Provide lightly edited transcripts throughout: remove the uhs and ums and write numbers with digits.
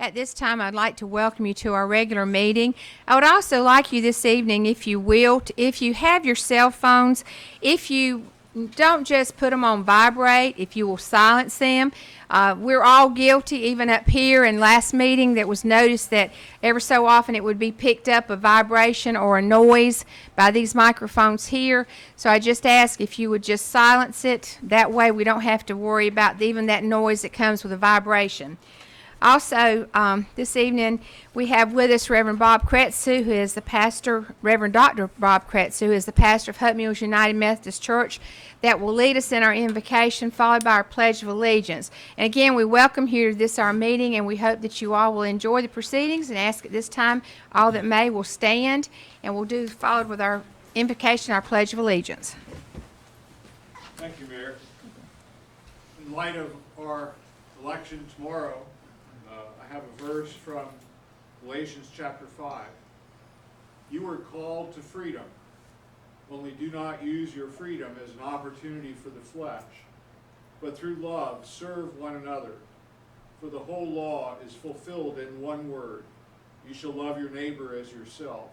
At this time, I'd like to welcome you to our regular meeting. I would also like you this evening, if you will, if you have your cell phones, if you don't just put them on vibrate, if you will silence them. We're all guilty, even up here in last meeting, that was noticed that ever so often it would be picked up a vibration or a noise by these microphones here. So I just ask if you would just silence it. That way we don't have to worry about even that noise that comes with a vibration. Also, this evening, we have with us Reverend Bob Kretzu, who is the pastor, Reverend Dr. Bob Kretzu, who is the pastor of Hope Mills United Methodist Church, that will lead us in our invocation, followed by our Pledge of Allegiance. And again, we welcome you to this, our meeting, and we hope that you all will enjoy the proceedings, and ask at this time, all that may will stand, and we'll do followed with our invocation, our Pledge of Allegiance. Thank you, Mayor. In light of our election tomorrow, I have a verse from Galatians chapter 5. You were called to freedom, only do not use your freedom as an opportunity for the flesh, but through love serve one another. For the whole law is fulfilled in one word, you shall love your neighbor as yourself.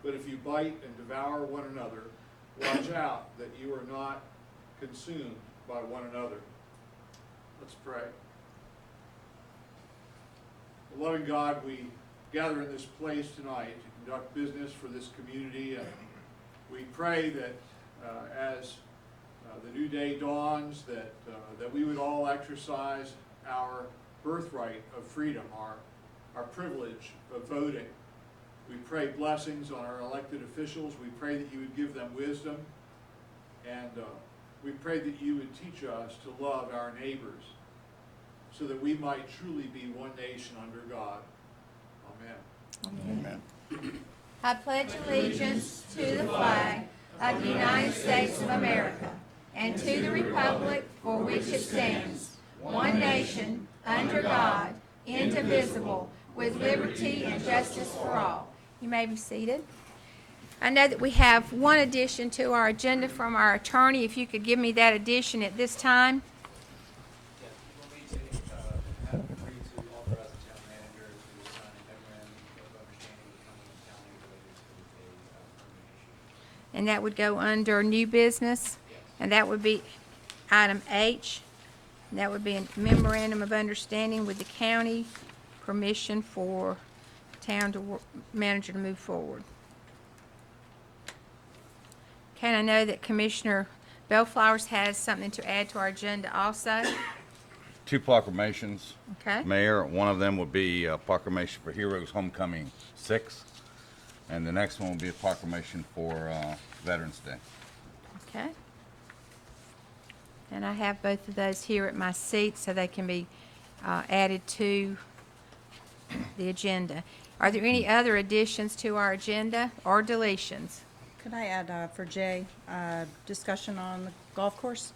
But if you bite and devour one another, watch out that you are not consumed by one another. Let's pray. Loving God, we gather in this place tonight to conduct business for this community, and we pray that as the new day dawns, that we would all exercise our birthright of freedom, our privilege of voting. We pray blessings on our elected officials. We pray that you would give them wisdom, and we pray that you would teach us to love our neighbors, so that we might truly be one nation under God. Amen. Amen. I pledge allegiance to the flag of the United States of America and to the republic for which it stands, one nation, under God, indivisible, with liberty and justice for all. You may be seated. I know that we have one addition to our agenda from our attorney. If you could give me that addition at this time. And that would go under new business, and that would be item H. And that would be a memorandum of understanding with the county, permission for town manager to move forward. Okay, and I know that Commissioner Bellflowers has something to add to our agenda also. Two proclamations, Okay. Mayor. One of them would be a proclamation for Heroes Homecoming 6, and the next one will be a proclamation for Veterans Day. Okay. And I have both of those here at my seat so they can be added to the agenda. Are there any other additions to our agenda or deletions? Could I add for Jay, discussion on the golf course?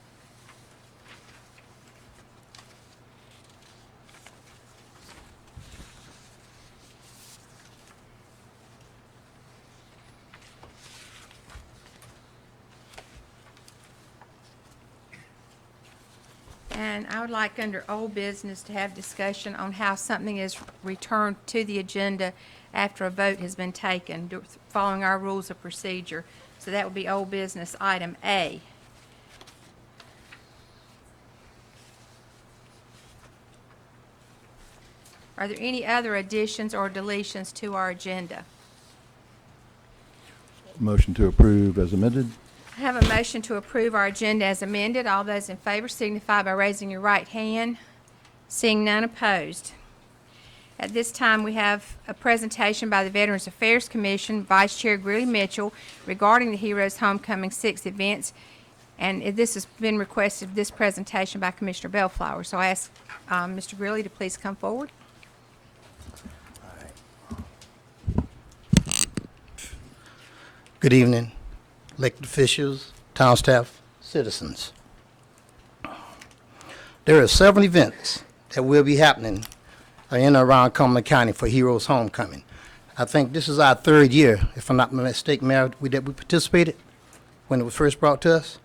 And I would like under old business to have discussion on how something is returned to the agenda after a vote has been taken, following our rules of procedure. So that would be old business item A. Are there any other additions or deletions to our agenda? Motion to approve as amended. I have a motion to approve our agenda as amended. All those in favor signify by raising your right hand. Seeing none opposed. At this time, we have a presentation by the Veterans Affairs Commission, Vice Chair Greeley Mitchell, regarding the Heroes Homecoming 6 events. And this has been requested, this presentation by Commissioner Bellflower. So I ask Mr. Greeley to please come forward. Good evening, elected officials, town staff, citizens. There are several events that will be happening in and around Cumberland County for Heroes Homecoming. I think this is our third year, if I'm not mistaken, Mayor, that we participated when it was first brought to us.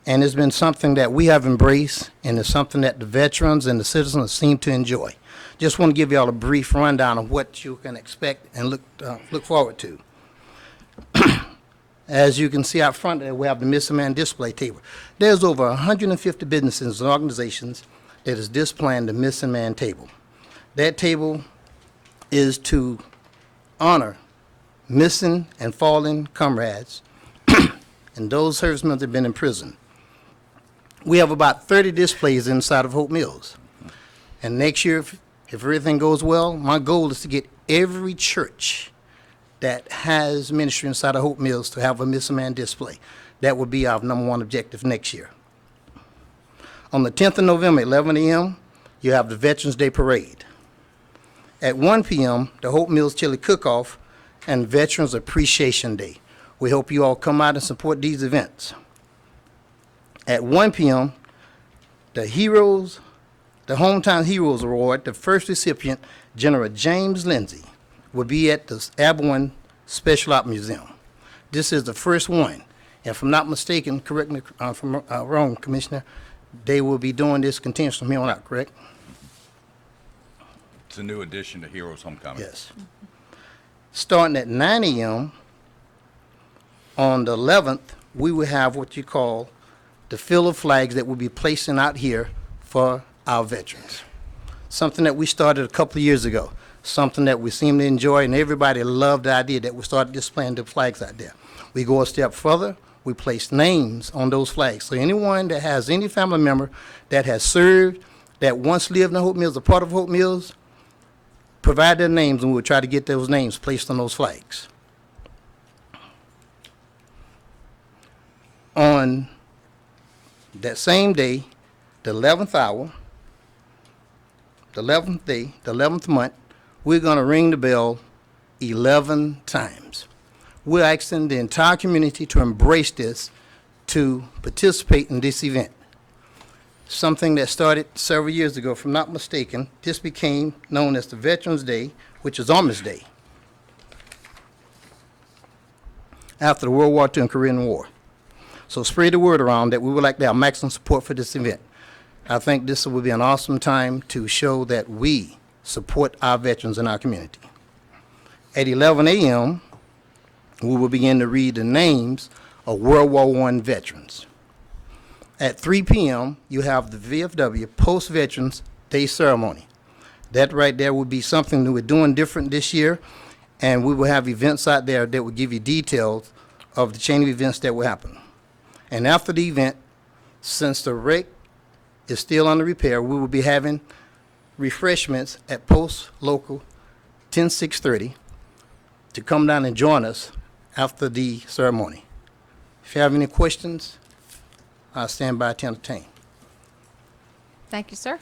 And it's been something that we have embraced, and it's something that the veterans and the citizens seem to enjoy. Just want to give y'all a brief rundown of what you can expect and look forward to. As you can see out front there, we have the Missing Man display table. There's over 150 businesses and organizations that is displaying the Missing Man table. That table is to honor missing and fallen comrades and those servicemen that have been in prison. We have about 30 displays inside of Hope Mills. And next year, if everything goes well, my goal is to get every church that has ministry inside of Hope Mills to have a Missing Man display. That would be our number one objective next year. On the 10th of November, 11 a.m., you have the Veterans Day Parade. At 1 p.m., the Hope Mills Chili Cook-Off and Veterans Appreciation Day. We hope you all come out and support these events. At 1 p.m., the Hometown Heroes Award, the first recipient, General James Lindsay, will be at the Aberwin Special Op Museum. This is the first one. If I'm not mistaken, correct me if I'm wrong, Commissioner, they will be doing this continuously from here on out, correct? It's a new addition to Heroes Homecoming. Yes. Starting at 9 a.m. on the 11th, we will have what you call the field of flags that we'll be placing out here for our veterans. Something that we started a couple of years ago. Something that we seem to enjoy, and everybody loved the idea that we started displaying the flags out there. We go a step further, we place names on those flags. So anyone that has any family member that has served, that once lived in Hope Mills, a part of Hope Mills, provide their names, and we'll try to get those names placed on those flags. On that same day, the 11th hour, the 11th day, the 11th month, we're going to ring the bell 11 times. We're asking the entire community to embrace this, to participate in this event. Something that started several years ago, if I'm not mistaken. This became known as the Veterans Day, which is Armistice Day, after the World War II and Korean War. So spread the word around that we would like to have maximum support for this event. I think this will be an awesome time to show that we support our veterans in our community. At 11 a.m., we will begin to read the names of World War I veterans. At 3 p.m., you have the VFW Post-Veterans Day Ceremony. That right there will be something that we're doing different this year, and we will have events out there that will give you details of the chain of events that will happen. And after the event, since the wreck is still under repair, we will be having refreshments at Post Local 10630 to come down and join us after the ceremony. If you have any questions, I'll stand by to entertain. Thank you, sir.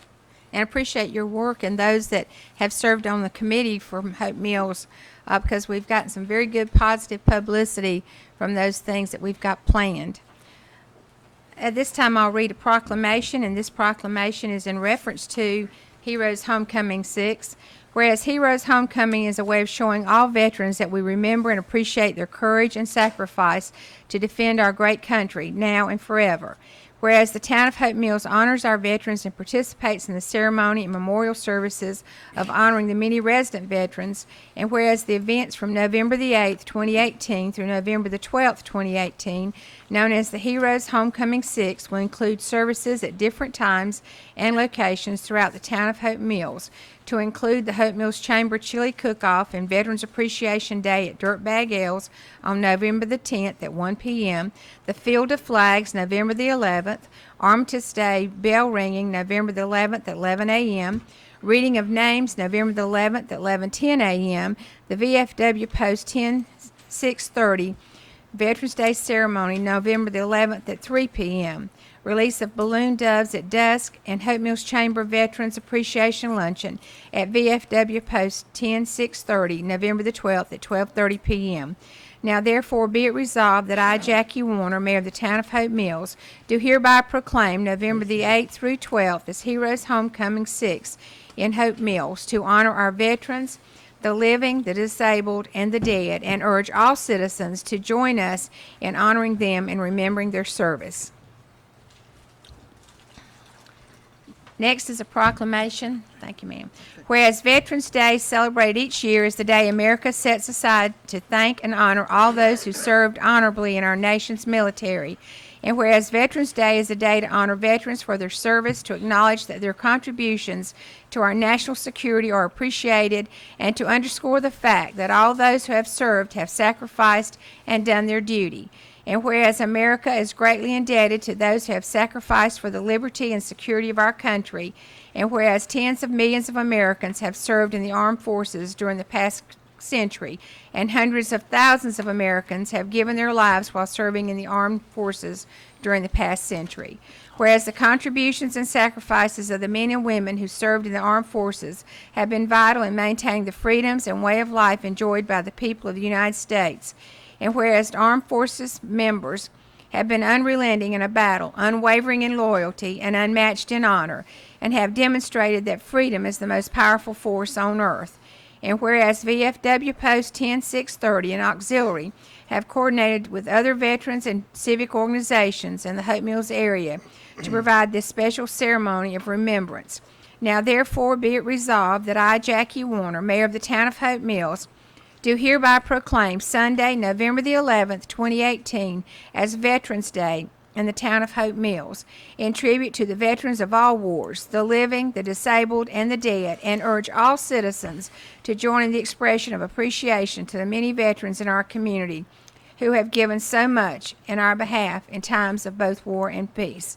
And appreciate your work and those that have served on the committee from Hope Mills, because we've gotten some very good positive publicity from those things that we've got planned. At this time, I'll read a proclamation, and this proclamation is in reference to Heroes Homecoming 6. Whereas Heroes Homecoming is a way of showing all veterans that we remember and appreciate their courage and sacrifice to defend our great country, now and forever. Whereas the town of Hope Mills honors our veterans and participates in the ceremony and memorial services of honoring the many resident veterans, and whereas the events from November the 8th, 2018 through November the 12th, 2018, known as the Heroes Homecoming 6, will include services at different times and locations throughout the town of Hope Mills, to include the Hope Mills Chamber Chili Cook-Off and Veterans Appreciation Day at Dirtbag Ales on November the 10th at 1 p.m., the Field of Flags November the 11th, Armistice Day bell ringing November the 11th at 11 a.m., reading of names November the 11th at 11:10 a.m., the VFW Post 10630 Veterans Day ceremony November the 11th at 3 p.m., release of balloon doves at dusk, and Hope Mills Chamber Veterans Appreciation Luncheon at VFW Post 10630 November the 12th at 12:30 p.m. Now therefore be it resolved that I, Jackie Warner, Mayor of the Town of Hope Mills, do hereby proclaim November the 8th through 12th as Heroes Homecoming 6 in Hope Mills to honor our veterans, the living, the disabled, and the dead, and urge all citizens to join us in honoring them and remembering their service. Next is a proclamation. Thank you, ma'am. Whereas Veterans Day is celebrated each year is the day America sets aside to thank and honor all those who served honorably in our nation's military. And whereas Veterans Day is a day to honor veterans for their service, to acknowledge that their contributions to our national security are appreciated, and to underscore the fact that all those who have served have sacrificed and done their duty. And whereas America is greatly indebted to those who have sacrificed for the liberty and security of our country, and whereas tens of millions of Americans have served in the armed forces during the past century, and hundreds of thousands of Americans have given their lives while serving in the armed forces during the past century. Whereas the contributions and sacrifices of the men and women who served in the armed forces have been vital in maintaining the freedoms and way of life enjoyed by the people of the United States. And whereas armed forces members have been unrelenting in a battle, unwavering in loyalty, and unmatched in honor, and have demonstrated that freedom is the most powerful force on earth. And whereas VFW Post 10630 and Auxiliary have coordinated with other veterans and civic organizations in the Hope Mills area to provide this special ceremony of remembrance. Now therefore be it resolved that I, Jackie Warner, Mayor of the Town of Hope Mills, do hereby proclaim Sunday, November the 11th, 2018, as Veterans Day in the Town of Hope Mills, in tribute to the veterans of all wars, the living, the disabled, and the dead, and urge all citizens to join in the expression of appreciation to the many veterans in our community who have given so much in our behalf in times of both war and peace.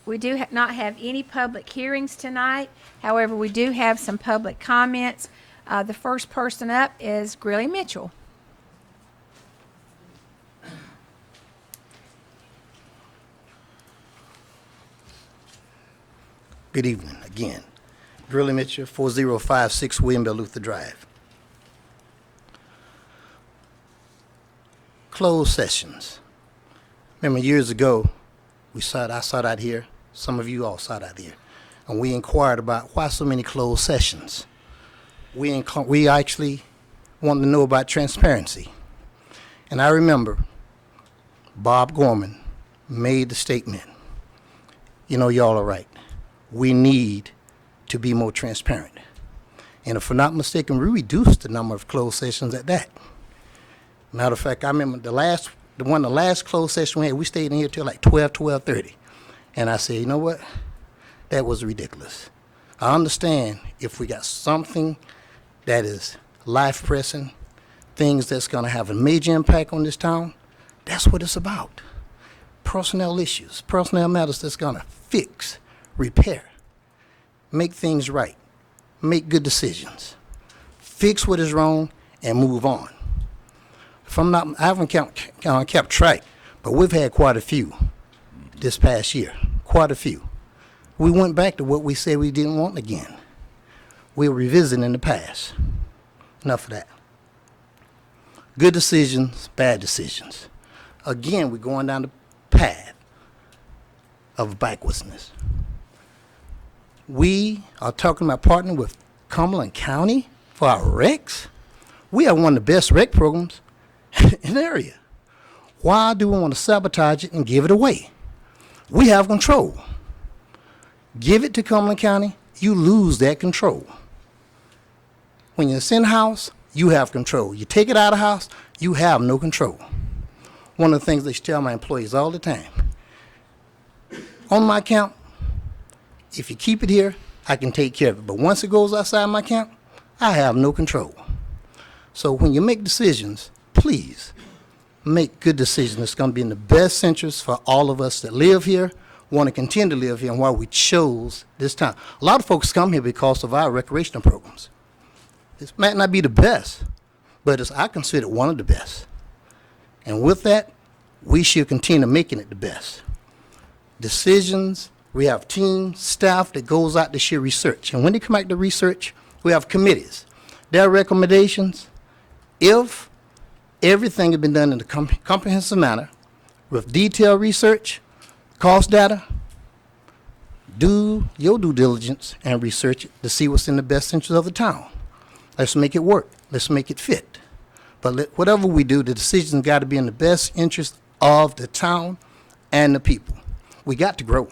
We do not have any public hearings tonight. However, we do have some public comments. The first person up is Grilly Mitchell. Good evening again. Grilly Mitchell, 4056 William Bell Luther Drive. Closed sessions. Remember years ago, I sat out here, some of you all sat out here, and we inquired about why so many closed sessions. We actually wanted to know about transparency. And I remember Bob Gorman made the statement, you know, y'all are right. We need to be more transparent. And if I'm not mistaken, we reduced the number of closed sessions at that. Matter of fact, I remember the last closed session we had, we stayed in here till like 12:30. And I said, you know what? That was ridiculous. I understand if we got something that is life pressing, things that's going to have a major impact on this town, that's what it's about. Personnel issues, personnel matters that's going to fix, repair, make things right, make good decisions, fix what is wrong, and move on. If I'm not, I haven't kept track, but we've had quite a few this past year, quite a few. We went back to what we said we didn't want again. We're revisiting the past. Enough of that. Good decisions, bad decisions. Again, we're going down the path of backwardsness. We are talking about partnering with Cumberland County for our recs. We have one of the best rec programs in the area. Why do we want to sabotage it and give it away? We have control. Give it to Cumberland County, you lose that control. When you're in house, you have control. You take it out of house, you have no control. One of the things they tell my employees all the time, on my account, if you keep it here, I can take care of it. But once it goes outside my account, I have no control. So when you make decisions, please make good decisions that's going to be in the best interest for all of us that live here, want to continue to live here, and why we chose this town. A lot of folks come here because of our recreational programs. This might not be the best, but I consider it one of the best. And with that, we should continue making it the best. Decisions, we have teams, staff that goes out to share research. And when they come back to research, we have committees. Their recommendations, if everything has been done in a comprehensive manner with detailed research, cost data, do your due diligence and research it to see what's in the best interest of the town. Let's make it work. Let's make it fit. But whatever we do, the decisions got to be in the best interest of the town and the people. We got to grow.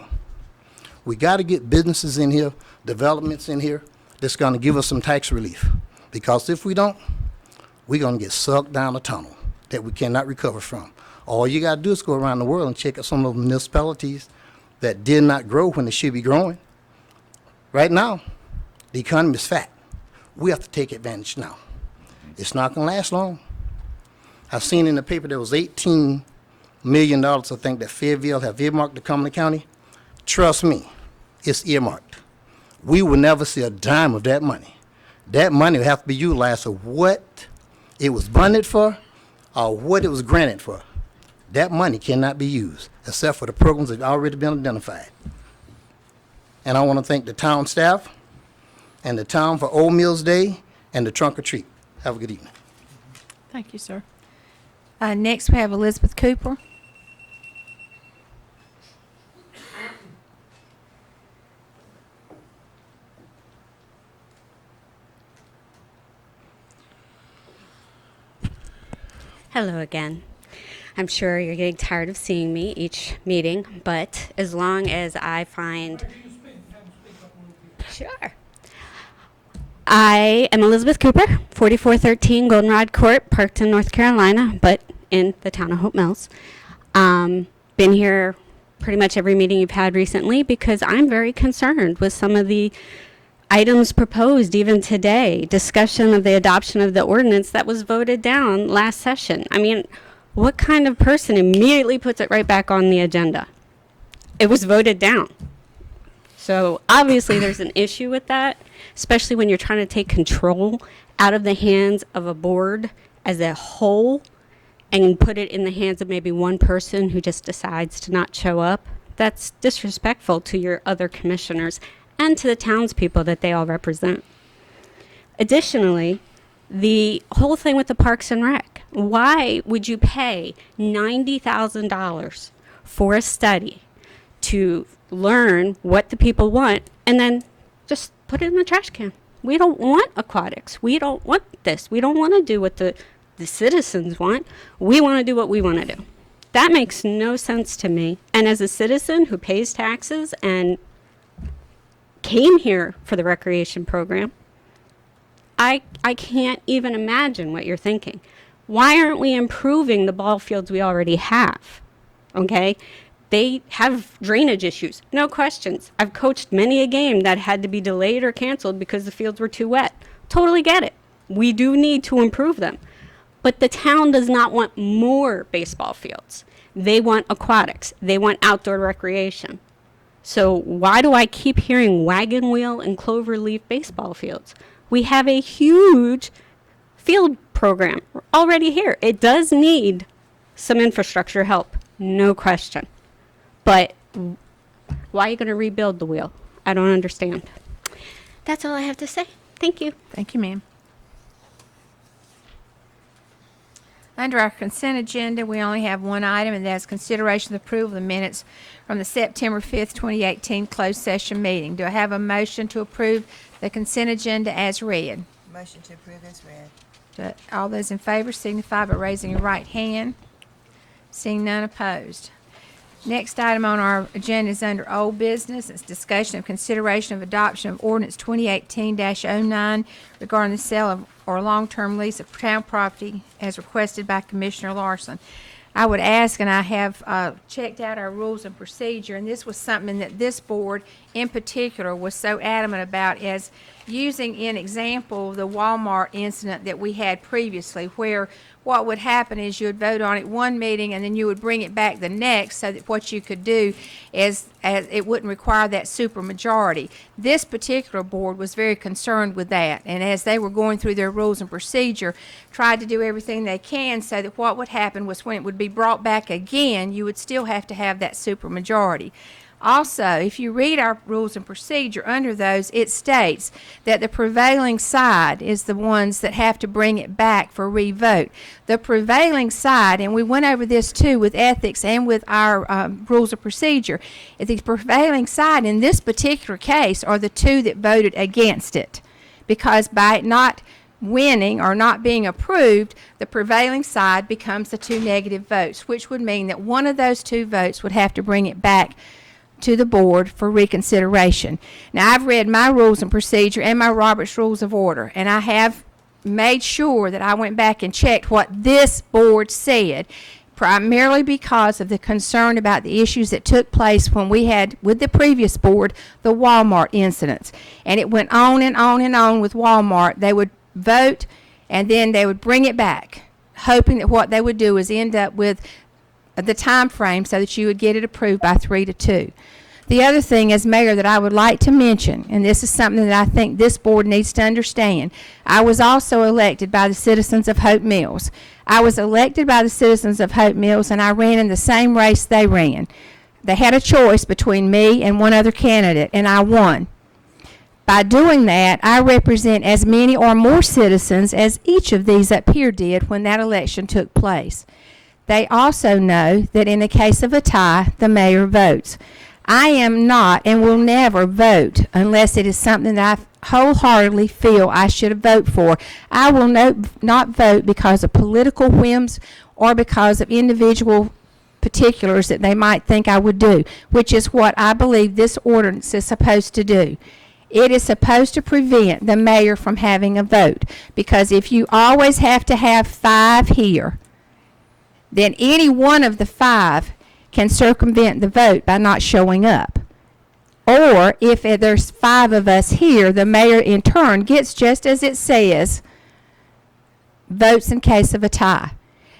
We got to get businesses in here, developments in here that's going to give us some tax relief. Because if we don't, we're going to get sucked down a tunnel that we cannot recover from. All you got to do is go around the world and check out some of the municipalities that did not grow when they should be growing. Right now, the economy is fat. We have to take advantage now. It's not going to last long. I've seen in the paper there was $18 million, I think, that Fayetteville have earmarked to Cumberland County. Trust me, it's earmarked. We will never see a dime of that money. That money will have to be utilized for what it was funded for or what it was granted for. That money cannot be used except for the programs that have already been identified. And I want to thank the town staff and the town for Old Mills Day and the trunk or treat. Have a good evening. Thank you, sir. Next, we have Elizabeth Cooper. Hello again. I'm sure you're getting tired of seeing me each meeting, but as long as I find... Sure. I am Elizabeth Cooper, 4413 Goldenrod Court, Parkton, North Carolina, but in the town of Hope Mills. Been here pretty much every meeting you've had recently because I'm very concerned with some of the items proposed even today. Discussion of the adoption of the ordinance that was voted down last session. I mean, what kind of person immediately puts it right back on the agenda? It was voted down. So obviously there's an issue with that, especially when you're trying to take control out of the hands of a board as a whole and put it in the hands of maybe one person who just decides to not show up. That's disrespectful to your other commissioners and to the townspeople that they all represent. Additionally, the whole thing with the Parks and Rec. Why would you pay $90,000 for a study to learn what the people want and then just put it in the trash can? We don't want aquatics. We don't want this. We don't want to do what the citizens want. We want to do what we want to do. That makes no sense to me. And as a citizen who pays taxes and came here for the recreation program, I can't even imagine what you're thinking. Why aren't we improving the ball fields we already have? Okay? They have drainage issues, no questions. I've coached many a game that had to be delayed or canceled because the fields were too wet. Totally get it. We do need to improve them. But the town does not want more baseball fields. They want aquatics. They want outdoor recreation. So why do I keep hearing wagon wheel and cloverleaf baseball fields? We have a huge field program already here. It does need some infrastructure help, no question. But why are you going to rebuild the wheel? I don't understand. That's all I have to say. Thank you. Thank you, ma'am. Under our consent agenda, we only have one item, and that is consideration of approval of the minutes from the September 5th, 2018 closed session meeting. Do I have a motion to approve the consent agenda as read? Motion to approve as read. All those in favor signify by raising your right hand. Seeing none opposed. Next item on our agenda is under old business. It's discussion of consideration of adoption of ordinance 2018-09 regarding the sale of or long-term lease of town property as requested by Commissioner Larson. I would ask, and I have checked out our rules and procedure, and this was something that this board in particular was so adamant about, as using in example the Walmart incident that we had previously, where what would happen is you would vote on it one meeting and then you would bring it back the next, so that what you could do is it wouldn't require that supermajority. This particular board was very concerned with that, and as they were going through their rules and procedure, tried to do everything they can so that what would happen was when it would be brought back again, you would still have to have that supermajority. Also, if you read our rules and procedure, under those, it states that the prevailing side is the ones that have to bring it back for revote. The prevailing side, and we went over this too with ethics and with our rules of procedure, the prevailing side in this particular case are the two that voted against it. Because by it not winning or not being approved, the prevailing side becomes the 2 negative votes, which would mean that one of those 2 votes would have to bring it back to the board for reconsideration. Now, I've read my rules and procedure and my Robert's Rules of Order, and I have made sure that I went back and checked what this board said, primarily because of the concern about the issues that took place when we had, with the previous board, the Walmart incidents. And it went on and on and on with Walmart. They would vote, and then they would bring it back, hoping that what they would do is end up with the time frame so that you would get it approved by 3-2. The other thing as mayor that I would like to mention, and this is something that I think this board needs to understand, I was also elected by the citizens of Hope Mills. I was elected by the citizens of Hope Mills, and I ran in the same race they ran. They had a choice between me and one other candidate, and I won. By doing that, I represent as many or more citizens as each of these up here did when that election took place. They also know that in the case of a tie, the mayor votes. I am not and will never vote unless it is something that I wholeheartedly feel I should vote for. I will not vote because of political whims or because of individual particulars that they might think I would do, which is what I believe this ordinance is supposed to do. It is supposed to prevent the mayor from having a vote, because if you always have to have 5 here, then any one of the 5 can circumvent the vote by not showing up. Or if there's 5 of us here, the mayor in turn gets, just as it says, votes in case of a tie.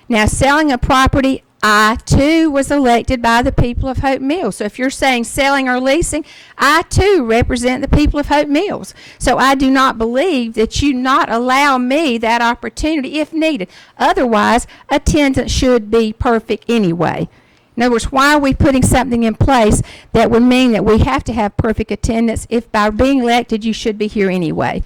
Now, selling a property, I too was elected by the people of Hope Mills. So if you're saying selling or leasing, I too represent the people of Hope Mills. So I do not believe that you not allow me that opportunity if needed. Otherwise, attendance should be perfect anyway. In other words, why are we putting something in place that would mean that we have to have perfect attendance if by being elected you should be here anyway?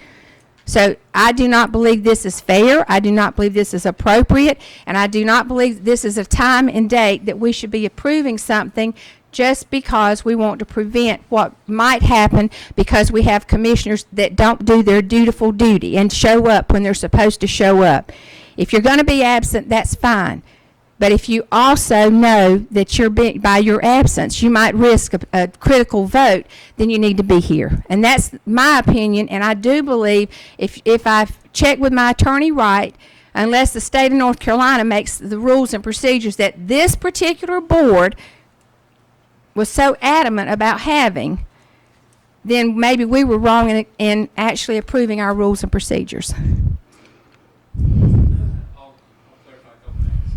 So I do not believe this is fair. I do not believe this is appropriate. And I do not believe this is a time and date that we should be approving something just because we want to prevent what might happen because we have commissioners that don't do their dutiful duty and show up when they're supposed to show up. If you're going to be absent, that's fine. But if you also know that by your absence, you might risk a critical vote, then you need to be here. And that's my opinion. And I do believe if I check with my attorney right, unless the state of North Carolina makes the rules and procedures that this particular board was so adamant about having, then maybe we were wrong in actually approving our rules and procedures. I'll clarify a couple things.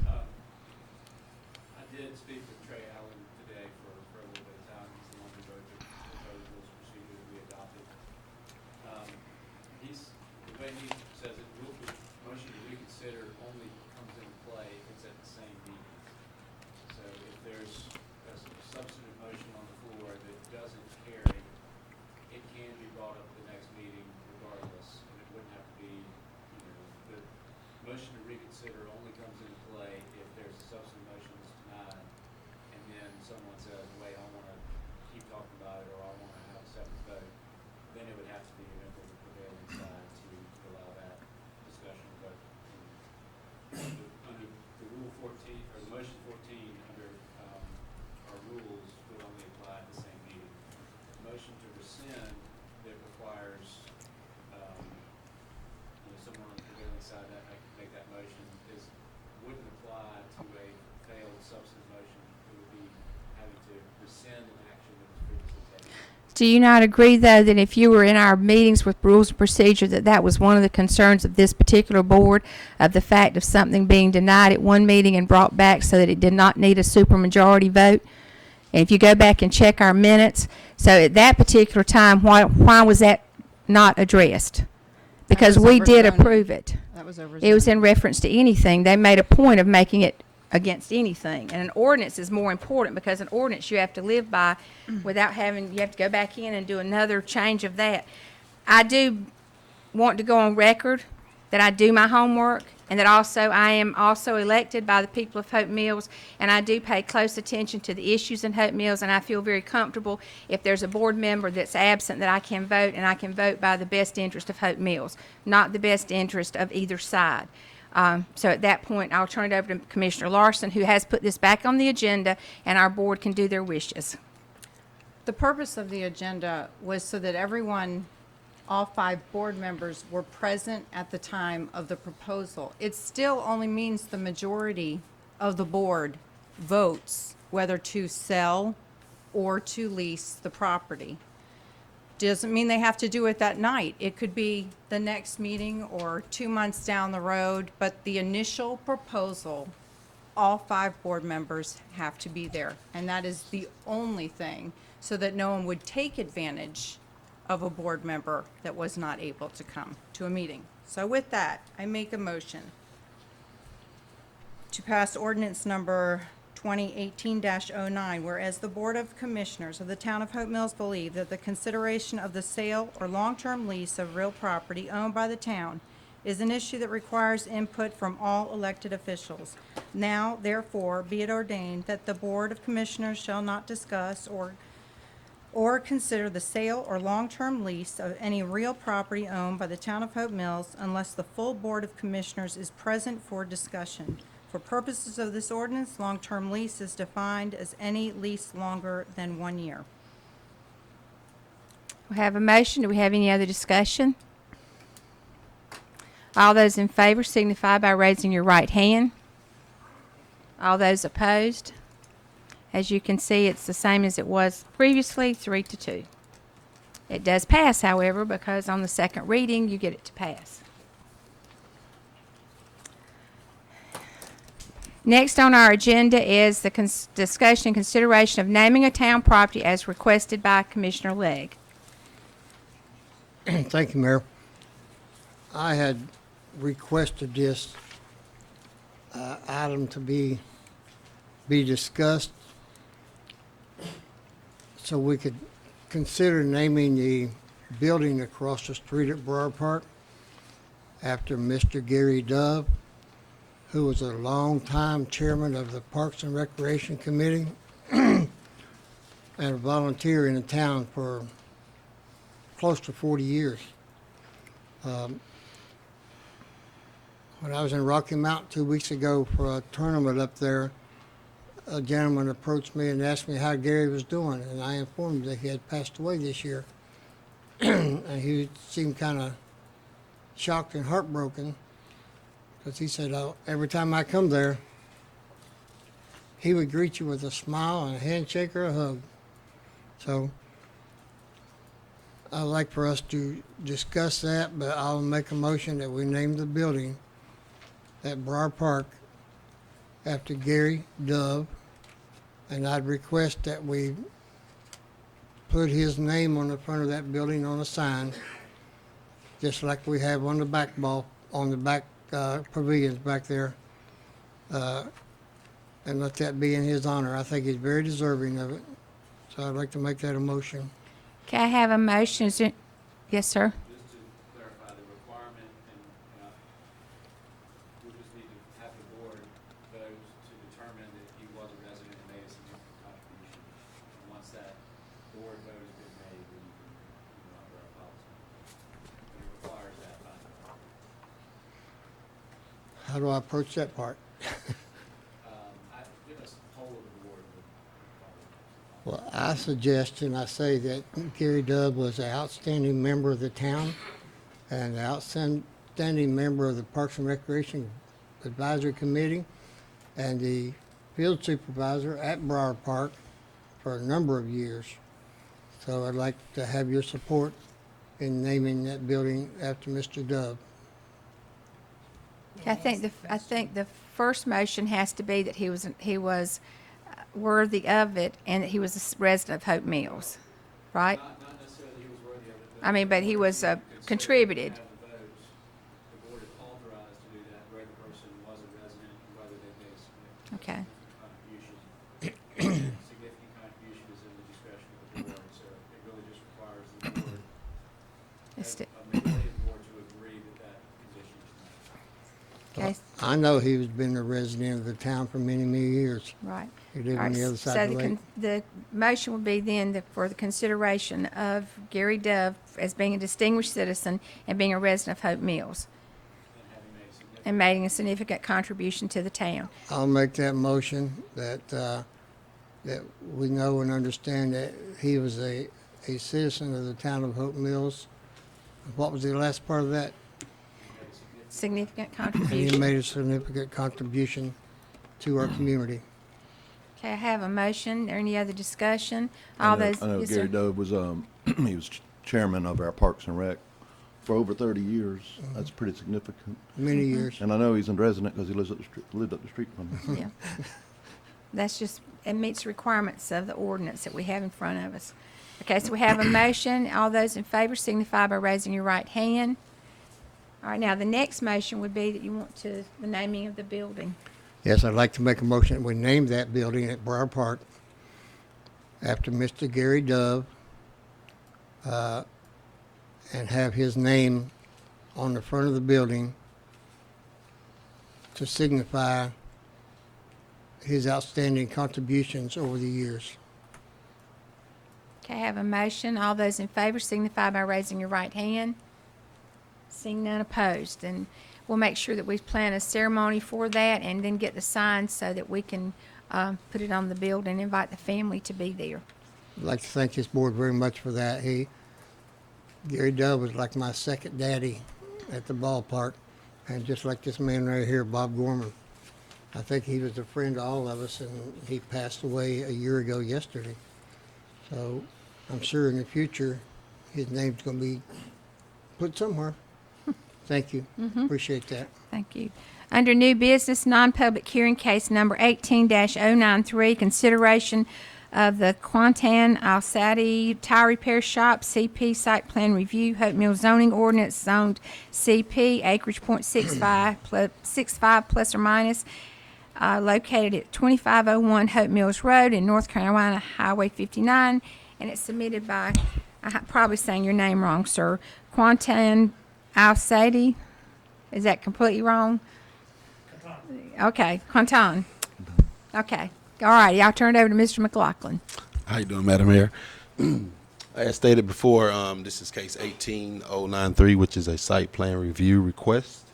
I did speak with Trey Allen today for a little bit of time. He's the one who wrote the proposed rules of procedure that we adopted. The way he says it, motion to reconsider only comes into play if it's at the same meeting. So if there's a substantive motion on the floor that doesn't carry, it can be brought up at the next meeting regardless, and it wouldn't have to be, the motion to reconsider only comes into play if there's a substantive motion that's denied, and then someone says, wait, I want to keep talking about it, or I want to have a separate vote, then it would have to be a member of the prevailing side to allow that discussion. But under the Rule 14, or the Motion 14, under our rules, would only apply at the same meeting. Motion to rescind that requires someone on the prevailing side that make that motion wouldn't apply to a failed substantive motion. It would be having to rescind an action that was previously taken. Do you not agree, though, that if you were in our meetings with rules and procedure, that was one of the concerns of this particular board, of the fact of something being denied at one meeting and brought back so that it did not need a supermajority vote? And if you go back and check our minutes, so at that particular time, why was that not addressed? Because was we over did zoning. approve it. That was over. It was zoning. in reference to anything. They made a point of making it against anything. And an ordinance is more important because an ordinance you have to live by without you have to go back in and do another change of that. I do want to go on record that I do my homework and that also I am also elected by the people of Hope Mills, and I do pay close attention to the issues in Hope Mills, and I feel very comfortable if there's a board member that's absent that I can vote, and I can vote by the best interest of Hope Mills, not the best interest of either side. So at that point, I'll turn it over to Commissioner Larson, who has put this back on the agenda, and our board can do their wishes. The purpose of the agenda was so that everyone, all 5 board members, were present at the time of the proposal. It still only means the majority of the board votes whether to sell or to lease the property. Doesn't mean they have to do it that night. It could be the next meeting or 2 months down the road, but the initial proposal, all 5 board members have to be there. And that is the only thing, so that no one would take advantage of a board member that was not able to come to a meeting. So with that, I make a motion to pass ordinance number 2018-09, whereas the Board of Commissioners of the Town of Hope Mills believe that the consideration of the sale or long-term lease of real property owned by the town is an issue that requires input from all elected officials. Now, therefore, be it ordained that the Board of Commissioners shall not discuss or consider the sale or long-term lease of any real property owned by the Town of Hope Mills unless the full Board of Commissioners is present for discussion. For purposes of this ordinance, long-term lease is defined as any lease longer than 1 year. We have a motion. Do we have any other discussion? All those in favor signify by raising your right hand. All those opposed? As you can see, it's the same as it was previously, 3-2. It does pass, however, because on the second reading, you get it to pass. Next on our agenda is the discussion and consideration of naming a town property as requested by Commissioner Legg. Thank you, Mayor. I had requested this item to be discussed so we could consider naming the building across the street at Brower Park after Mr. Gary Dove, who was a longtime chairman of the Parks and Recreation Committee and a volunteer in the town for close to 40 years. When I was in Rocky Mount 2 weeks ago for a tournament up there, a gentleman approached me and asked me how Gary was doing, and I informed him that he had passed away this year. And he seemed kind of shocked and heartbroken, because he said, oh, every time I come there, he would greet you with a smile and a handshake or a hug. So I'd like for us to discuss that, but I'll make a motion that we name the building at Brower Park after Gary Dove, and I'd request that we put his name on the front of that building on a sign, just like we have on the back pavilions back there, and let that be in his honor. I think he's very deserving of it, so I'd like to make that a motion. Can I have a motion? Yes, sir. Just to clarify the requirement, and we just need to have the board vote to determine that he was a resident and made a significant contribution. And once that board vote has been made, then you can under our policy. But it requires that by law. How do I approach that part? Give us the whole of the board. Well, I suggest and I say that Gary Dove was an outstanding member of the town and an outstanding member of the Parks and Recreation Advisory Committee and the field supervisor at Brower Park for a number of years. So I'd like to have your support in naming that building after Mr. Dove. I think the first motion has to be that he was worthy of it and that he was a resident of Hope Mills, right? Not necessarily he was worthy of it. I mean, but he was contributed. Have the votes. The board is authorized to do that, where the person was a resident, and whether they made a significant Okay. contribution. Significant contribution is in the discretion of the board, so it really just requires the board, Let's do- a majority of the board to agree that that condition is met. Okay, I know he was been a resident of the town for many, many years. Right. He lived All on right, the other so side of the lake. the motion would be then for the consideration of Gary Dove as being a distinguished citizen and being a resident of Hope Mills and having made a significant and making a significant contribution to the town. I'll make that motion that, that we know and understand that he was a citizen of the town of Hope Mills. What was the last part of that? Significant And he contribution. made a significant contribution to our community. Okay, I have a motion. Or any other discussion? All those. I know yes, sir. Gary Dove was, he was chairman of our Parks and Rec for over 30 years. That's pretty significant. Many years. And I know he's a resident because he lived up the street from me. Yeah. That's just, it meets the requirements of the ordinance that we have in front of us. Okay, so we have a motion. All those in favor signify by raising your right hand. All right, now the next motion would be that you want to, the naming of the building. Yes, I'd like to make a motion that we name that building at Briar Park after Mr. Gary Dove, and have his name on the front of the building to signify his outstanding contributions over the years. Okay, I have a motion. All those in favor signify by raising your right hand. Seeing none opposed. And we'll make sure that we plan a ceremony for that and then get the signs so that we can put it on the building and invite the family to be there. I'd like to thank this board very much for that. Gary Dove was like my second daddy at the ballpark, and just like this man right here, Bob Gorman. I think he was a friend to all of us, and he passed away a year ago yesterday. So I'm sure in the future, his name's going to be put somewhere. Thank you. Appreciate that. Thank you. Under new business, non-public hearing case number 18-093, consideration of the Quantan Al-Sadi Tire Repair Shop, CP Site Plan Review, Hope Mills zoning ordinance, zoned CP, acreage .65 plus or minus, located at 2501 Hope Mills Road in North Carolina Highway 59, and it's submitted by, I'm probably saying your name wrong, sir, Quantan Al-Sadi. Is that completely wrong? Okay, Quantan. Okay. All righty, I'll turn it over to Mr. McLaughlin. How you doing, Madam Mayor? As stated before, this is case 18093, which is a site plan review request.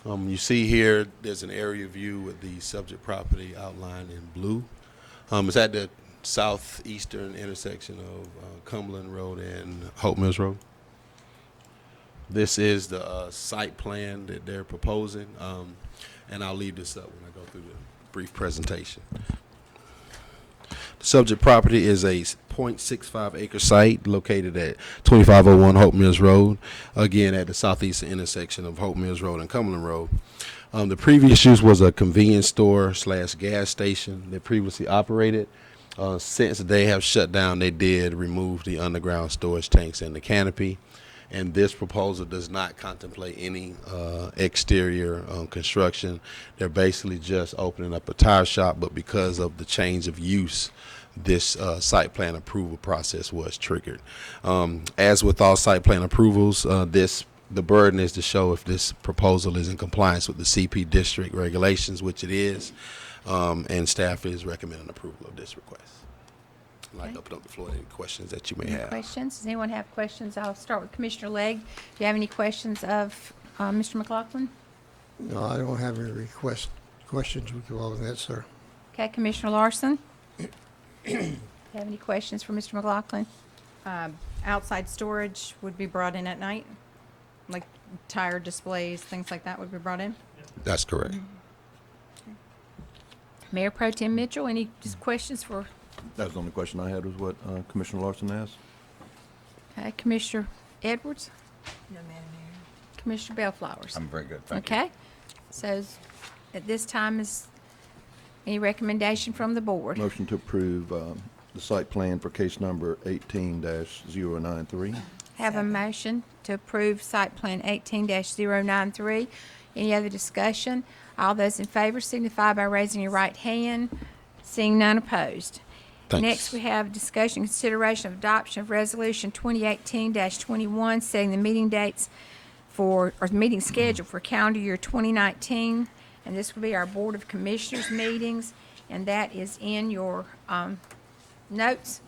You see here, there's an area view with the subject property outlined in blue. It's at the southeastern intersection of Cumberland Road and Hope Mills Road. This is the site plan that they're proposing, and I'll leave this up when I go through the brief presentation. The subject property is a 0.65 acre site located at 2501 Hope Mills Road, again at the southeastern intersection of Hope Mills Road and Cumberland Road. The previous use was a convenience store / gas station that previously operated. Since they have shut down, they did remove the underground storage tanks and the canopy. And this proposal does not contemplate any exterior construction. They're basically just opening up a tire shop, but because of the change of use, this site plan approval process was triggered. As with all site plan approvals, the burden is to show if this proposal is in compliance with the CP district regulations, which it is, and staff is recommending approval of this request. I'd like to open up the floor to any questions that you may have. Questions? Does anyone have questions? I'll start with Commissioner Legg. Do you have any questions of Mr. McLaughlin? No, I don't have any questions with all of that, sir. Okay, Commissioner Larson? Do you have any questions for Mr. McLaughlin? Outside storage would be brought in at night? Like tire displays, things like that would be brought in? That's correct. Mayor Pro Tem Mitchell, any just questions for, That was the only question I had was what Commissioner Larson asked. okay, Commissioner Edwards? No, Madam Mayor. Commissioner Bellflowers? I'm very good, thank you. Okay, so at this time, is any recommendation from the board? Motion to approve the site plan for case number 18-093. Have a motion to approve site plan 18-093. Any other discussion? All those in favor signify by raising your right hand. Seeing none opposed. Thanks. Next, we have discussion and consideration of adoption of resolution 2018-21, setting the meeting dates for, or meeting schedule for calendar year 2019, and this will be our Board of Commissioners meetings, and that is in your notes.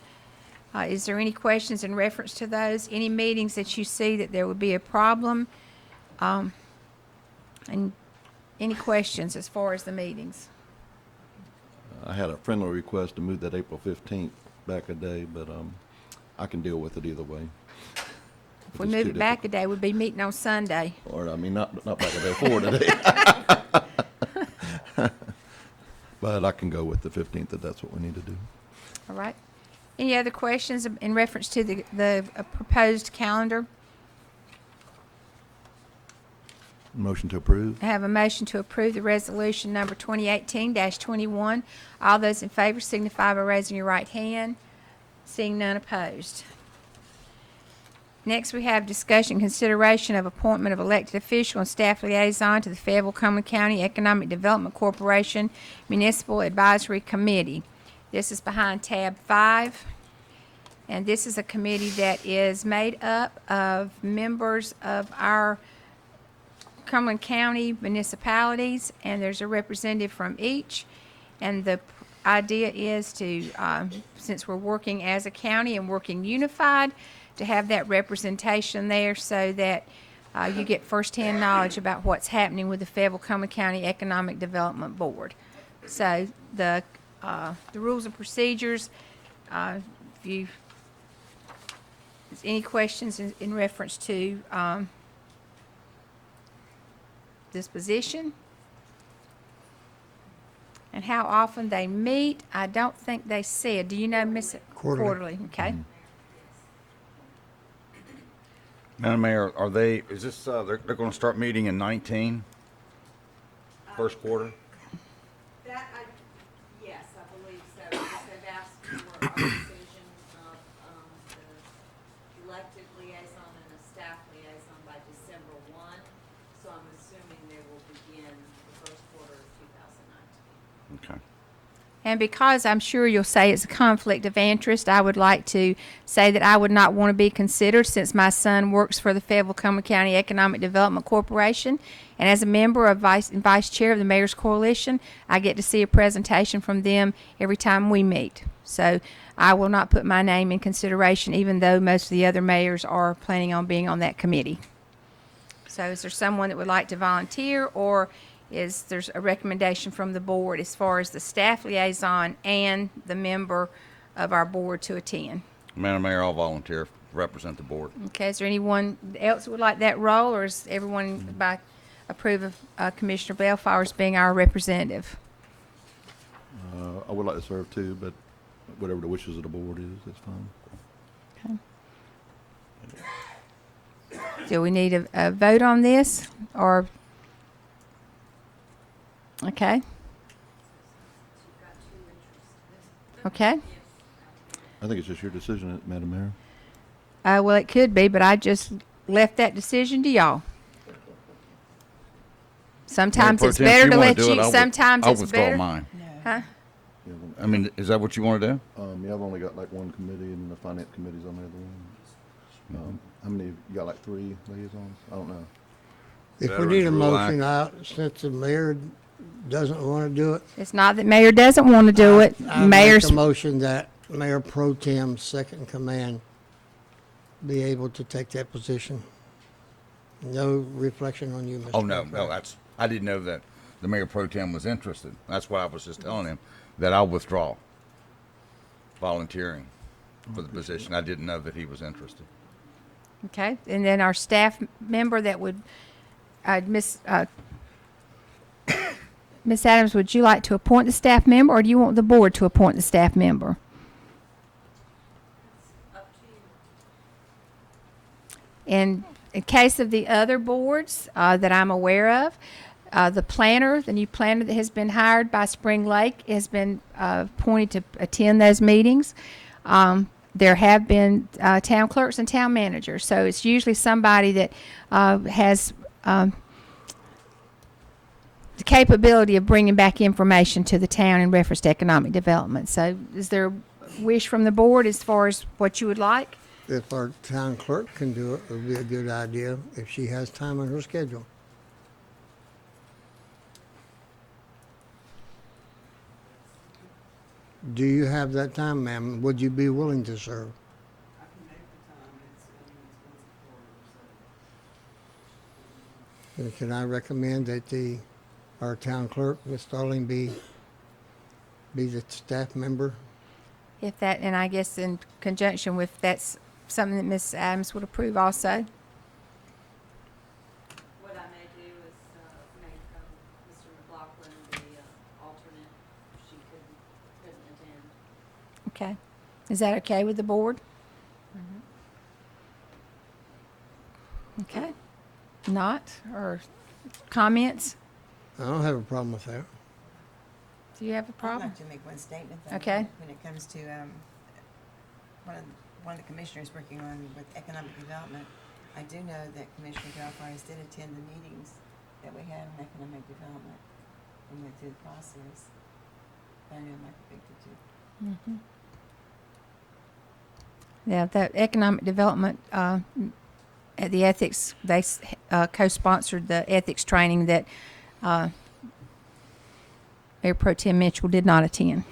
Is there any questions in reference to those? Any meetings that you see that there would be a problem? And any questions as far as the meetings? I had a friendly request to move that April 15th back a day, but I can deal with it either way. If we move it back a day, we'd be meeting on Sunday. Or, I mean, not back a day, forward a day. But I can go with the 15th if that's what we need to do. All right. Any other questions in reference to the proposed calendar? Motion to approve? I have a motion to approve the resolution number 2018-21. All those in favor signify by raising your right hand. Seeing none opposed. Next, we have discussion consideration of appointment of elected official and staff liaison to the Fayetteville Cumberland County Economic Development Corporation Municipal Advisory Committee. This is behind tab 5. And this is a committee that is made up of members of our Cumberland County municipalities, and there's a representative from each. And the idea is to, since we're working as a county and working unified, to have that representation there so that you get firsthand knowledge about what's happening with the Fayetteville Cumberland County Economic Development Board. So the rules and procedures, if you, any questions in reference to this position and how often they meet, I don't think they said. Do you know, Miss? Quarterly. Okay. Madam Mayor, is this, they're going to start meeting in 19? First quarter? That, yes, I believe so, because they've asked for a decision of the elected liaison and a staff liaison by December 1. So I'm assuming they will begin the first quarter of 2019. Okay. And because I'm sure you'll say it's a conflict of interest, I would like to say that I would not want to be considered since my son works for the Fayetteville Cumberland County Economic Development Corporation. And as a member of vice chair of the Mayor's Coalition, I get to see a presentation from them every time we meet. So I will not put my name in consideration, even though most of the other mayors are planning on being on that committee. So is there someone that would like to volunteer, or there's a recommendation from the board as far as the staff liaison and the member of our board to attend? Madam Mayor, I'll volunteer to represent the board. Okay, is there anyone else that would like that role, or is everyone approve of Commissioner Bellflower as being our representative? I would like to serve too, but whatever the wishes of the board is, that's fine. Okay. Do we need a vote on this, or? Okay. Okay. I think it's just your decision, Madam Mayor. Well, it could be, but I just left that decision to y'all. Sometimes Mayor it's Pro Tem, better if to wanna let do it, you, I'll sometimes I'll it's withdraw better. mine. Huh? I mean, is that what you want to do? Yeah, I've only got like one committee, and the finance committee's on the other one. How many, you got like 3 liaisons? I don't know. If we Veterans need a Rule motion Act. out, since the mayor doesn't want to do it. It's not that mayor doesn't want to do it. I make Mayor's, a motion that Mayor Pro Tem, second in command, be able to take that position. No reflection on you, Mr. Oh, no, Bellflower. I didn't know that the Mayor Pro Tem was interested. That's why I was just telling him that I'll withdraw volunteering for the position. I didn't know that he was interested. okay, and then our staff member that would, Miss Adams, would you like to appoint the staff member, or do you want the board to appoint the staff member? Up to you. In case of the other boards that I'm aware of, the planner, the new planner that has been hired by Spring Lake has been appointed to attend those meetings. There have been town clerks and town managers, so it's usually somebody that has the capability of bringing back information to the town in reference to economic development. So is there a wish from the board as far as what you would like? if our town clerk can do it, it would be a good idea if she has time on her schedule. Do you have that time, ma'am? Would you be willing to serve? I can make the time, it's once a quarter, so. Then can I recommend that our town clerk, Ms. Starling, be the staff member? If that, and I guess in conjunction with, that's something that Ms. Adams would approve also. What I may do is, make, Mr. McLaughlin the, alternate if she couldn't attend. Okay. Is that okay with the board? Okay. Not, or comments? I don't have a problem with that. Do you have a I'd problem? like to make one statement, though. Okay. When it comes to, one of the commissioners working on with economic development, I do know that Commissioner Galfarias did attend the meetings that we had on economic development and went through the process. I know Mike Victor too. Yeah, that economic development, at the ethics, they co-sponsored the ethics training that Mayor Pro Tem Mitchell did not attend.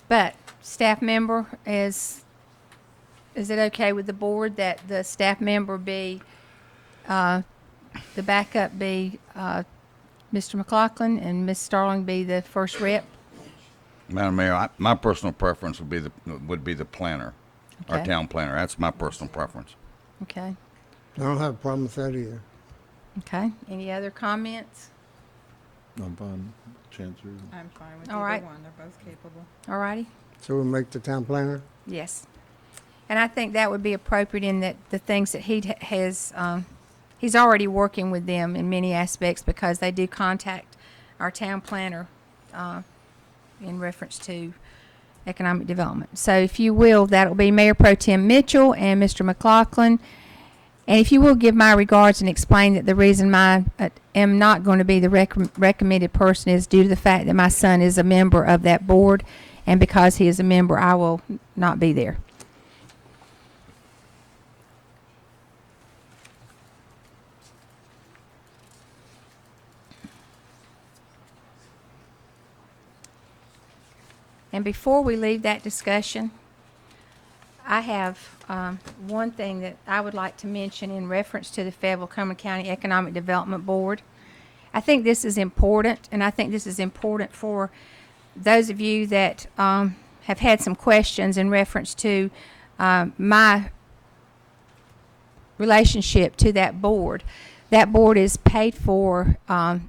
But staff member, is it okay with the board that the staff member be, the backup be Mr. McLaughlin and Ms. Starling be the first rep? Madam Mayor, my personal preference would be the planner, our Okay. town planner. That's my personal preference. Okay, I don't have a problem with that either. okay. Any other comments? I'm fine, Chancellor. I'm fine with All either right. one. They're both capable. All righty. So we'll make the town planner? Yes. And I think that would be appropriate in that the things that he has, he's already working with them in many aspects because they do contact our town planner in reference to economic development. So if you will, that'll be Mayor Pro Tem Mitchell and Mr. McLaughlin. And if you will give my regards and explain that the reason I am not going to be the recommended person is due to the fact that my son is a member of that board, and because he is a member, I will not be there. And before we leave that discussion, I have one thing that I would like to mention in reference to the Fayetteville-Cumberland County Economic Development Board. I think this is important, and I think this is important for those of you that have had some questions in reference to my relationship to that board. That board is paid for by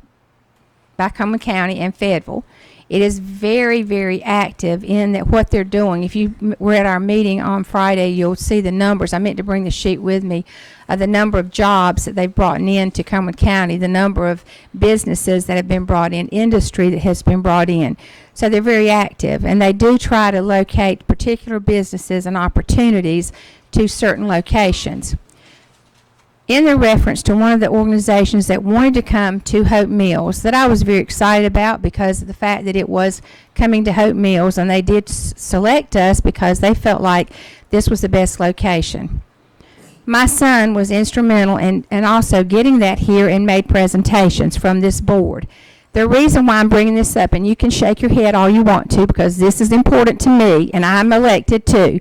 Cumberland County and Fayetteville. It is very, very active in that what they're doing. If you were at our meeting on Friday, you'll see the numbers. I meant to bring the sheet with me. The number of jobs that they've brought in to Cumberland County, the number of businesses that have been brought in, industry that has been brought in. So they're very active, and they do try to locate particular businesses and opportunities to certain locations. In the reference to one of the organizations that wanted to come to Hope Mills that I was very excited about because of the fact that it was coming to Hope Mills, and they did select us because they felt like this was the best location. My son was instrumental in also getting that here and made presentations from this board. The reason why I'm bringing this up, and you can shake your head all you want to because this is important to me and I'm elected too,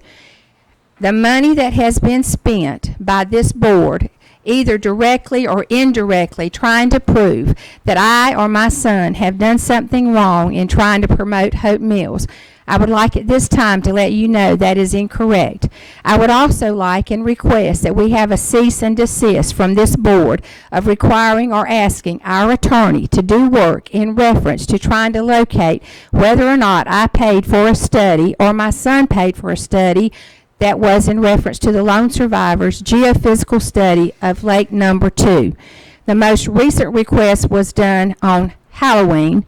the money that has been spent by this board either directly or indirectly trying to prove that I or my son have done something wrong in trying to promote Hope Mills. I would like at this time to let you know that is incorrect. I would also like and request that we have a cease and desist from this board of requiring or asking our attorney to do work in reference to trying to locate whether or not I paid for a study or my son paid for a study that was in reference to the lone survivors geophysical study of Lake Number 2. The most recent request was done on Halloween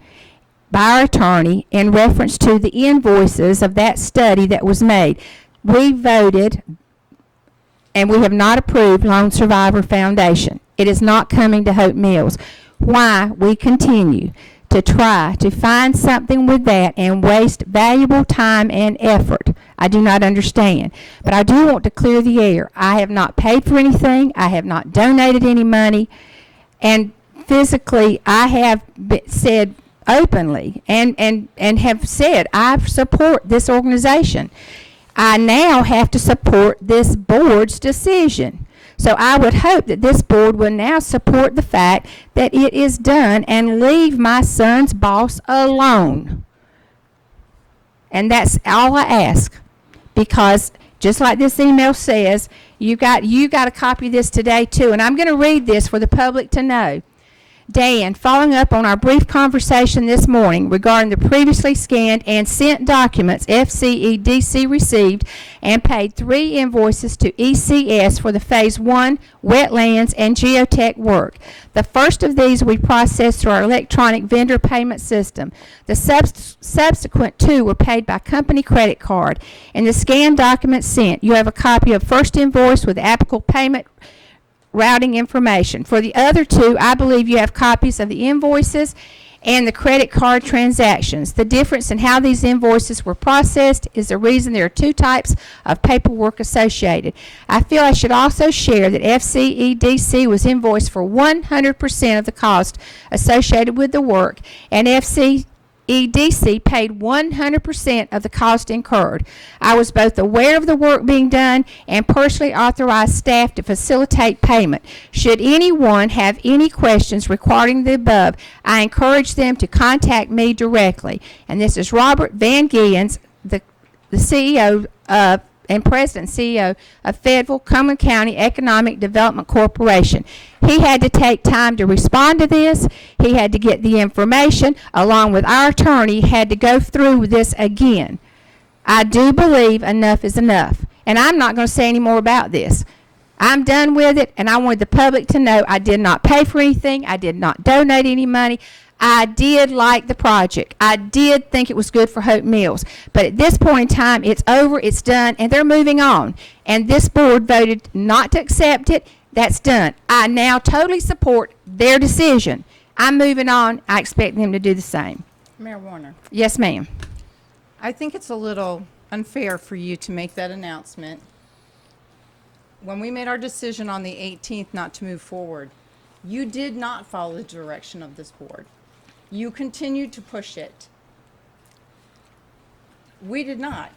by our attorney in reference to the invoices of that study that was made. We voted and we have not approved Lone Survivor Foundation. It is not coming to Hope Mills. Why we continue to try to find something with that and waste valuable time and effort. I do not understand. But I do want to clear the air. I have not paid for anything. I have not donated any money. And physically, I have said openly and have said I support this organization. I now have to support this board's decision. So I would hope that this board will now support the fact that it is done and leave my son's boss alone. And that's all I ask. Because just like this email says, you got a copy of this today too. And I'm going to read this for the public to know. Dan, following up on our brief conversation this morning regarding the previously scanned and sent documents FCEDC received and paid 3 invoices to ECS for the Phase 1 wetlands and geotech work. The first of these we processed through our electronic vendor payment system. The subsequent 2 were paid by company credit card. In the scanned documents sent, you have a copy of first invoice with applicable payment routing information. For the other 2, I believe you have copies of the invoices and the credit card transactions. The difference in how these invoices were processed is the reason there are 2 types of paperwork associated. I feel I should also share that FCEDC was invoiced for 100% of the cost associated with the work, and FCEDC paid 100% of the cost incurred. I was both aware of the work being done and personally authorized staff to facilitate payment. Should anyone have any questions regarding the above, I encourage them to contact me directly. And this is Robert Van Giens, the CEO and President and CEO of Fayetteville Cumberland County Economic Development Corporation. He had to take time to respond to this. He had to get the information, along with our attorney, had to go through this again. I do believe enough is enough. And I'm not going to say any more about this. I'm done with it, and I wanted the public to know I did not pay for anything. I did not donate any money. I did like the project. I did think it was good for Hope Mills. But at this point in time, it's over, it's done, and they're moving on. And this board voted not to accept it. That's done. I now totally support their decision. I'm moving on. I expect them to do the same. Mayor Warner, Yes, ma'am. I think it's a little unfair for you to make that announcement. When we made our decision on the 18th not to move forward, you did not follow the direction of this board. You continued to push it. We did not.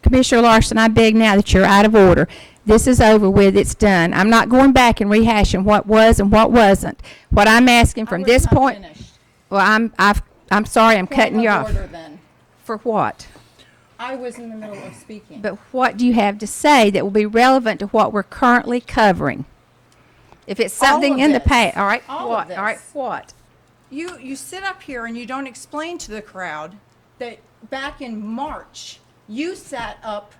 Commissioner Larson, I beg now that you're out of order. This is over with. It's done. I'm not going back and rehashing what was and what wasn't. What I'm asking from this point. Well, I'm sorry. I'm cutting you off. Order, then. For what? I was in the middle of speaking. But what do you have to say that will be relevant to what we're currently covering? If it's something in the past, all right. What? All right. What? You sit up here and you don't explain to the crowd that back in March, you sat up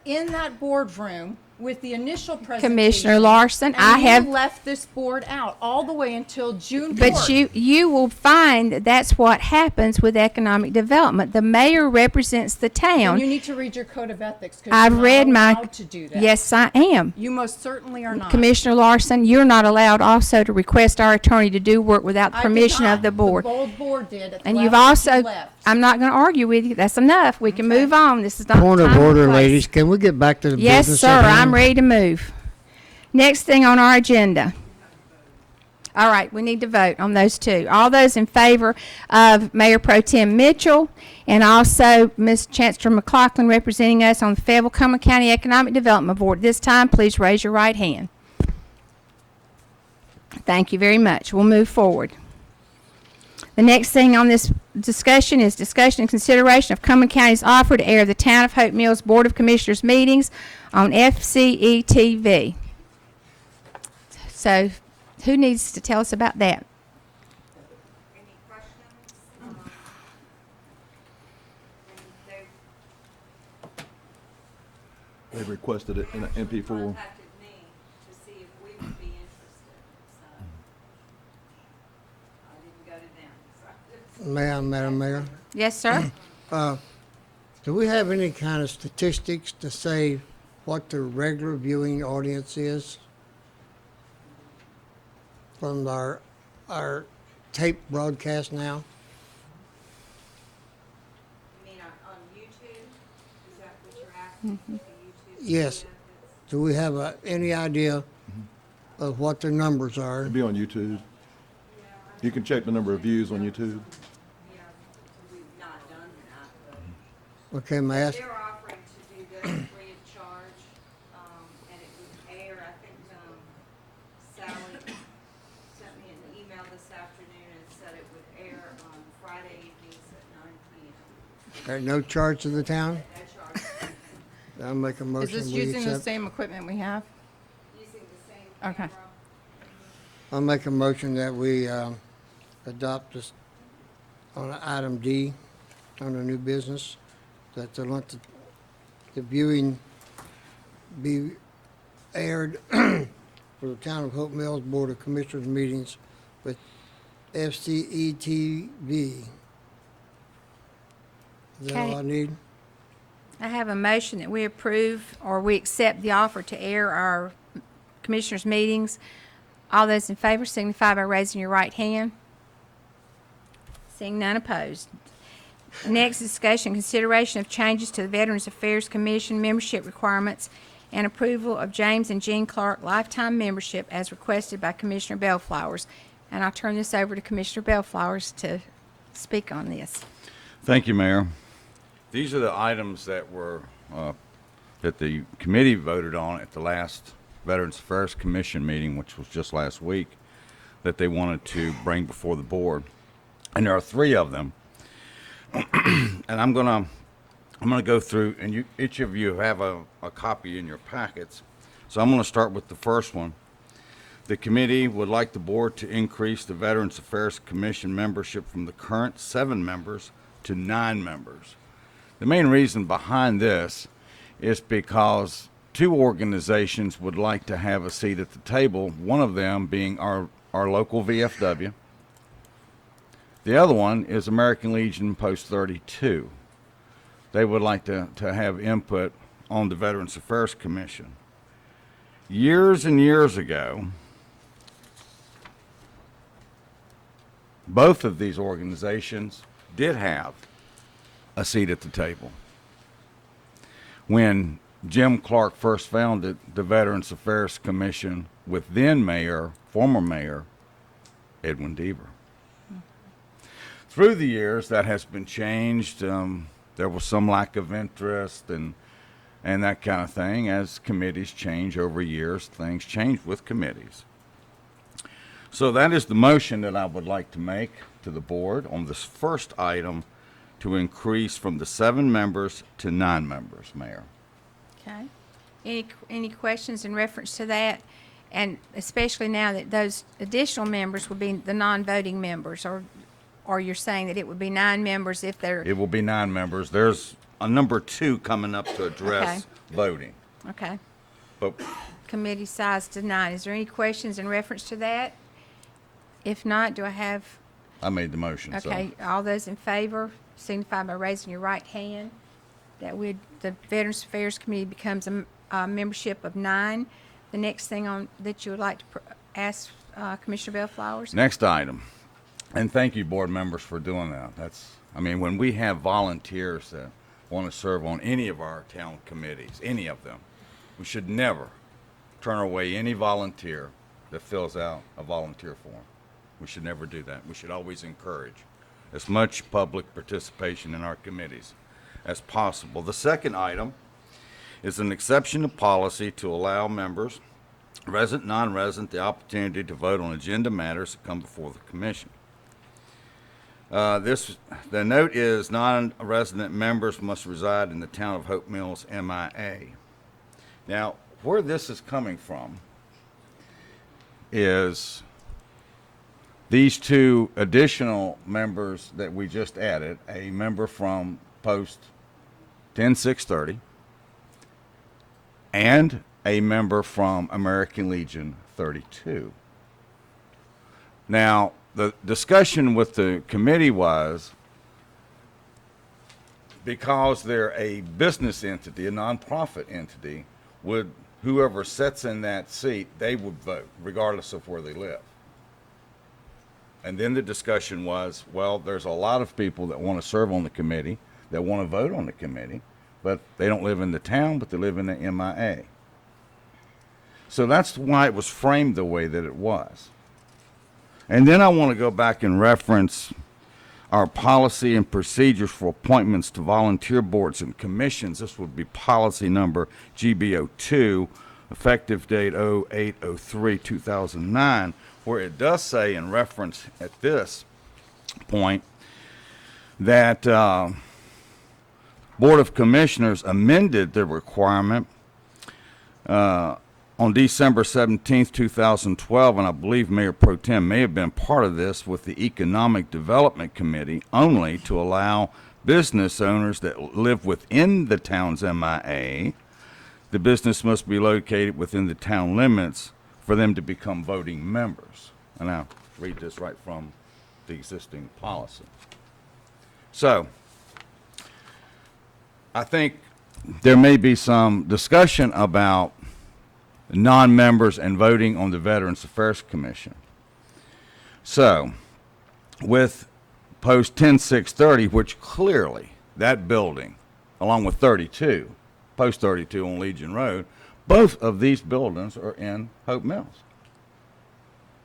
in that boardroom with the initial presentation. Commissioner Larson, and you left this board out all the way until June 4th. But you will find that that's what happens with economic development. The mayor represents the town. And you need to read your code of ethics because I've you're read not my. allowed to do that. Yes, I am. You most certainly are not. Commissioner Larson, you're not allowed also to request our attorney to do work without the I did permission not. of the board. The old board did. At the And you've last minute also, you left. I'm not going to argue with you. That's enough. We can move on. This is not Point of time or order, place. ladies. Can we get back to the Yes, business sir. at hand? I'm ready to move. Next thing on our agenda. All right, we need to vote on those 2. All those in favor of Mayor Pro Tem Mitchell and also Ms. Chancellor McLaughlin representing us on the Fayetteville Cumberland County Economic Development Board. This time, please raise your right hand. Thank you very much. We'll move forward. The next thing on this discussion is discussion and consideration of Cumberland County's offer to air the Town of Hope Mills Board of Commissioners meetings on FCE-TV. So, who needs to tell us about that? Any questions? They requested it in an MP4. Contacted me to see if we would be interested, so I didn't go to them. Madam Mayor, Yes, sir. do we have any kind of statistics to say what the regular viewing audience is from our tape broadcast now? You mean on YouTube? Is that what you're asking? The YouTube Yes. benefits? Do we have any idea of what their numbers are? It'll be on YouTube. You can check the number of views on YouTube. Yeah, we've not done that, but. Okay, may I ask? They're offering to do this free of charge, and it would air, I think, Sally sent me an email this afternoon and said it would air on Friday evenings at 9 p.m. At no charge to the town? No charge, I'll make a Is motion. this we using the accept. same equipment we have? using the same Okay. camera. I'll make a motion that we adopt this on item D, under new business, that the viewing be aired for the Town of Hope Mills Board of Commissioners meetings with FCETV. Is that all I Okay. need? I have a motion that we approve or we accept the offer to air our commissioners' meetings. All those in favor signify by raising your right hand. Seeing none opposed. Next, discussion, consideration of changes to the Veterans Affairs Commission membership requirements and approval of James and Jean Clark lifetime membership as requested by Commissioner Bellflowers. And I'll turn this over to Commissioner Bellflowers to speak on this. Thank you, Mayor. These are the items that were, that the committee voted on at the last Veterans Affairs Commission meeting, which was just last week, that they wanted to bring before the board. And there are 3 of them. And I'm gonna go through, and each of you have a copy in your packets. So I'm gonna start with the first one. The committee would like the board to increase the Veterans Affairs Commission membership from the current 7 members to 9 members. The main reason behind this is because 2 organizations would like to have a seat at the table, one of them being our local VFW. The other one is American Legion Post 32. They would like to have input on the Veterans Affairs Commission. Years and years ago, both of these organizations did have a seat at the table. When Jim Clark first founded the Veterans Affairs Commission with former Mayor Edwin Deaver. Through the years, that has been changed. There was some lack of interest and that kind of thing. As committees change over years, things change with committees. So that is the motion that I would like to make to the board on this first item, to increase from the 7 members to 9 members, Mayor. Okay. Any questions in reference to that? And especially now that those additional members would be the non-voting members, or you're saying that it would be 9 members if they're, It will be 9 members. There's a number 2 coming up to address voting. okay, But committee size to 9. Is there any questions in reference to that? If not, do I have, I made the motion, so. okay, all those in favor signify by raising your right hand. That the Veterans Affairs Committee becomes a membership of 9. The next thing that you would like to ask Commissioner Bellflowers? Next item, and thank you, board members, for doing that. When we have volunteers that want to serve on any of our town committees, any of them, we should never turn away any volunteer that fills out a volunteer form. We should never do that. We should always encourage as much public participation in our committees as possible. The second item is an exception to policy to allow members, resident, non-resident, the opportunity to vote on agenda matters that come before the commission. The note is non-resident members must reside in the town of Hope Mills, MIA. Now, where this is coming from is these 2 additional members that we just added, a member from Post 10630 and a member from American Legion 32. Now, the discussion with the committee was, because they're a business entity, a nonprofit entity, would whoever sits in that seat, they would vote regardless of where they live. And then the discussion was, well, there's a lot of people that want to serve on the committee, that want to vote on the committee, but they don't live in the town, but they live in the MIA. So that's why it was framed the way that it was. And then I want to go back and reference our policy and procedures for appointments to volunteer boards and commissions. This would be policy number GBO2, effective date 08/03/2009, where it does say in reference at this point that Board of Commissioners amended the requirement on December 17th, 2012, and I believe Mayor Pro Tem may have been part of this with the Economic Development Committee, only to allow business owners that live within the town's MIA, the business must be located within the town limits for them to become voting members. And I'll read this right from the existing policy. So, I think there may be some discussion about non-members and voting on the Veterans Affairs Commission. So, with Post 10630, which clearly, that building, along with 32, Post 32 on Legion Road, both of these buildings are in Hope Mills.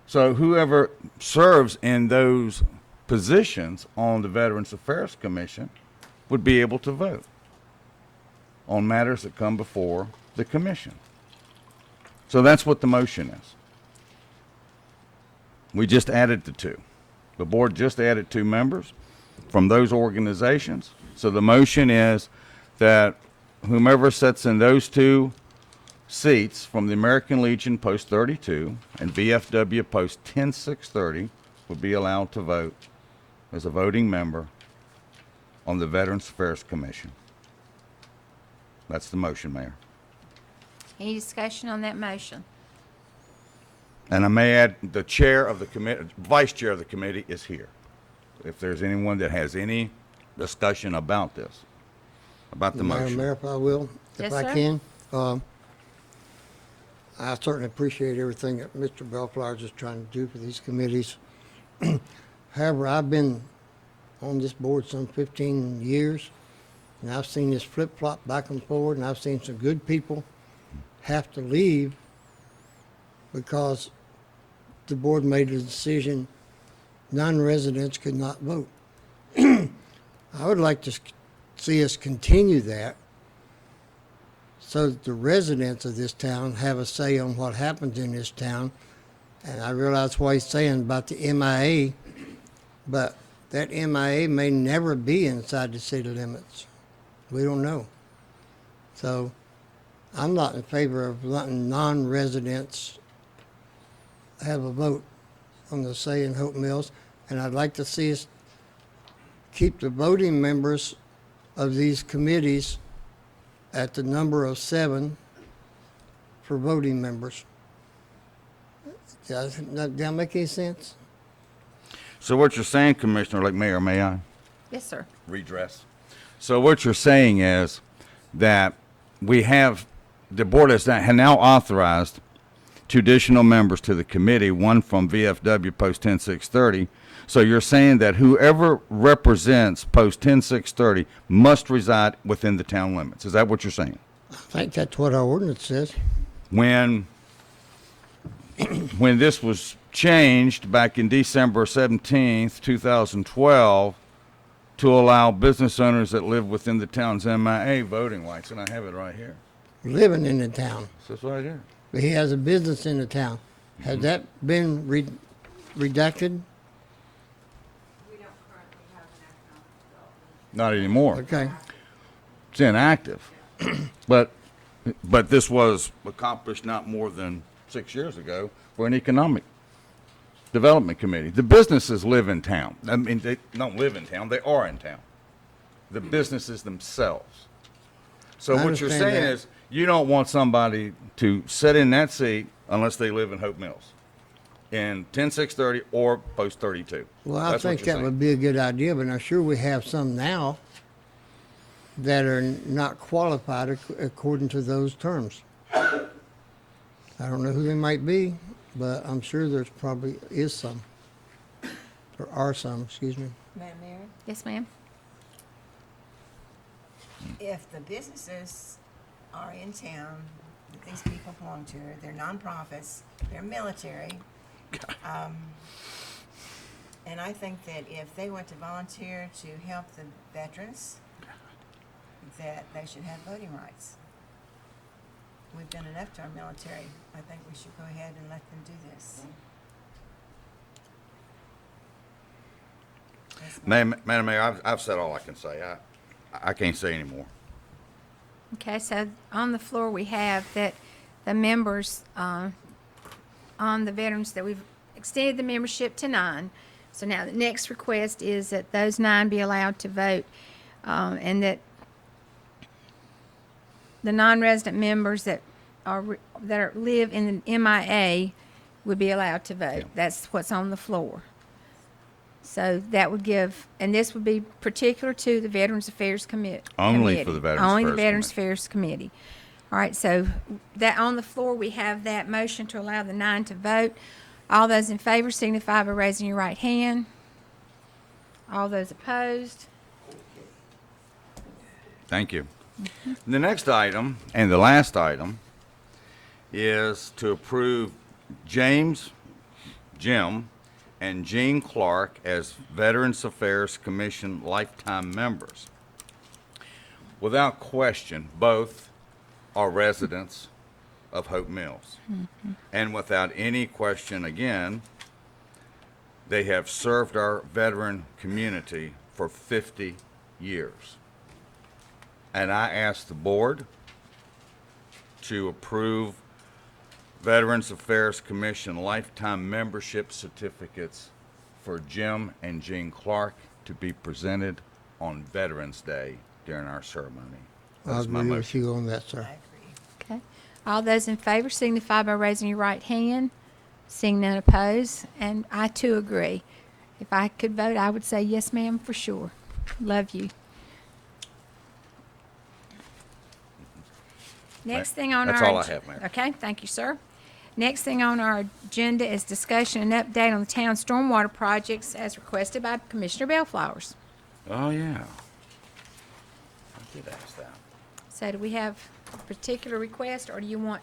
So whoever serves in those positions on the Veterans Affairs Commission would be able to vote on matters that come before the commission. So that's what the motion is. We just added the two. The board just added 2 members from those organizations. So the motion is that whomever sits in those 2 seats from the American Legion Post 32 and VFW Post 10630 would be allowed to vote as a voting member on the Veterans Affairs Commission. That's the motion, Mayor. Any discussion on that motion? And I may add, the chair of the committee, vice chair of the committee is here. If there's anyone that has any discussion about this, about the motion. Mayor, if I will, Yes, if I sir. can. I certainly appreciate everything that Mr. Bellflower is trying to do for these committees. However, I've been on this board some 15 years, and I've seen this flip-flop back and forward, and I've seen some good people have to leave because the board made a decision non-residents could not vote. I would like to see us continue that so that the residents of this town have a say on what happens in this town. And I realize what he's saying about the MIA, but that MIA may never be inside the city limits. We don't know. So I'm not in favor of letting non-residents have a vote on the say in Hope Mills. And I'd like to see us keep the voting members of these committees at the number of 7 for voting members. Does that make any sense? So what you're saying, Commissioner, like Mayor, may I Yes, sir. redress? So what you're saying is that we have, the board has now authorized 2 additional members to the committee, one from VFW Post 10630. So you're saying that whoever represents Post 10630 must reside within the town limits. Is that what you're saying? I think that's what our ordinance says. When this was changed back in December 17th, 2012, to allow business owners that live within the town's MIA voting rights, and I have it right here. Living in the town. So it's right here. But he has a business in the town. Has that been redacted? We don't currently have an economic development. Not anymore. Okay. It's inactive. But this was accomplished not more than 6 years ago for an economic development committee. The businesses live in town. I mean, they don't live in town, they are in town. The businesses themselves. So I what you're understand saying that. is, you don't want somebody to sit in that seat unless they live in Hope Mills, in 10630 or Post 32. Well, I That's what think you're that saying. would be a good idea, but I'm sure we have some now that are not qualified according to those terms. I don't know who they might be, but I'm sure there's probably is some. There are some, excuse me. Madam Mayor, Yes, ma'am. if the businesses are in town that these people belong to, they're nonprofits, they're military. And I think that if they want to volunteer to help the veterans, that they should have voting rights. We've done enough to our military. I think we should go ahead and let them do this. That's my- Madam Mayor, I've said all I can say. I can't say any more. Okay, so on the floor, we have that the members, on the veterans, that we've extended the membership to 9. So now the next request is that those 9 be allowed to vote, and that the non-resident members that live in the MIA would be allowed to vote. Yeah. That's what's on the floor. So that would give, and this would be particular to the Veterans Affairs Committee. Only for the Veterans Only the Affairs Veterans Committee. Affairs Committee. All right, so that on the floor, we have that motion to allow the 9 to vote. All those in favor signify by raising your right hand. All those opposed? Thank you. The next item, and the last item, is to approve Jim, and Jean Clark as Veterans Affairs Commission lifetime members. Without question, both are residents of Hope Mills. And without any question, again, they have served our veteran community for 50 years. And I ask the board to approve Veterans Affairs Commission lifetime membership certificates for Jim and Jean Clark to be presented on Veterans Day during our ceremony. I That's my agree with motion. you on that, sir. I agree. Okay. All those in favor signify by raising your right hand. Seeing none opposed, and I too agree. If I could vote, I would say yes, ma'am, for sure. Love you. Next thing on our... That's all I have, Mayor. Okay, thank you, sir. Next thing on our agenda is discussion and update on the town stormwater projects as requested by Commissioner Bellflowers. Oh, yeah. I did ask that. So do we have a particular request, or do you want,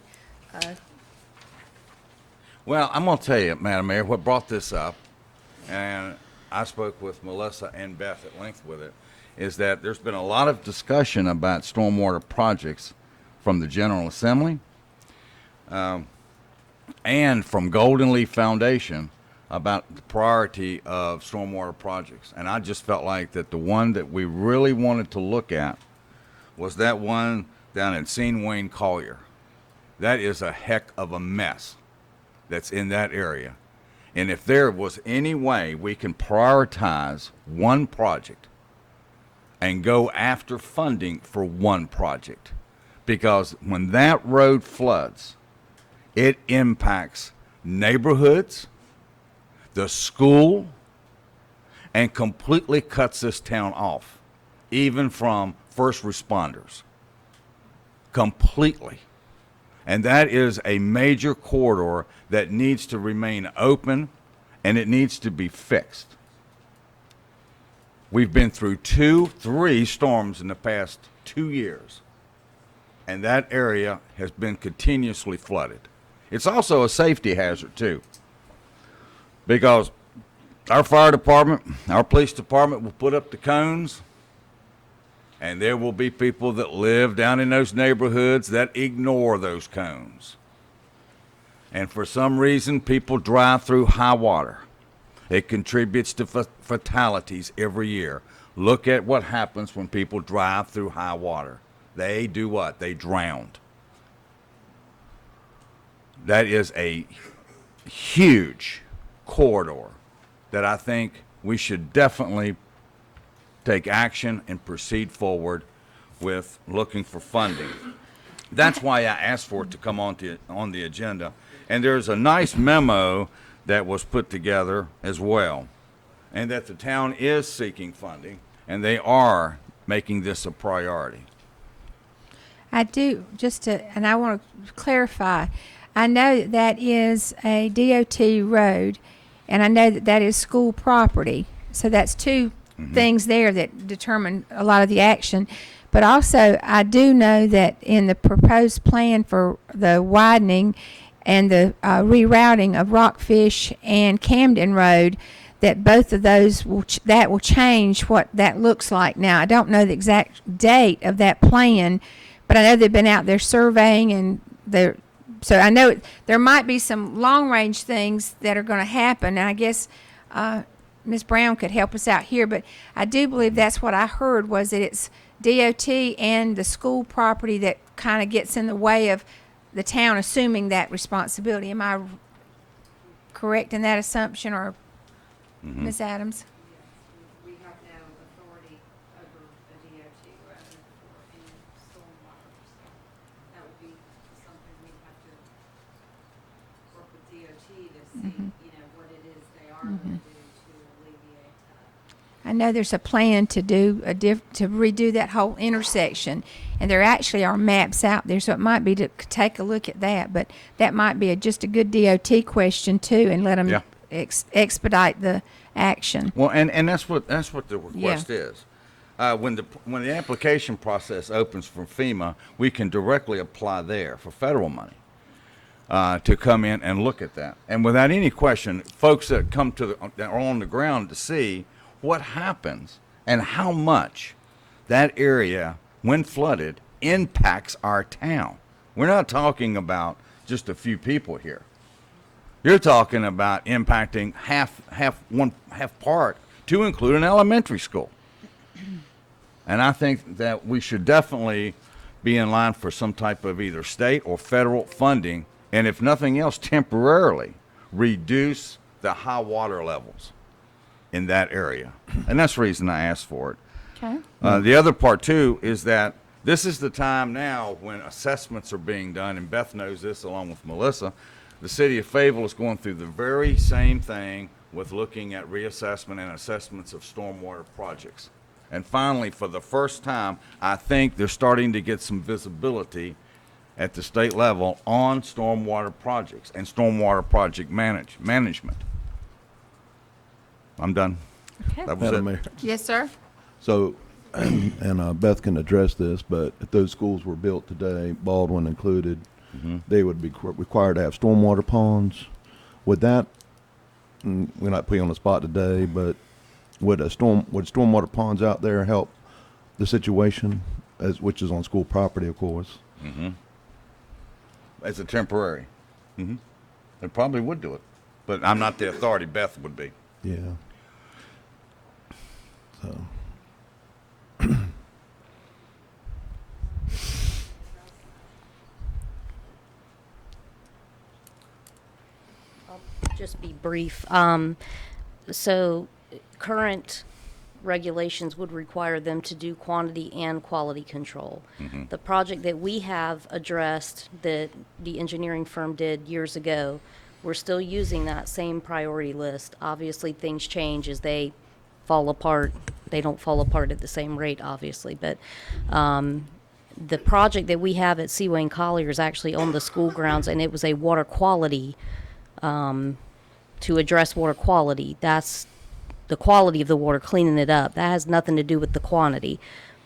Well, I'm going to tell you, Madam Mayor, what brought this up, and I spoke with Melissa and Beth at length with it, is that there's been a lot of discussion about stormwater projects from the General Assembly and from Golden Leaf Foundation about the priority of stormwater projects. And I just felt like that the one that we really wanted to look at was that one down in Seine Wayne Collier. That is a heck of a mess that's in that area. And if there was any way we can prioritize one project and go after funding for one project, because when that road floods, it impacts neighborhoods, the school, and completely cuts this town off, even from first responders. Completely. And that is a major corridor that needs to remain open, and it needs to be fixed. We've been through 3 storms in the past 2 years, and that area has been continuously flooded. It's also a safety hazard, too, because our fire department, our police department will put up the cones, and there will be people that live down in those neighborhoods that ignore those cones. And for some reason, people drive through high water. It contributes to fatalities every year. Look at what happens when people drive through high water. They do what? They drown. That is a huge corridor that I think we should definitely take action and proceed forward with looking for funding. That's why I asked for it to come on the agenda. And there's a nice memo that was put together as well, and that the town is seeking funding, and they are making this a priority. I do, and I want to clarify, I know that is a DOT road, and I know that that is school property. So that's two things there that determine a lot of the action. But also, I do know that in the proposed plan for the widening and the rerouting of Rockfish and Camden Road, that both of those that will change what that looks like. Now, I don't know the exact date of that plan, but I know they've been out there surveying, and so I know there might be some long-range things that are going to happen. And I guess Ms. Brown could help us out here, but I do believe that's what I heard, was that it's DOT and the school property that kind of gets in the way of the town assuming that responsibility. Am I correct in that assumption, or Ms. Adams? We have no authority over the DOT rather for any stormwater, so that would be something we'd have to work with DOT to see, you know, what it is they are going to do to alleviate that. I know there's a plan to do to redo that whole intersection, and there actually are maps out there, so it might be to take a look at that. But that might be just a good DOT question too, and let them Yeah. expedite the action. Well, and that's what the request is. When the application process opens from FEMA, we can directly apply there for federal money to come in and look at that. And without any question, folks that come that are on the ground to see what happens and how much that area, when flooded, impacts our town. We're not talking about just a few people here. You're talking about impacting half part to include an elementary school. And I think that we should definitely be in line for some type of either state or federal funding, and if nothing else, temporarily reduce the high water levels in that area. And that's the reason I asked for it. Okay. The other part too is that this is the time now when assessments are being done, and Beth knows this along with Melissa. The city of Fayetteville is going through the very same thing with looking at reassessment and assessments of stormwater projects. And finally, for the first time, I think they're starting to get some visibility at the state level on stormwater projects and stormwater project management. I'm done. Okay. That was Madam it. Mayor. Yes, sir. So, and Beth can address this, but if those schools were built today, Baldwin included, they would be required to have stormwater ponds. Would that, we're not putting you on the spot today, but would stormwater ponds out there help the situation, which is on school property, of course? As a temporary. It probably would do it, but I'm not the authority. Beth would be. Yeah. So. Just be brief. So current regulations would require them to do quantity and quality control. The project that we have addressed that the engineering firm did years ago, we're still using that same priority list. Obviously, things change as they fall apart. They don't fall apart at the same rate, obviously, but the project that we have at Seaway and Collier is actually on the school grounds, and it was a water quality to address water quality. That's the quality of the water, cleaning it up. That has nothing to do with the quantity.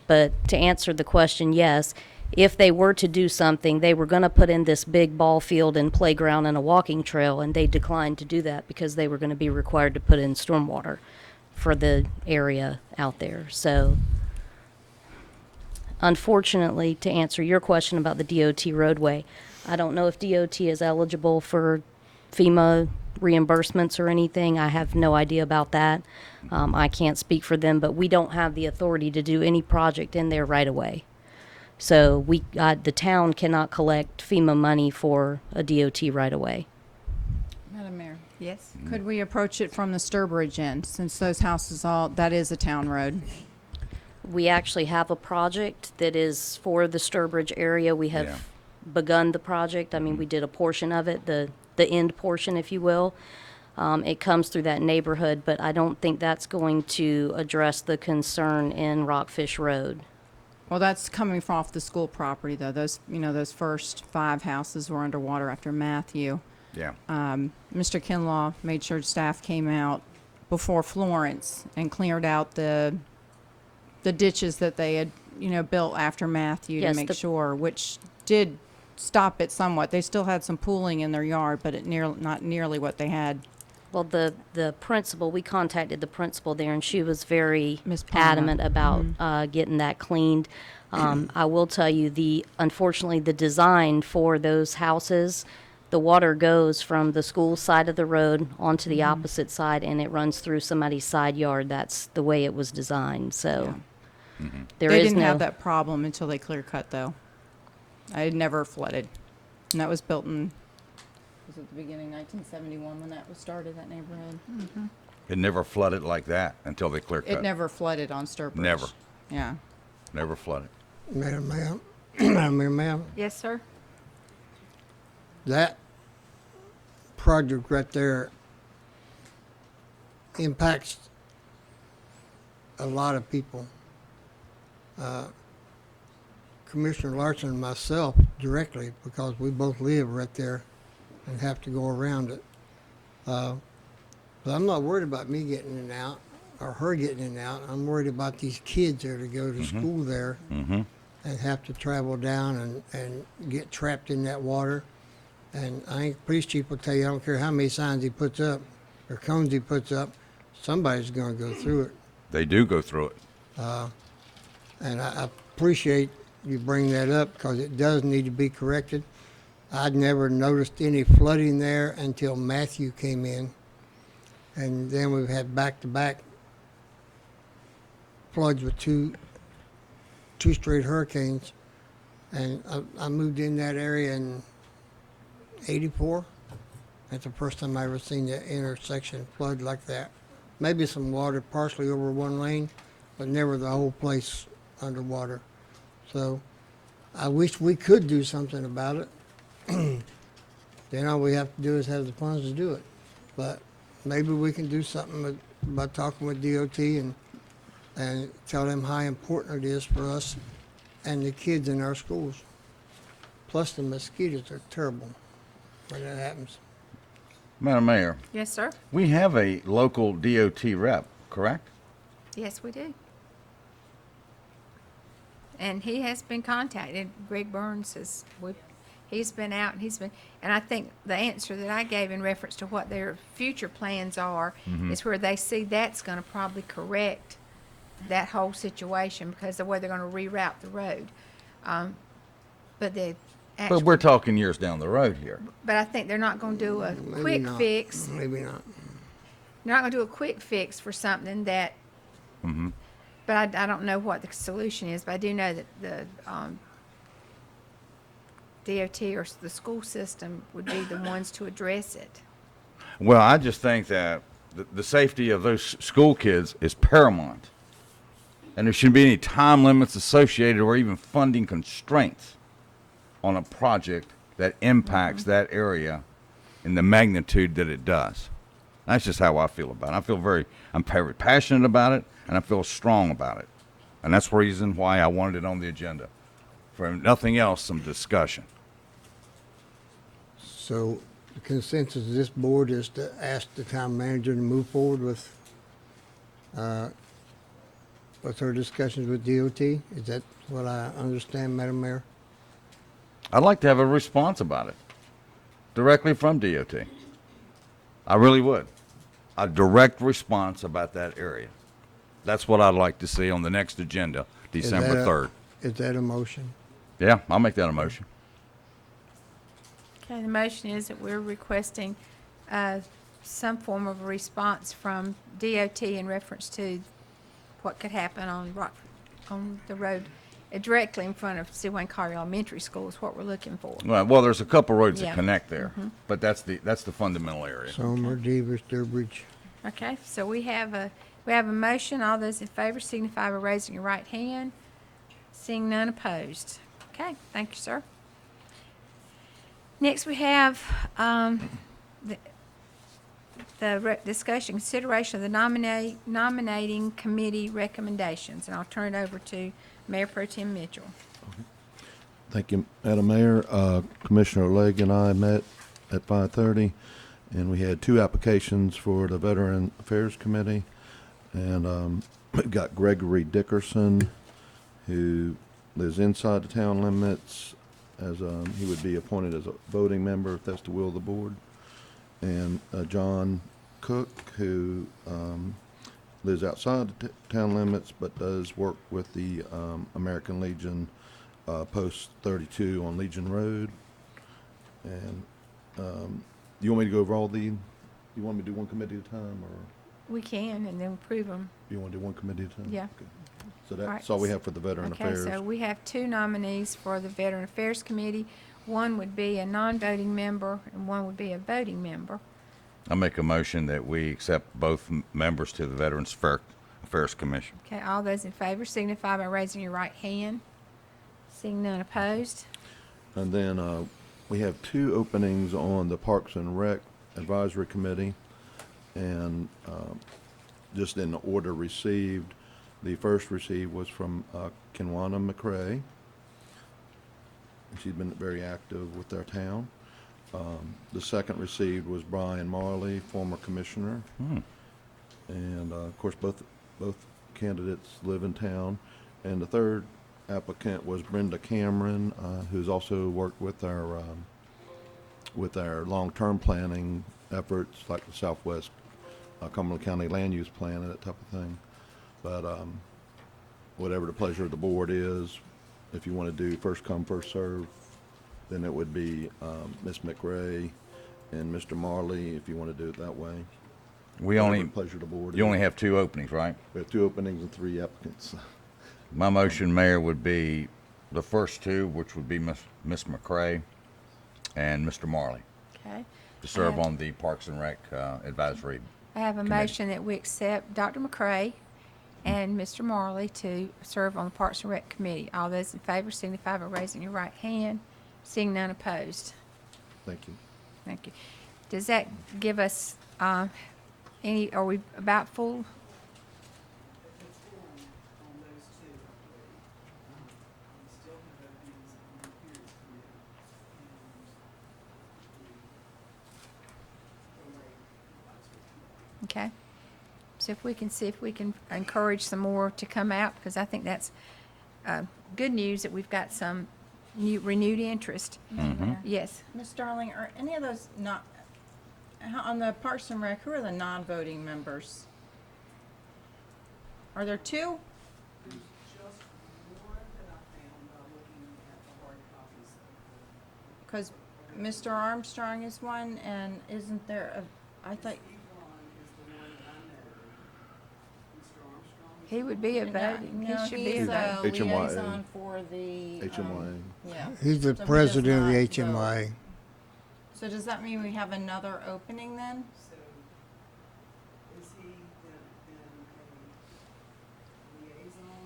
But to answer the question, yes, if they were to do something, they were going to put in this big ball field and playground and a walking trail, and they declined to do that because they were going to be required to put in stormwater for the area out there. So unfortunately, to answer your question about the DOT roadway, I don't know if DOT is eligible for FEMA reimbursements or anything. I have no idea about that. I can't speak for them, but we don't have the authority to do any project in there right away. So the town cannot collect FEMA money for a DOT right away. Madam Mayor, Yes. could we approach it from the Sturbridge end, since those houses that is a town road? We actually have a project that is for the Sturbridge area. We have Yeah. begun the project. I mean, we did a portion of it, the end portion, if you will. It comes through that neighborhood, but I don't think that's going to address the concern in Rockfish Road. Well, that's coming off the school property, though. Those first 5 houses were underwater after Matthew. Yeah. Mr. Kinlaw made sure staff came out before Florence and cleared out the ditches that they had, built after Matthew to Yes, make the- sure, which did stop it somewhat. They still had some pooling in their yard, but not nearly what they had. Well, the principal, we contacted the principal there, and she was very Ms. Palmer. adamant about getting that cleaned. I will tell you, unfortunately, the design for those houses, the water goes from the school side of the road onto the opposite side, and it runs through somebody's side yard. That's the way it was designed, so there They is didn't no... have that problem until they clear cut, though. I had never flooded. And that was built in, was it the beginning, 1971 when that was started, that neighborhood? It never flooded like that until they clear cut. It never flooded on Sturbridge. Never. Yeah. Never flooded. Madam Mayor, Madam Mayor, ma'am, Yes, sir. that project right there impacts a lot of people. Commissioner Larson and myself directly, because we both live right there and have to go around it. But I'm not worried about me getting in and out or her getting in and out. I'm worried about these kids there to go to school there and have to travel down and get trapped in that water. And I think police chief will tell you, I don't care how many signs he puts up or cones he puts up, somebody's going to go through it. They do go through it. And I appreciate you bring that up because it does need to be corrected. I'd never noticed any flooding there until Matthew came in. And then we've had back-to-back floods with two straight hurricanes. And I moved in that area in '84. That's the first time I ever seen the intersection flood like that. Maybe some water partially over one lane, but never the whole place underwater. So I wish we could do something about it. Then all we have to do is have the funds to do it. But maybe we can do something by talking with DOT and tell them how important it is for us and the kids in our schools. Plus the mosquitoes are terrible when that happens. Madam Mayor, Yes, sir. we have a local DOT rep, correct? Yes, we do. And he has been contacted. Greg Burns he's been out and and I think the answer that I gave in reference to what their future plans are is where they see that's going to probably correct that whole situation because of the way they're going to reroute the road. But But we're talking years down the road here. but I think they're not going to do a Maybe quick not. fix. Maybe not. They're not going to do a quick fix for something that. But I don't know what the solution is. But I do know that the DOT or the school system would be the ones to address it. Well, I just think that the safety of those school kids is paramount. And there shouldn't be any time limits associated or even funding constraints on a project that impacts that area in the magnitude that it does. That's just how I feel about it. I'm very passionate about it, and I feel strong about it. And that's the reason why I wanted it on the agenda. For nothing else, some discussion. So the consensus of this board is to ask the town manager to move forward with her discussions with DOT? Is that what I understand, Madam Mayor? I'd like to have a response about it directly from DOT. I really would. A direct response about that area. That's what I'd like to see on the next agenda, December 3rd. Is that a motion? Yeah, I'll make that a motion. Okay, the motion is that we're requesting some form of a response from DOT in reference to what could happen on the road directly in front of Sue Wayne Collier Elementary School is what we're looking for. Well, there's a couple roads that Yeah. connect there, but that's the fundamental area. Somer, Devers, Sturbridge. Okay, so we have a motion. All those in favor signify by raising your right hand. Seeing none opposed. Okay, thank you, sir. Next, we have discussion, consideration of the nominating committee recommendations, and I'll turn it over to Mayor Pro Tem Mitchell. Thank you, Madam Mayor. Commissioner Legg and I met at 5:30. And we had 2 applications for the Veteran Affairs Committee. And we've got Gregory Dickerson, who lives inside the town limits, as he would be appointed as a voting member if that's the will of the board. And John Cook, who lives outside the town limits but does work with the American Legion Post 32 on Legion Road. And you want me to go over all you want me to do one committee at a time, or We can, and then approve them. you want to do one committee at a time? Yeah. Okay. So All right. that's all we have for the Veteran Okay, Affairs. so we have 2 nominees for the Veteran Affairs Committee. One would be a non-voting member, and one would be a voting member. I make a motion that we accept both members to the Veterans Affairs Commission. Okay, all those in favor signify by raising your right hand. Seeing none opposed. And then we have 2 openings on the Parks and Rec Advisory Committee. And just in the order received, the first received was from Kenwana McCrae. She's been very active with our town. The second received was Brian Marley, former commissioner. And of course, both candidates live in town. And the third applicant was Brenda Cameron, who's also worked with our long-term planning efforts, like the Southwest Cumberland County Land Use Plan and that type of thing. But whatever the pleasure of the board is, if you want to do first come, first serve, then it would be Ms. McRae and Mr. Marley, if you want to do it that way. Whatever the pleasure of the board is. You only have 2 openings, right? We have 2 openings and 3 applicants. My motion, Mayor, would be the first 2, which would be Miss McCrae and Mr. Marley, Okay. to serve And on the Parks and Rec Advisory. I have a Committee. motion that we accept Dr. McCrae and Mr. Marley to serve on the Parks and Rec Committee. All those in favor signify by raising your right hand. Seeing none opposed. Thank you. Thank you. Does that give us are we about full? Okay. So if we can see if we can encourage some more to come out, because I think that's good news that we've got some renewed interest. Yes. Ms. Darling, are any of those not, on the Parks and Rec, who are the non-voting members? Are there 2? Because Mr. Armstrong is one, and isn't there I thought. He would be a voting. No, He should be a he's voting. a HMYA. liaison for the. HMYA. Yeah. He's the So he president of the does not vote. HMI. So does that mean we have another opening then?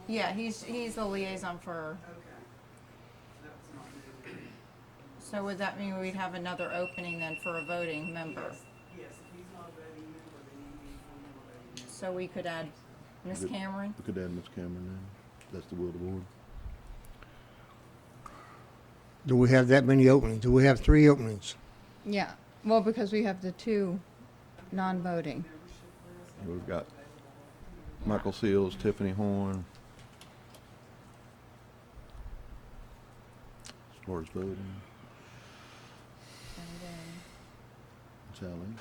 Yeah, he's the liaison for. So would that mean we'd have another opening then for a voting member? Yes, if he's not a voting member, then you need one more voting member. So we could add Ms. Good. Cameron? We could add Ms. Cameron in. That's the will of the board. Do we have that many openings? Do we have 3 openings? Yeah, well, because we have the 2 non-voting. We've got Michael Seals, Tiffany Horn. As far as voting, And then, Sally,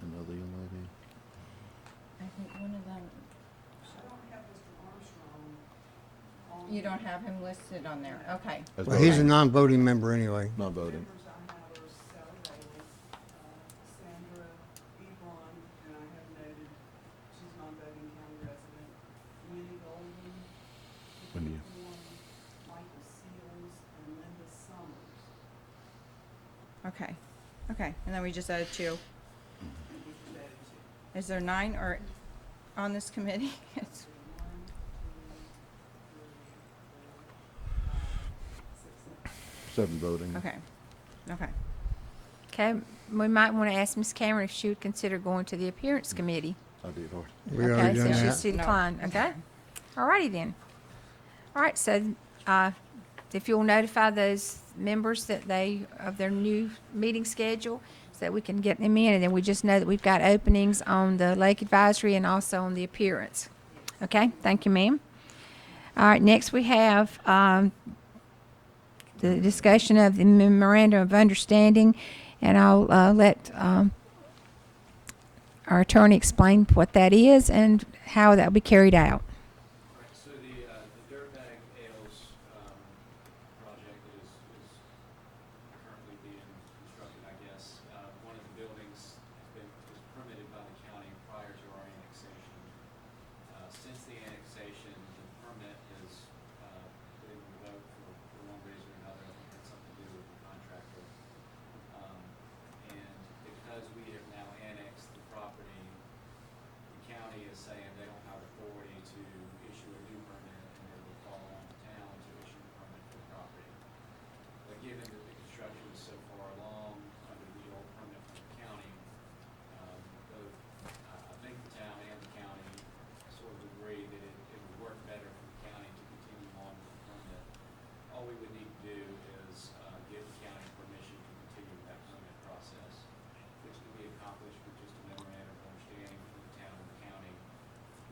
another young lady. I think one of them, I don't have Mr. Armstrong on. you don't have him listed on there, okay. As Well, he's a voting. non-voting member anyway. Not voting. Members I have are Sally Bailey, Sandra Ebron, and I have noted she's non-voting county resident, Winnie Golden, Wendy. Tiffany Horn, Michael Seals, and Linda Summers. Okay, okay, and then we just added 2. And we just added 2. Is there 9 or on this committee? It's- 1, 2, 3, 4, 5, 6, 7. 7 voting. Okay, okay. Okay, we might want to ask Ms. Cameron if she would consider going to the Appearance Committee. I did hard. We Okay, already done so that. she declined, okay? All righty then. All right, so, if you'll notify those members that of their new meeting schedule, so that we can get them in, and then we just know that we've got openings on the Lake Advisory and also on the appearance. Okay, thank you, ma'am. All right, next we have, the discussion of the memorandum of understanding, and I'll, let, our attorney explain what that is and how that will be carried out. Right, so the Dirtbag Ales project that is currently being constructed, I guess. One of the buildings was permitted by the county prior to our annexation. Since the annexation, the permit has been revoked for one reason or another. I think it had something to do with the contractor. And because we have now annexed the property, the county is saying they don't have authority to issue a new permit, and it will fall on the town to issue a permit for the property. But given that the construction is so far along under the old permit from the county, both, I think the town and the county sort of agree that it would work better for the county to continue on with the permit. All we would need to do is give the county permission to continue with that permit process, which can be accomplished with just a memorandum of understanding from the town and the county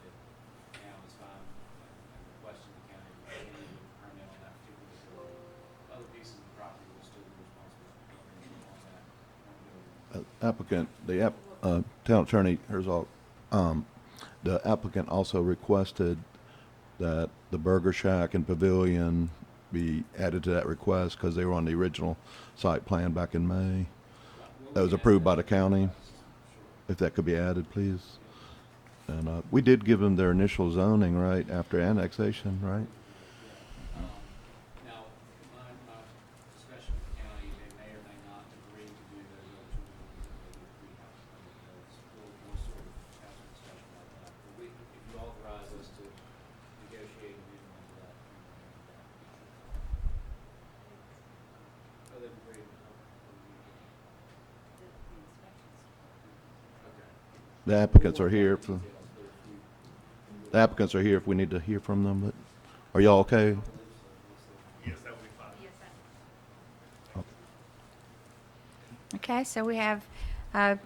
that the town is fine and requesting the county to continue with the permit on that particular building. Other pieces of the property will still be responsible for continuing on that one building. Applicant, town attorney Herzog, the applicant also requested that the Burger Shack and Pavilion be added to that request because they were on the original site plan back in May. That was approved by the county. If that could be added, please. And we did give them their initial zoning, right, after annexation, right? Now, my discussion with the county, they may or may not agree to do those other two buildings that we have. We'll sort of have some discussion about that. But if you authorize us to negotiate and move on to that. Oh, they've agreed. Okay. The applicants are here if we need to hear from them, but are y'all okay? Yes, that would be fine. Okay, so we have a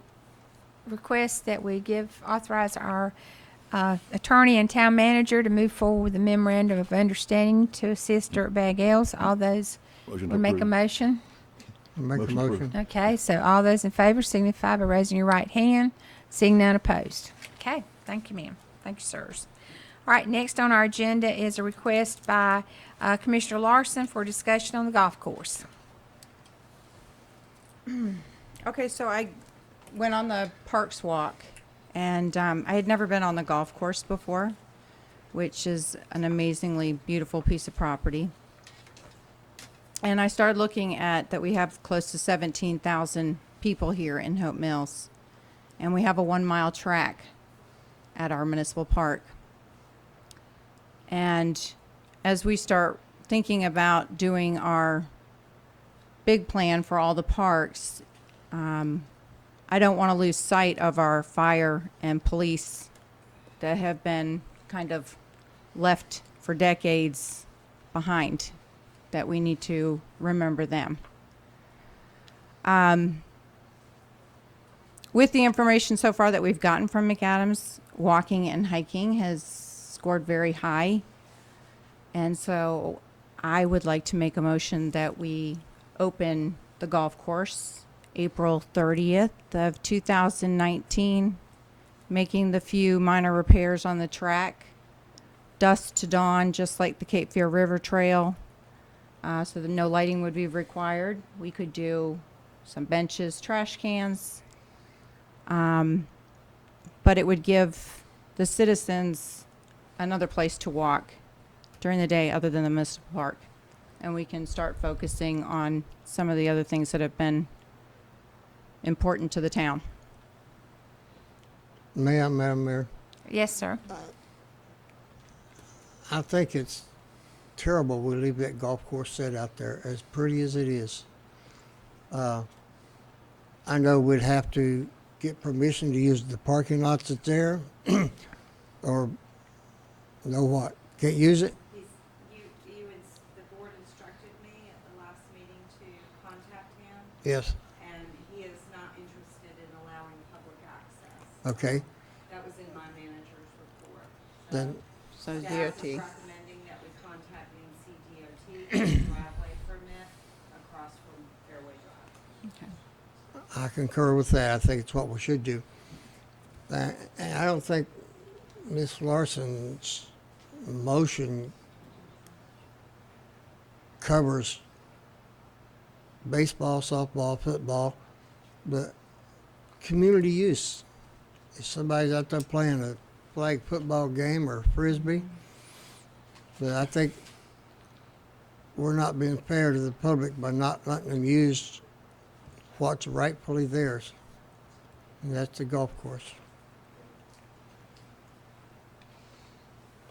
request that we authorize our attorney and town manager to move forward with the memorandum of understanding to assist Dirtbag Ales. All those, Motion we make a approved. motion? Make a Motion motion. approved. Okay, so all those in favor signify by raising your right hand. Seeing none opposed. Okay, thank you, ma'am. Thank you, sirs. All right, next on our agenda is a request by Commissioner Larson for discussion on the golf course. Okay, so I went on the Parks Walk, and I had never been on the golf course before, which is an amazingly beautiful piece of property. And I started looking at that we have close to 17,000 people here in Hope Mills, and we have a 1-mile track at our municipal park. And as we start thinking about doing our big plan for all the parks, I don't want to lose sight of our fire and police that have been kind of left for decades behind, that we need to remember them. With the information so far that we've gotten from McAdams, walking and hiking has scored very high. And so I would like to make a motion that we open the golf course April 30th of 2019, making the few minor repairs on the track, dusk to dawn, just like the Cape Fear River Trail, so that no lighting would be required. We could do some benches, trash cans, but it would give the citizens another place to walk during the day other than the municipal park. And we can start focusing on some of the other things that have been important to the town. Madam Mayor, Yes, sir. I think it's terrible we leave that golf course set out there, as pretty as it is. I know we'd have to get permission to use the parking lots that's there, or know what? Can't use it? The board instructed Yes, and he is not interested in allowing public access. okay. That was in my manager's report. Then, So Staff DOT. is recommending that we contact NCDOT for a driveway permit across from Fairway Drive. I concur with that. I think it's what we should do. And I don't think Ms. Larson's motion covers baseball, softball, football, but community use. If somebody's out there playing a flag football game or frisbee, but I think we're not being fair to the public by not letting them use what's rightfully theirs, and that's the golf course.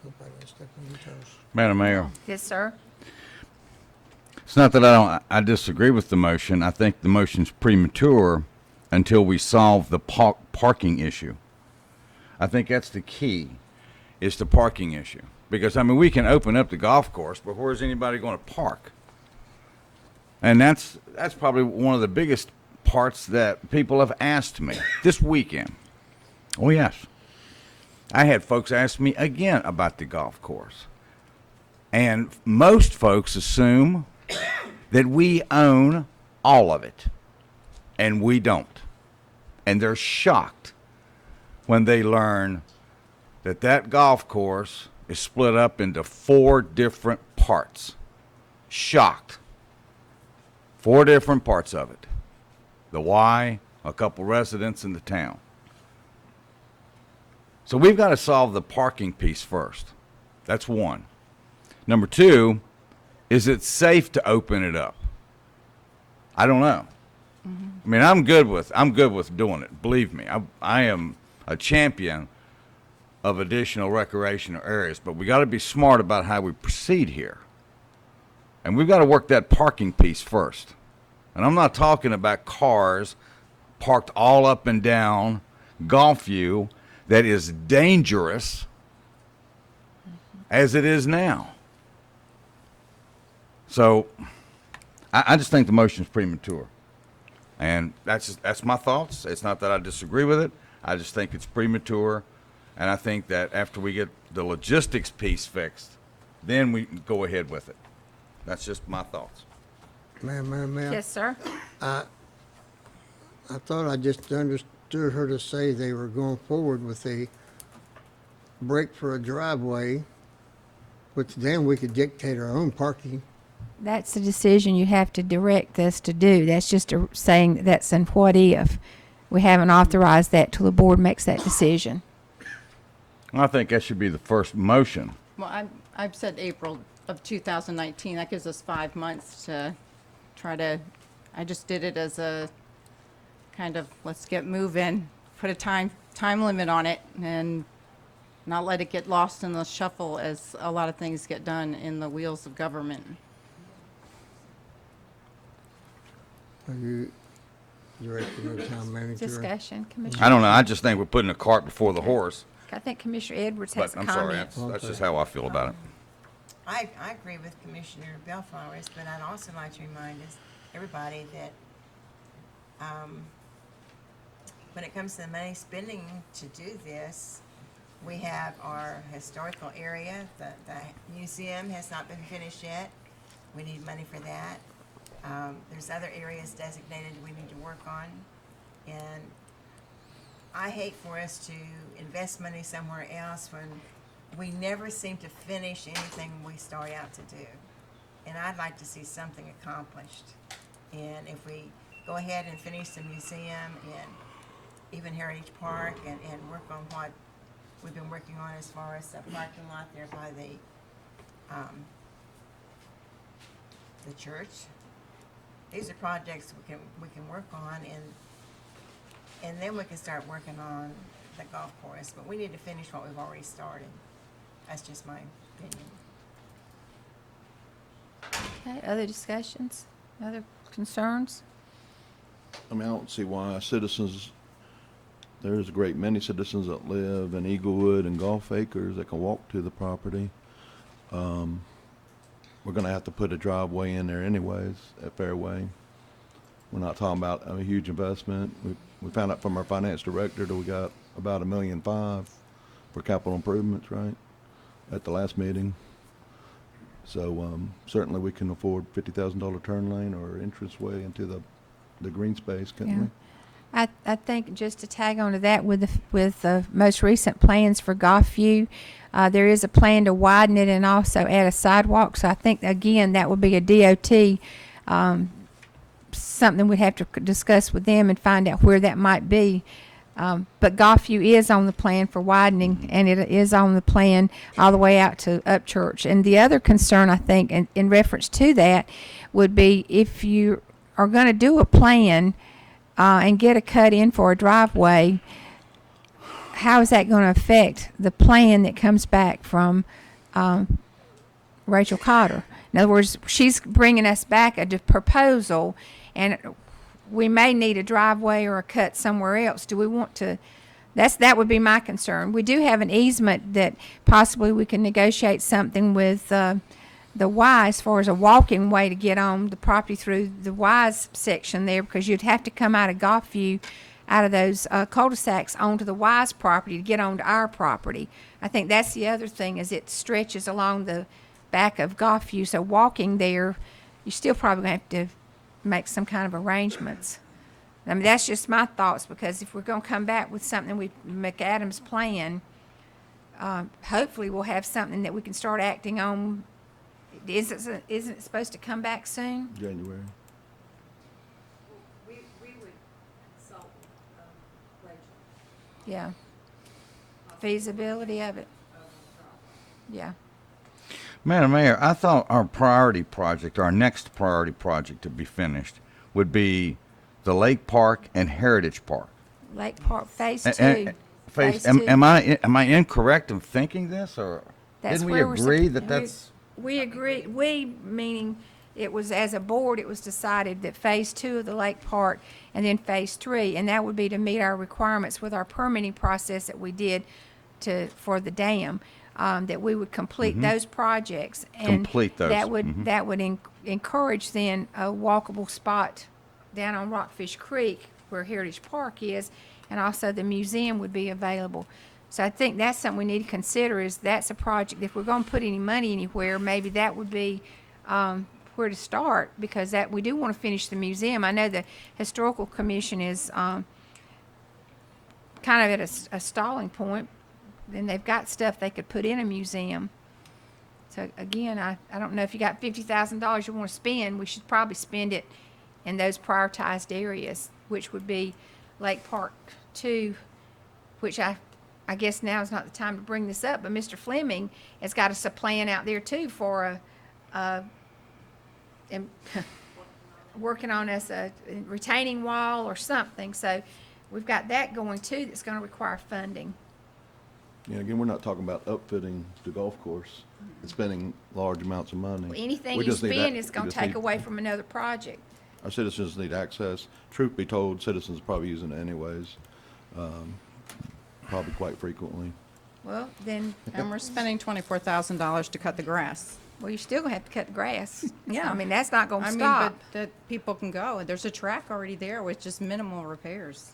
Hope I didn't step on your toes. Madam Mayor, Yes, sir. it's not that I disagree with the motion. I think the motion's premature until we solve the parking issue. I think that's the key, is the parking issue. Because, I mean, we can open up the golf course, but where's anybody going to park? And that's probably one of the biggest parts that people have asked me this weekend. Oh, yes. I had folks ask me again about the golf course. And most folks assume that we own all of it, and we don't. And they're shocked when they learn that that golf course is split up into 4 different parts. Shocked. 4 different parts of it. The Y, a couple residents in the town. So we've got to solve the parking piece first. That's one. Number 2, is it safe to open it up? I don't know. I mean, I'm good with doing it. Believe me, I am a champion of additional recreational areas, but we got to be smart about how we proceed here. And we've got to work that parking piece first. And I'm not talking about cars parked all up and down Gulfview that is dangerous as it is now. So I just think the motion is premature. And that's my thoughts. It's not that I disagree with it. I just think it's premature. And I think that after we get the logistics piece fixed, then we can go ahead with it. That's just my thoughts. Ma'am. Yes, sir. I thought I just understood her to say they were going forward with a break for a driveway, which then we could dictate our own parking. That's a decision you have to direct us to do. That's just saying that's an what if. We haven't authorized that till the board makes that decision. I think that should be the first motion. Well, I've said April of 2019. That gives us 5 months to try to, I just did it as a kind of, let's get moving, put a time limit on it, and not let it get lost in the shuffle as a lot of things get done in the wheels of government. Are you directing the town manager? Discussion, Commissioner. I don't know. I just think we're putting the cart before the horse. I think Commissioner Edwards has But a I'm sorry, comment. that's just how I feel about it. I agree with Commissioner Bellflowers, but I'd also like to remind everybody that when it comes to the money spending to do this, we have our historical area. The museum has not been finished yet. We need money for that. There's other areas designated we need to work on. And I hate for us to invest money somewhere else when we never seem to finish anything we start out to do. And I'd like to see something accomplished. And if we go ahead and finish the museum and even Heritage Park and work on what we've been working on as far as the parking lot there by the church. These are projects we can work on, and then we can start working on the golf course. But we need to finish what we've already started. That's just my opinion. Okay, other discussions? Other concerns? I mean, I don't see why citizens, there's a great many citizens that live in Eaglewood and Gulf Acres that can walk to the property. We're gonna have to put a driveway in there anyways at Fairway. We're not talking about a huge investment. We found out from our finance director that we got about $1.5 million for capital improvements, right? At the last meeting. So, certainly we can afford $50,000 turn lane or entranceway into the green space, couldn't we? I think just to tag on to that with the most recent plans for Golfview, there is a plan to widen it and also add a sidewalk. So I think again that would be a DOT something we'd have to discuss with them and find out where that might be. But Golfview is on the plan for widening, and it is on the plan all the way out to Upchurch. And the other concern, I think, in reference to that, would be if you are going to do a plan and get a cut in for a driveway, how is that going to affect the plan that comes back from Rachel Cotter? In other words, she's bringing us back a proposal, and we may need a driveway or a cut somewhere else. Do we want to? That would be my concern. We do have an easement that possibly we can negotiate something with the Y as far as a walking way to get on the property through the Y's section there, because you'd have to come out of Golfview, out of those cul-de-sacs onto the Y's property to get onto our property. I think that's the other thing, is it stretches along the back of Golfview. So walking there, you still probably gonna have to make some kind of arrangements. I mean, that's just my thoughts, because if we're going to come back with something with McAdams' plan, hopefully we'll have something that we can start acting on. Isn't it supposed to come back soon? January. We would consult, Rachel. Yeah. Feasibility of it. Yeah. Madam Mayor, I thought our priority project, our next priority project to be finished, would be the Lake Park and Heritage Park. Lake Park Phase 2. Phase, Phase am, 2. am I incorrect in thinking this, or That's didn't we where we're agree sup- that that's? We agree. We, meaning it was as a board, it was decided that Phase 2 of the Lake Park and then Phase 3, and that would be to meet our requirements with our permitting process that we did for the dam, that we would complete those projects. And Complete those. That would encourage then a walkable spot down on Rockfish Creek where Heritage Park is, and also the museum would be available. So I think that's something we need to consider, is that's a project, if we're going to put any money anywhere, maybe that would be where to start, because that we do want to finish the museum. I know the Historical Commission is kind of at a stalling point, and they've got stuff they could put in a museum. So again, I don't know if you got $50,000 you want to spend, we should probably spend it in those prioritized areas, which would be Lake Park 2, which I guess now is not the time to bring this up, but Mr. Fleming has got us a plan out there too for working on us a retaining wall or something. So we've got that going too that's going to require funding. Yeah, again, we're not talking about upfitting the golf course and spending large amounts of money. Anything We you just need spend that- is we going to just take need- away from another project. Our citizens need access. Truth be told, citizens probably using it anyways, probably quite frequently. Well, then, And we're spending $24,000 to cut the grass. well, you're still going to have to cut the grass. Yeah. I mean, that's not going to I mean, stop. but that people can go. There's a track already there with just minimal repairs.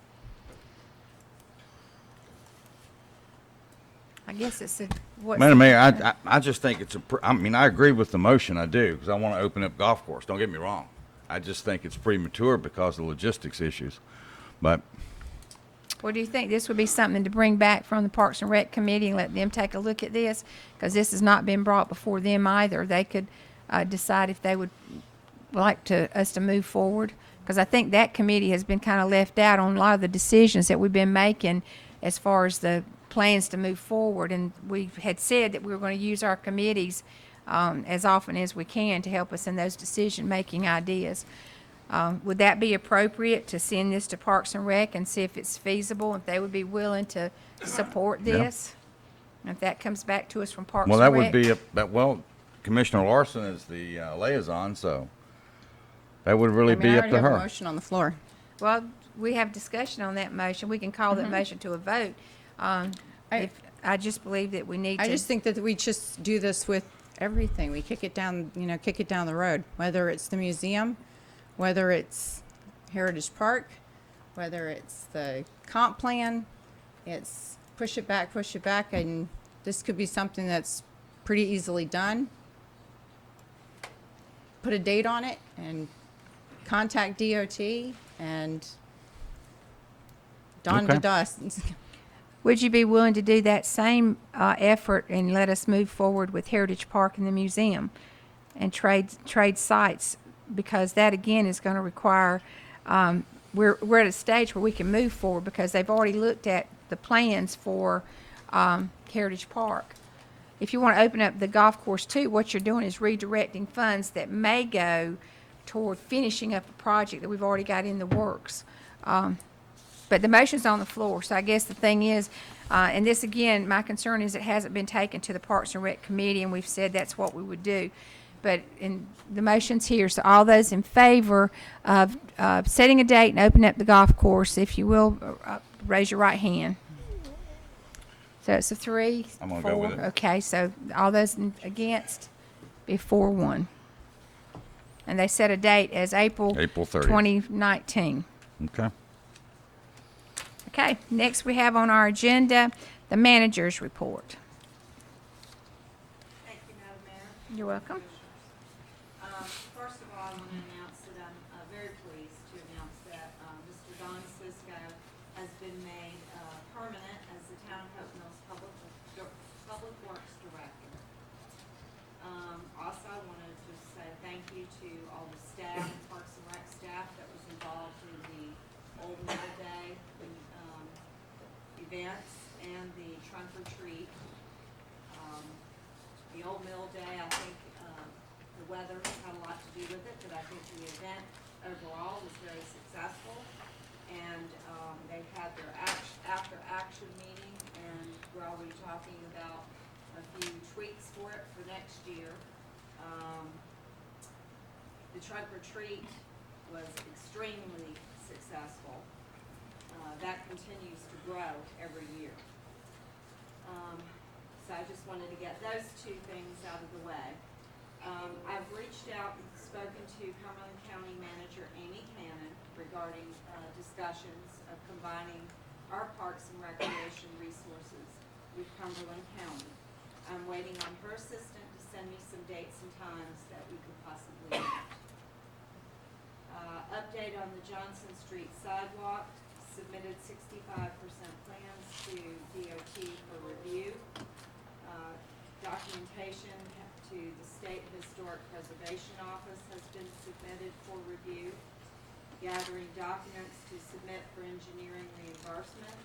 I guess it's what. Madam Mayor, I just think I mean, I agree with the motion, I do, because I want to open up golf course, don't get me wrong. I just think it's premature because of logistics issues. But Well, do you think this would be something to bring back from the Parks and Rec Committee and let them take a look at this? Because this has not been brought before them either. They could decide if they would like us to move forward. Because I think that committee has been kind of left out on a lot of the decisions that we've been making as far as the plans to move forward. And we had said that we were going to use our committees as often as we can to help us in those decision-making ideas. Would that be appropriate to send this to Parks and Rec and see if it's feasible, if they would be willing to support this? If that comes back to us from Parks and well, Rec? that would be Commissioner Larson is the liaison, so that would really I mean, be I up already to have a her. motion on the floor. Well, we have discussion on that motion. We can call that motion to a vote. I just believe that we need to. I just think that we just do this with everything. We kick it down, kick it down the road, whether it's the museum, whether it's Heritage Park, whether it's the comp plan, it's push it back, and this could be something that's pretty easily done. Put a date on it and contact DOT and dawn to Okay. dust. Would you be willing to do that same effort and let us move forward with Heritage Park and the museum and trade sites? Because that again is going to require, we're at a stage where we can move forward because they've already looked at the plans for Heritage Park. If you want to open up the golf course too, what you're doing is redirecting funds that may go toward finishing up a project that we've already got in the works. But the motion's on the floor, so I guess the thing is, and this again, my concern is it hasn't been taken to the Parks and Rec Committee, and we've said that's what we would do. But the motion's here, so all those in favor of setting a date and opening up the golf course, if you will, raise your right hand. So it's a 3, I'm gonna 4. go with it. Okay, so all those against, be 4-1. And they set a date as April April 30th. 2019. Okay. Okay, next we have on our agenda the manager's report. Thank you, Madam Mayor. You're welcome. First of all, I want to announce that I'm very pleased to announce that Mr. Don Cisco has been made permanent as the Town of Hope Mills Public Works Director. Also, I want to just say thank you to all the staff, Parks and Rec staff that was involved in the Old Mill Day events and the trunk or treat. The Old Mill Day, I think the weather had a lot to do with it, but I think the event overall was very successful. And they had their after-action meeting, and we're already talking about a few tweaks for it for next year. The trunk or treat was extremely successful. That continues to grow every year. So I just wanted to get those two things out of the way. I've reached out and spoken to Cumberland County Manager Amy Cannon regarding discussions of combining our parks and recreation resources with Cumberland County. I'm waiting on her assistant to send me some dates and times that we could possibly meet. Update on the Johnson Street sidewalk, submitted 65% plans to DOT for review. Documentation to the State Historic Preservation Office has been submitted for review. Gathering documents to submit for engineering reimbursement,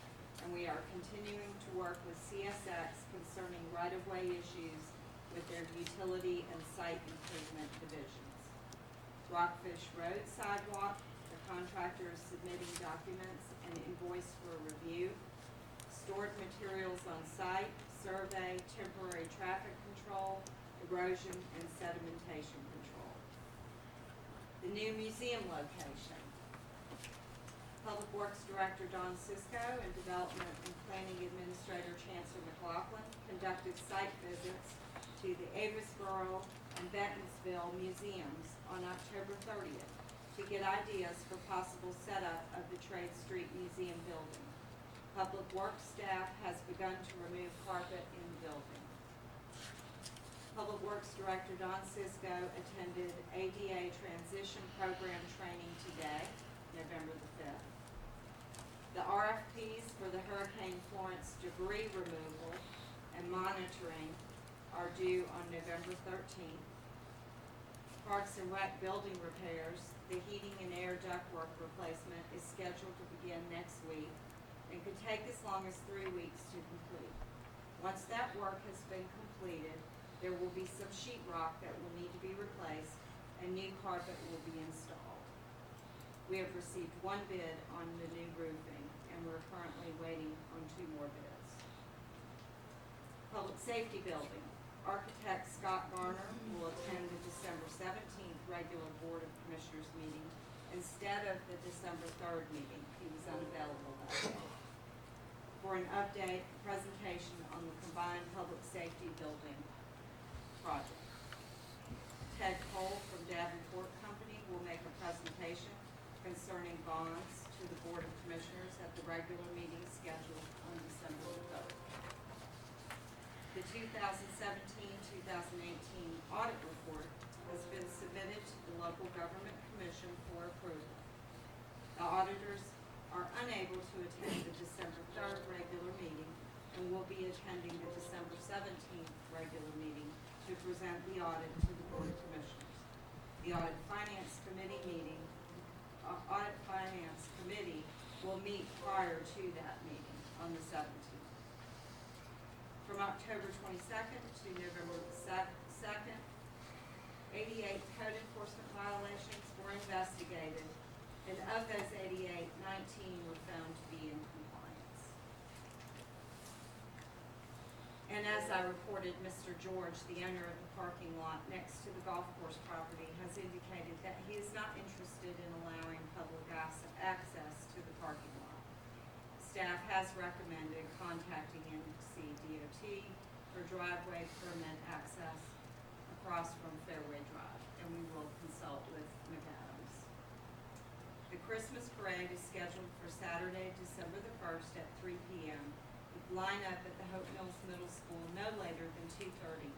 and we are continuing to work with CSX concerning right-of-way issues with their utility and site improvement divisions. Rockfish Road sidewalk, the contractor is submitting documents and invoice for review. Stored materials on site, survey, temporary traffic control, erosion, and sedimentation control. The new museum location. Public Works Director Don Cisco and Development and Planning Administrator Chancellor McLaughlin conducted site visits to the Avisboro and Bentonsville museums on October 30th to get ideas for possible setup of the Trade Street Museum building. Public Works staff has begun to remove carpet in the building. Public Works Director Don Cisco attended ADA Transition Program training today, November the 5th. The RFPs for the Hurricane Florence debris removal and monitoring are due on November 13th. Parks and Rec building repairs, the heating and air ductwork replacement is scheduled to begin next week and could take as long as 3 weeks to complete. Once that work has been completed, there will be some sheetrock that will need to be replaced and new carpet will be installed. We have received 1 bid on the new roofing, and we're currently waiting on 2 more bids. Public Safety Building. Architect Scott Garner will attend the December 17th regular Board of Commissioners meeting instead of the December 3rd meeting. He was unavailable that day. For an update presentation on the combined public safety building project. Ted Cole from Davenport Company will make a presentation concerning bonds to the Board of Commissioners at the regular meeting scheduled on December 3rd. The 2017-2018 audit report has been submitted to the Local Government Commission for approval. The auditors are unable to attend the December 3rd regular meeting and will be attending the December 17th regular meeting to present the audit to the Board of Commissioners. The Audit Finance Committee will meet prior to that meeting on the 17th. From October 22nd to November 2nd, 88 code enforcement violations were investigated, and of those 88, 19 were found to be in compliance. And as I reported, Mr. George, the owner of the parking lot next to the golf course property, has indicated that he is not interested in allowing public access to the parking lot. Staff has recommended contacting NC DOT for driveway permit access across from Fairway Drive, and we will consult with McAdams. The Christmas parade is scheduled for Saturday, December the 1st at 3 p.m. Line up at the Hope Mills Middle School no later than 2:30.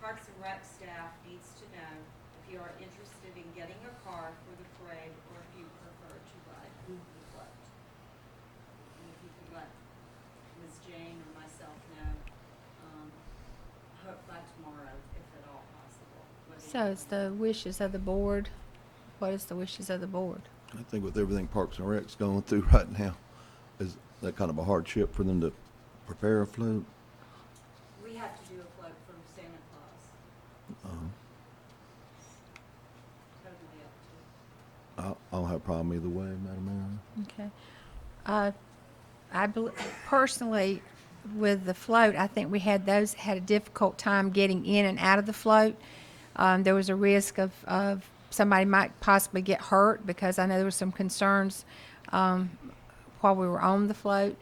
Parks and Rec staff needs to know if you are interested in getting a car for the parade or if you prefer to ride the float. And if you could let Ms. Jane or myself know, hope by tomorrow, if at all possible. So it's the wishes of the board. What is the wishes of the board? I think with everything Parks and Rec's going through right now, is that kind of a hardship for them to prepare a float? We have to do a float from Santa Claus. Totally up to I don't have a problem either way, Madam Mayor. Okay. Personally, with the float, I think we had a difficult time getting in and out of the float. There was a risk of somebody might possibly get hurt because I know there were some concerns while we were on the float.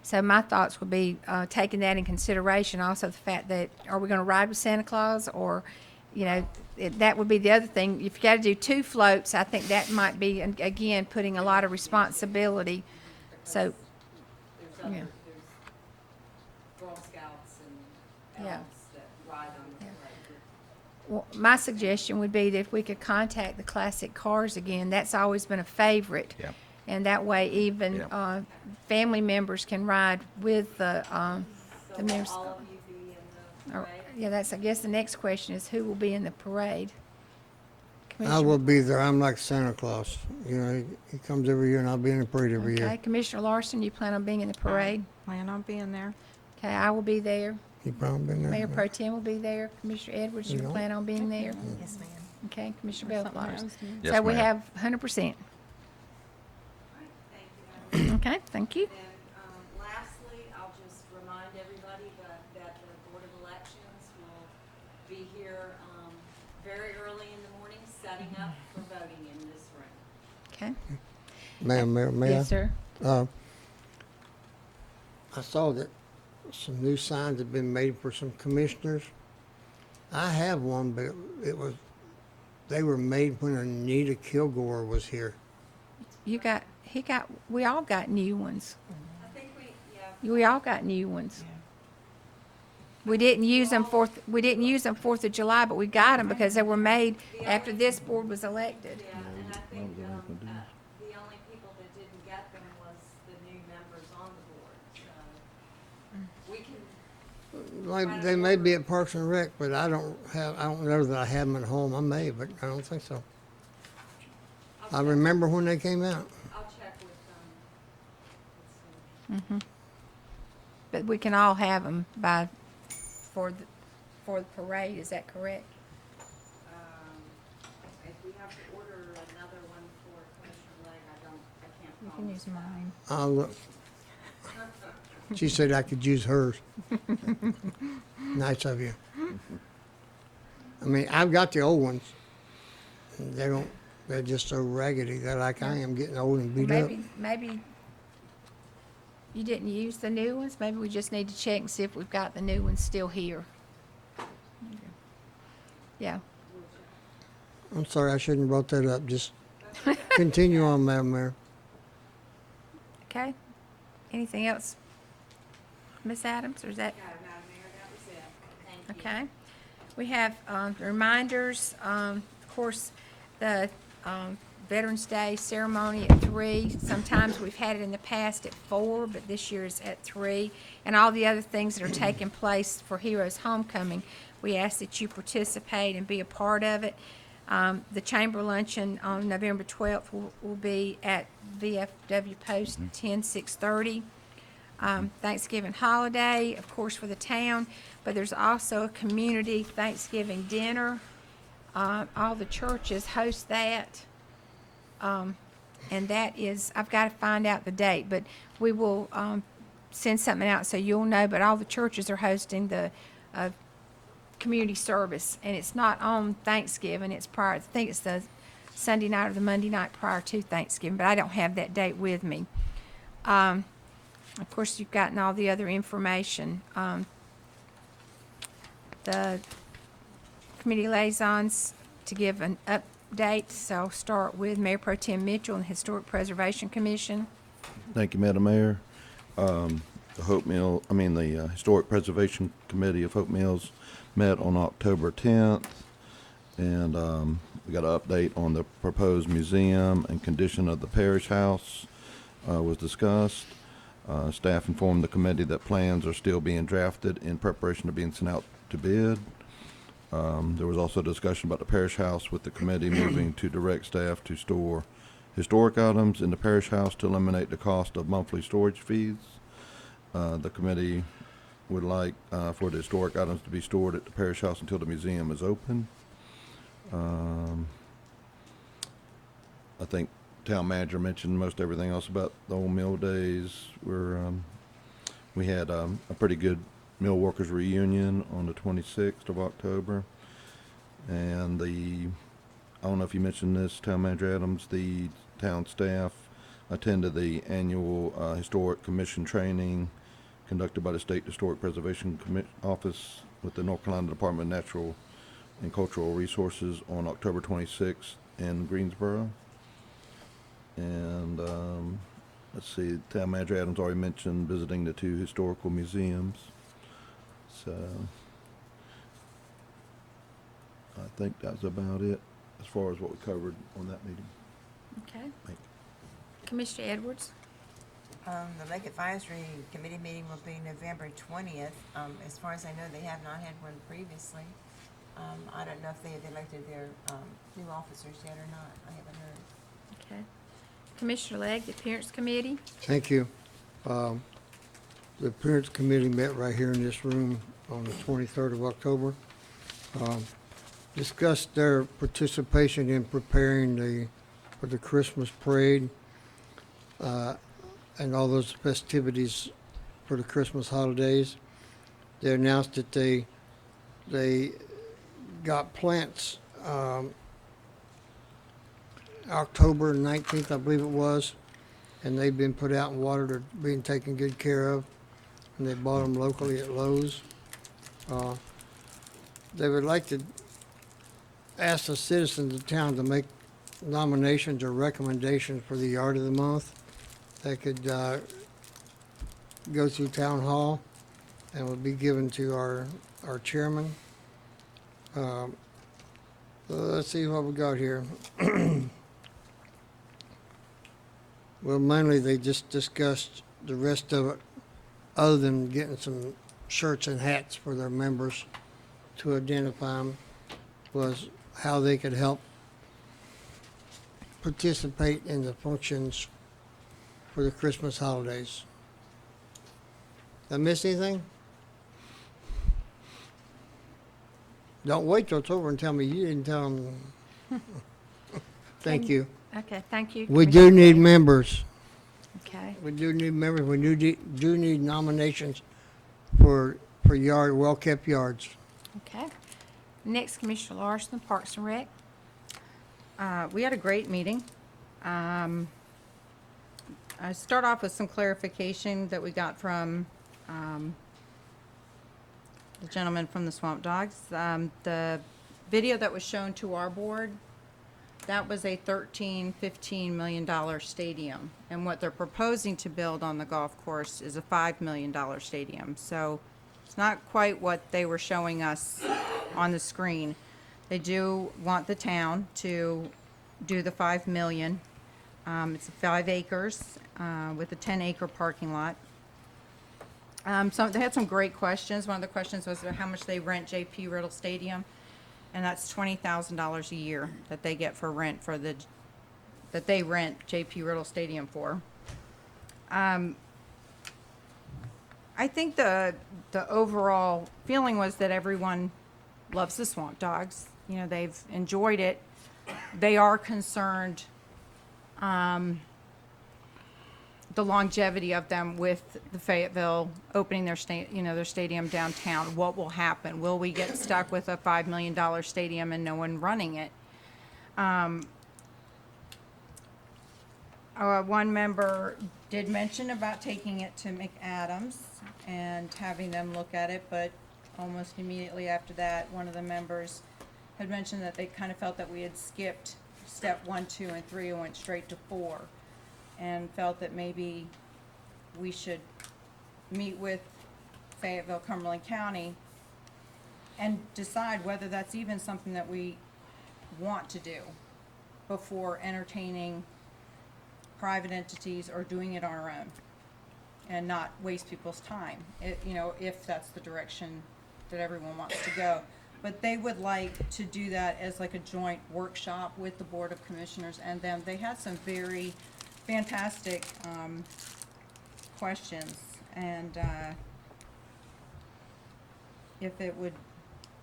So my thoughts would be taking that in consideration. Also, the fact that are we going to ride with Santa Claus, or, you know, that would be the other thing. If you got to do 2 floats, I think that might be again putting a lot of responsibility. So, there's other, yeah. there's Girl Scouts and Yeah. elves that ride on the Yeah. parade. Well, my suggestion would be that if we could contact the classic cars again, that's always been a favorite. Yeah. And that way even Yeah. family members can ride with the So members. will all of you be in the Or- parade? Yeah, that's, I guess the next question is who will be in the parade? I Commissioner- will be there. I'm like Santa Claus. You know, he comes every year and I'll be in the parade every Okay, year. Commissioner Larson, you plan on being in the parade? Plan on being there. Okay, I will be there. He probably been there. Mayor Pro Tem will be there. Commissioner Edwards, you Yeah. plan on being there? Yes, ma'am. Okay, Commissioner Or something Bellflower. else, yeah. Yes, So we ma'am. have 100%. All right, thank you, Madam Mayor. Okay, thank you. Then, lastly, I'll just remind everybody that the Board of Elections will be here, very early in the morning, setting up for voting in this room. Okay. Ma'am, Mayor, may I? Yes, sir. I saw that some new signs have been made for some commissioners. I have one, but they were made when Anita Kilgore was here. We all got new ones. I think yeah. We all got new ones. We didn't use them 4th of July, but we got them because they were made after this board was elected. Yeah, and I think, the only people that didn't get them was the new members on the board, so we can. Like, they may be at Parks and Rec, but I don't know that I have them at home. I may, but I don't think so. I remember when they came out. I'll check with let's see. But we can all have them for the parade, is that correct? If we have to order another one for Commissioner Legg, I can't You promise. can use mine. I'll look. She said I could use hers. Nice of you. I mean, I've got the old ones. They're just so raggedy. They're like I am, getting old and beat up. Maybe you didn't use the new ones. Maybe we just need to check and see if we've got the new ones still here. Yeah. I'm sorry, I shouldn't have brought that up. Just Continue on, Madam Mayor. Okay. Anything else, Ms. Adams, or is that? No, Madam Mayor, that was it. Thank you. Okay. We have reminders, of course, the Veterans Day ceremony at 3. Sometimes we've had it in the past at 4, but this year is at 3. And all the other things that are taking place for Heroes Homecoming, we ask that you participate and be a part of it. The Chamber Luncheon on November 12th will be at VFW Post 10630. Thanksgiving holiday, of course, for the town, but there's also a community Thanksgiving dinner. All the churches host that. And that is, I've got to find out the date, but we will send something out so you'll know. But all the churches are hosting the community service, and it's not on Thanksgiving. It's prior. I think it's the Sunday night or the Monday night prior to Thanksgiving, but I don't have that date with me. Of course, you've gotten all the other information. The committee liaisons to give an update, so I'll start with Mayor Pro Tem Mitchell and Historic Preservation Commission. Thank you, Madam Mayor. The Historic Preservation Committee of Hope Mills met on October 10th, and we got an update on the proposed museum and condition of the parish house was discussed. Staff informed the committee that plans are still being drafted in preparation of being sent out to bid. There was also discussion about the parish house, with the committee moving to direct staff to store historic items in the parish house to eliminate the cost of monthly storage fees. The committee would like for the historic items to be stored at the parish house until the museum is open. I think town manager mentioned most everything else about the old mill days. We had a pretty good mill workers reunion on the 26th of October. And I don't know if you mentioned this, Town Manager Adams, the town staff attended the annual Historic Commission training conducted by the State Historic Preservation Office with the North Carolina Department of Natural and Cultural Resources on October 26th in Greensboro. And let's see, Town Manager Adams already mentioned visiting the 2 historical museums. So I think that's about it as far as what we covered on that meeting. Okay. Thank Commissioner Edwards? The Lake Advisory Committee meeting will be November 20th. As far as I know, they have not had one previously. I don't know if they have elected their new officers yet or not. I haven't heard. Okay. Commissioner Legg, the Appearance Committee? Thank you. The Parents Committee met right here in this room on the 23rd of October. Discussed their participation in preparing for the Christmas parade and all those festivities for the Christmas holidays. They announced that they got plants October 19th, I believe it was, and they've been put out in water. They're being taken good care of, and they bought them locally at Lowe's. They would like to ask the citizens of town to make nominations or recommendations for the Yard of the Month. They could go through Town Hall and would be given to our chairman. Let's see what we got here. Well, mainly they just discussed the rest of it, other than getting some shirts and hats for their members to identify them, was how they could help participate in the functions for the Christmas holidays. Did I miss anything? Don't wait till it's over and tell me you didn't tell them. Thank you. Okay, thank you. We Commissioner do need Legg. members. Okay. We do need members. We do need nominations for well-kept yards. Okay. Next, Commissioner Larson, Parks and Rec. We had a great meeting. I start off with some clarification that we got from the gentleman from the Swamp Dogs. The video that was shown to our board that was a $13-15 million stadium. And what they're proposing to build on the golf course is a $5 million stadium. So it's not quite what they were showing us on the screen. They do want the town to do the 5 million. It's 5 acres with a 10-acre parking lot. So they had some great questions. One of the questions was how much they rent JP Riddle Stadium, and that's $20,000 a year that they get for rent for that they rent JP Riddle Stadium for. I think the overall feeling was that everyone loves the Swamp Dogs. You know, they've enjoyed it. They are concerned the longevity of them with the Fayetteville opening their their stadium downtown. What will happen? Will we get stuck with a $5 million stadium and no one running it? One member did mention about taking it to McAdams and having them look at it, but almost immediately after that, one of the members had mentioned that they kind of felt that we had skipped step 1, 2, and 3 and went straight to 4, and felt that maybe we should meet with Fayetteville, Cumberland County and decide whether that's even something that we want to do before entertaining private entities or doing it on our own and not waste people's time, if that's the direction that everyone wants to go. But they would like to do that as like a joint workshop with the Board of Commissioners and them. They had some very fantastic questions, and if it would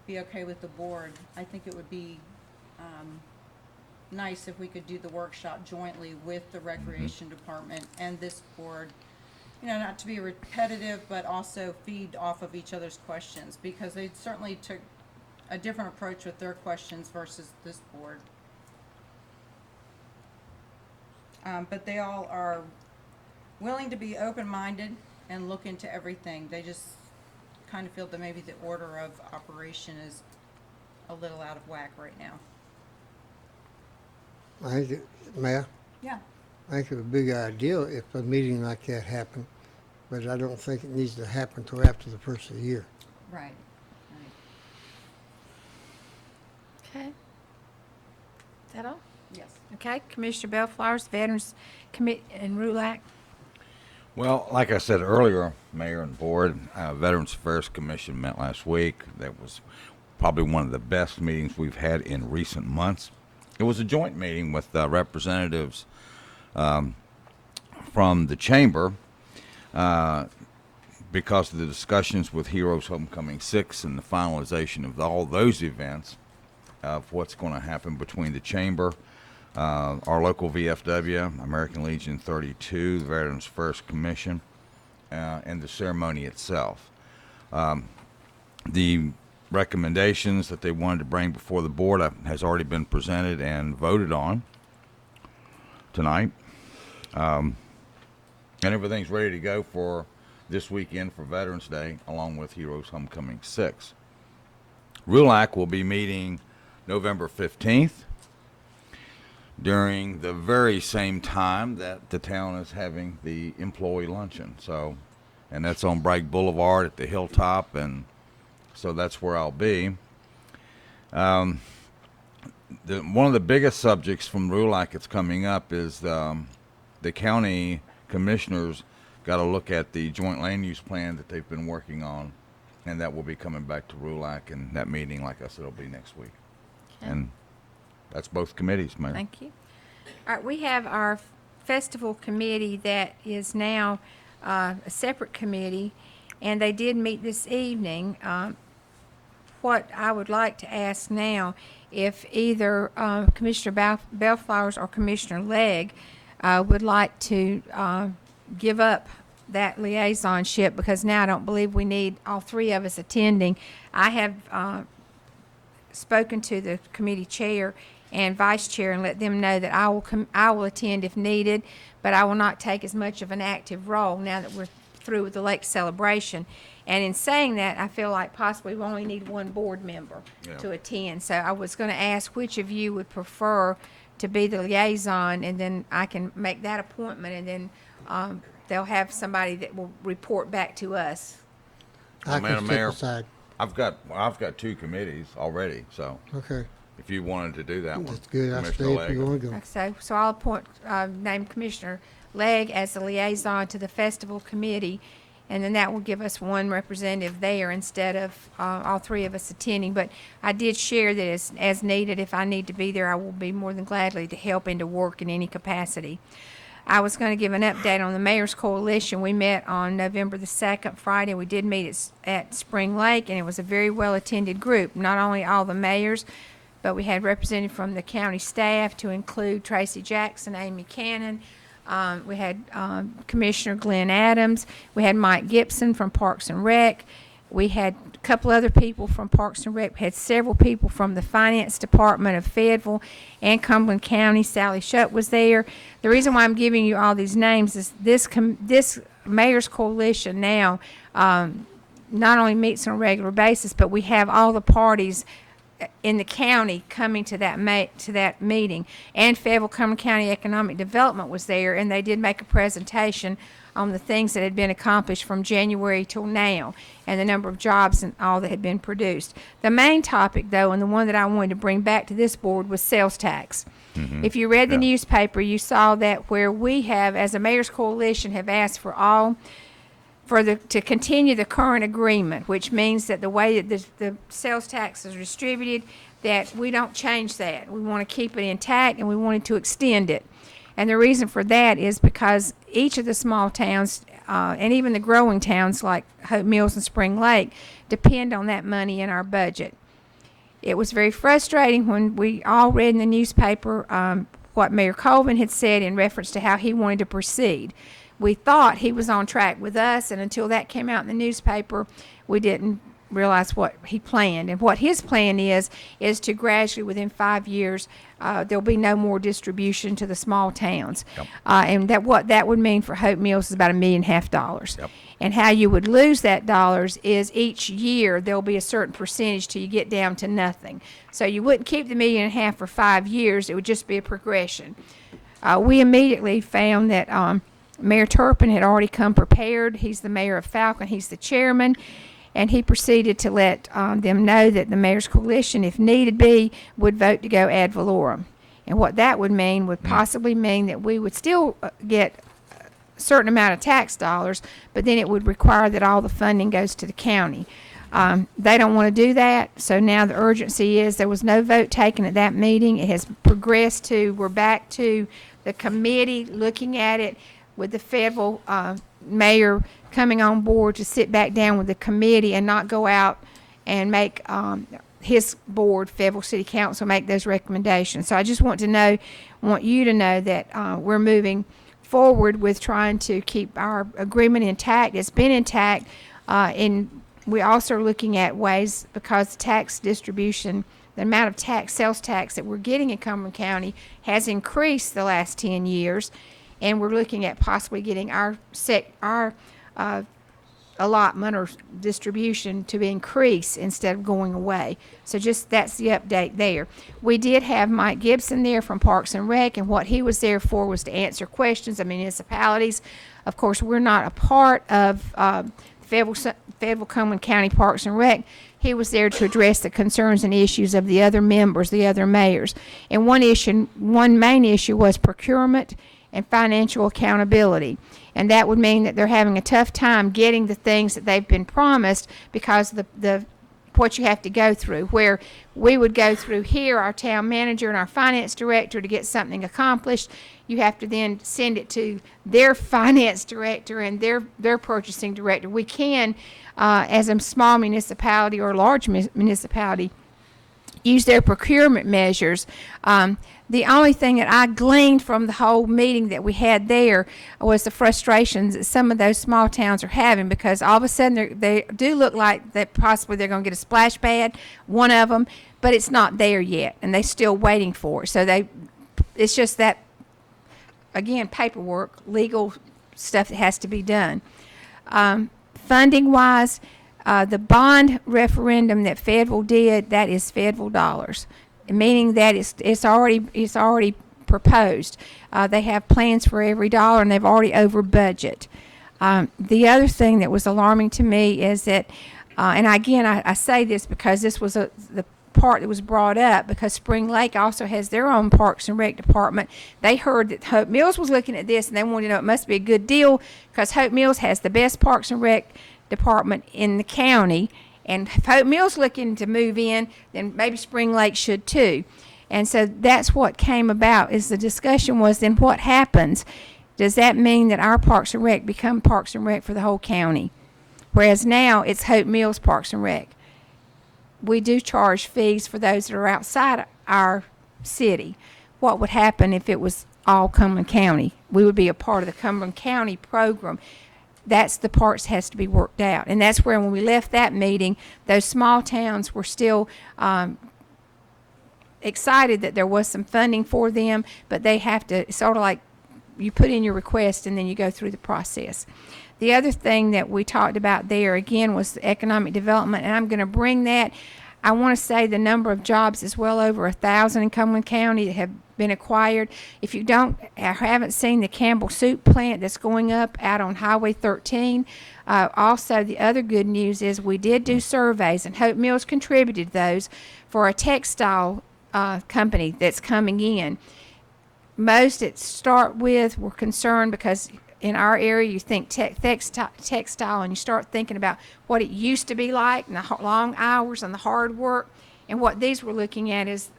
be okay with the board, I think it would be nice if we could do the workshop jointly with the Recreation Department and this board. Not to be repetitive, but also feed off of each other's questions, because they certainly took a different approach with their questions versus this board. But they all are willing to be open-minded and look into everything. They just kind of feel that maybe the order of operation is a little out of whack right now. Mayor, Yeah. I think it would be a big idea if a meeting like that happened, but I don't think it needs to happen till after the first of the year. Right. Okay. Is that all? Yes. Okay, Commissioner Bellflowers, Veterans Commit and RULAC. Well, like I said earlier, Mayor and Board, Veterans Affairs Commission met last week. That was probably one of the best meetings we've had in recent months. It was a joint meeting with representatives from the Chamber because of the discussions with Heroes Homecoming 6 and the finalization of all those events of what's going to happen between the Chamber, our local VFW, American Legion 32, the Veterans Affairs Commission, and the ceremony itself. The recommendations that they wanted to bring before the board has already been presented and voted on tonight. And everything's ready to go for this weekend for Veterans Day, along with Heroes Homecoming 6. RULAC will be meeting November 15th during the very same time that the town is having the employee luncheon. So, and that's on Bragg Boulevard at the Hilltop, and so that's where I'll be. One of the biggest subjects from RULAC that's coming up is the county commissioners got to look at the joint land use plan that they've been working on, and that will be coming back to RULAC, and that meeting, like I said, will be next week. Okay. And that's both committees, Mayor. Thank you. All right, we have our festival committee that is now a separate committee, and they did meet this evening. What I would like to ask now, if either Commissioner Bellflowers or Commissioner Legg would like to give up that liaisonship, because now I don't believe we need all three of us attending. I have spoken to the committee chair and vice chair and let them know that I will attend if needed, but I will not take as much of an active role now that we're through with the lake celebration. And in saying that, I feel like possibly we only need one board member to attend. So I was going to ask which of you would prefer to be the liaison, and then I can make that appointment, and then they'll have somebody that will report back to us. I Madam can step Mayor. aside. I've got 2 committees already, so Okay, if you wanted to do that one. that's good. I'll Commissioner stay if you Legg. want to go. Like so I'll appoint, name Commissioner Legg as the liaison to the festival committee, and then that will give us one representative there instead of all 3 of us attending. But I did share that as needed, if I need to be there, I will be more than gladly to help and to work in any capacity. I was going to give an update on the Mayor's Coalition. We met on November the 2nd, Friday. We did meet at Spring Lake, and it was a very well-attended group. Not only all the mayors, but we had representatives from the county staff to include Tracy Jackson, Amy Cannon. We had Commissioner Glenn Adams. We had Mike Gibson from Parks and Rec. We had a couple other people from Parks and Rec. We had several people from the Finance Department of Fayetteville and Cumberland County. Sally Shutt was there. The reason why I'm giving you all these names is this Mayor's Coalition now not only meets on a regular basis, but we have all the parties in the county coming to that meeting. And Fayetteville Cumberland County Economic Development was there, and they did make a presentation on the things that had been accomplished from January till now, and the number of jobs and all that had been produced. The main topic, though, and the one that I wanted to bring back to this board, was sales tax. If you read the newspaper, you saw that where we have, as a Mayor's Coalition, have asked to continue the current agreement, which means that the way that the sales tax is distributed, that we don't change that. We want to keep it intact, and we wanted to extend it. And the reason for that is because each of the small towns, and even the growing towns like Hope Mills and Spring Lake, depend on that money in our budget. It was very frustrating when we all read in the newspaper what Mayor Colvin had said in reference to how he wanted to proceed. We thought he was on track with us, and until that came out in the newspaper, we didn't realize what he planned. And what his plan is to gradually, within 5 years, there'll be no more distribution to the small towns. Yep. And that what that would mean for Hope Mills is about $1.5 million. Yep. And how you would lose that dollars is each year there'll be a certain percentage till you get down to nothing. So you wouldn't keep the $1.5 million for 5 years. It would just be a progression. We immediately found that Mayor Turpin had already come prepared. He's the mayor of Falcon. He's the chairman. And he proceeded to let them know that the Mayor's Coalition, if needed be, would vote to go ad valorem. And what that would mean would possibly mean that we would still get a certain amount of tax dollars, but then it would require that all the funding goes to the county. They don't want to do that, so now the urgency is there was no vote taken at that meeting. It has progressed to, we're back to the committee looking at it with the Fayetteville mayor coming on board to sit back down with the committee and not go out and make his board, Fayetteville City Council, make those recommendations. So I just want you to know that we're moving forward with trying to keep our agreement intact. It's been intact, and we also are looking at ways, because tax distribution, the amount of sales tax that we're getting in Cumberland County has increased the last 10 years, and we're looking at possibly getting our allotment or distribution to increase instead of going away. So just that's the update there. We did have Mike Gibson there from Parks and Rec, and what he was there for was to answer questions of municipalities. Of course, we're not a part of Fayetteville Cumberland County Parks and Rec. He was there to address the concerns and issues of the other members, the other mayors. And one main issue was procurement and financial accountability. And that would mean that they're having a tough time getting the things that they've been promised because of what you have to go through. Where we would go through here, our town manager and our finance director, to get something accomplished, you have to then send it to their finance director and their purchasing director. We can, as a small municipality or a large municipality, use their procurement measures. The only thing that I gleaned from the whole meeting that we had there was the frustrations that some of those small towns are having, because all of a sudden they do look like that possibly they're going to get a splash pad, one of them, but it's not there yet, and they're still waiting for it. So it's just that, again, paperwork, legal stuff that has to be done. Funding-wise, the bond referendum that Fayetteville did, that is Fayetteville dollars, meaning that it's already proposed. They have plans for every dollar, and they've already over budget. The other thing that was alarming to me is that, and again, I say this because this was the part that was brought up, because Spring Lake also has their own Parks and Rec department. They heard that Hope Mills was looking at this, and they wanted to know it must be a good deal because Hope Mills has the best Parks and Rec department in the county. And if Hope Mills looking to move in, then maybe Spring Lake should too. And so that's what came about, is the discussion was, then what happens? Does that mean that our Parks and Rec become Parks and Rec for the whole county? Whereas now it's Hope Mills Parks and Rec. We do charge fees for those that are outside our city. What would happen if it was all Cumberland County? We would be a part of the Cumberland County program. That's the parts has to be worked out. And that's where, when we left that meeting, those small towns were still excited that there was some funding for them, but they have to, sort of like you put in your request and then you go through the process. The other thing that we talked about there, again, was the economic development, and I'm going to bring that. I want to say the number of jobs is well over 1,000 in Cumberland County that have been acquired. If you haven't seen the Campbell Soup plant that's going up out on Highway 13, also the other good news is we did do surveys, and Hope Mills contributed those for a textile company that's coming in. Most that start with were concerned because in our area you think textile, and you start thinking about what it used to be like, and the long hours and the hard work. And what these were looking at is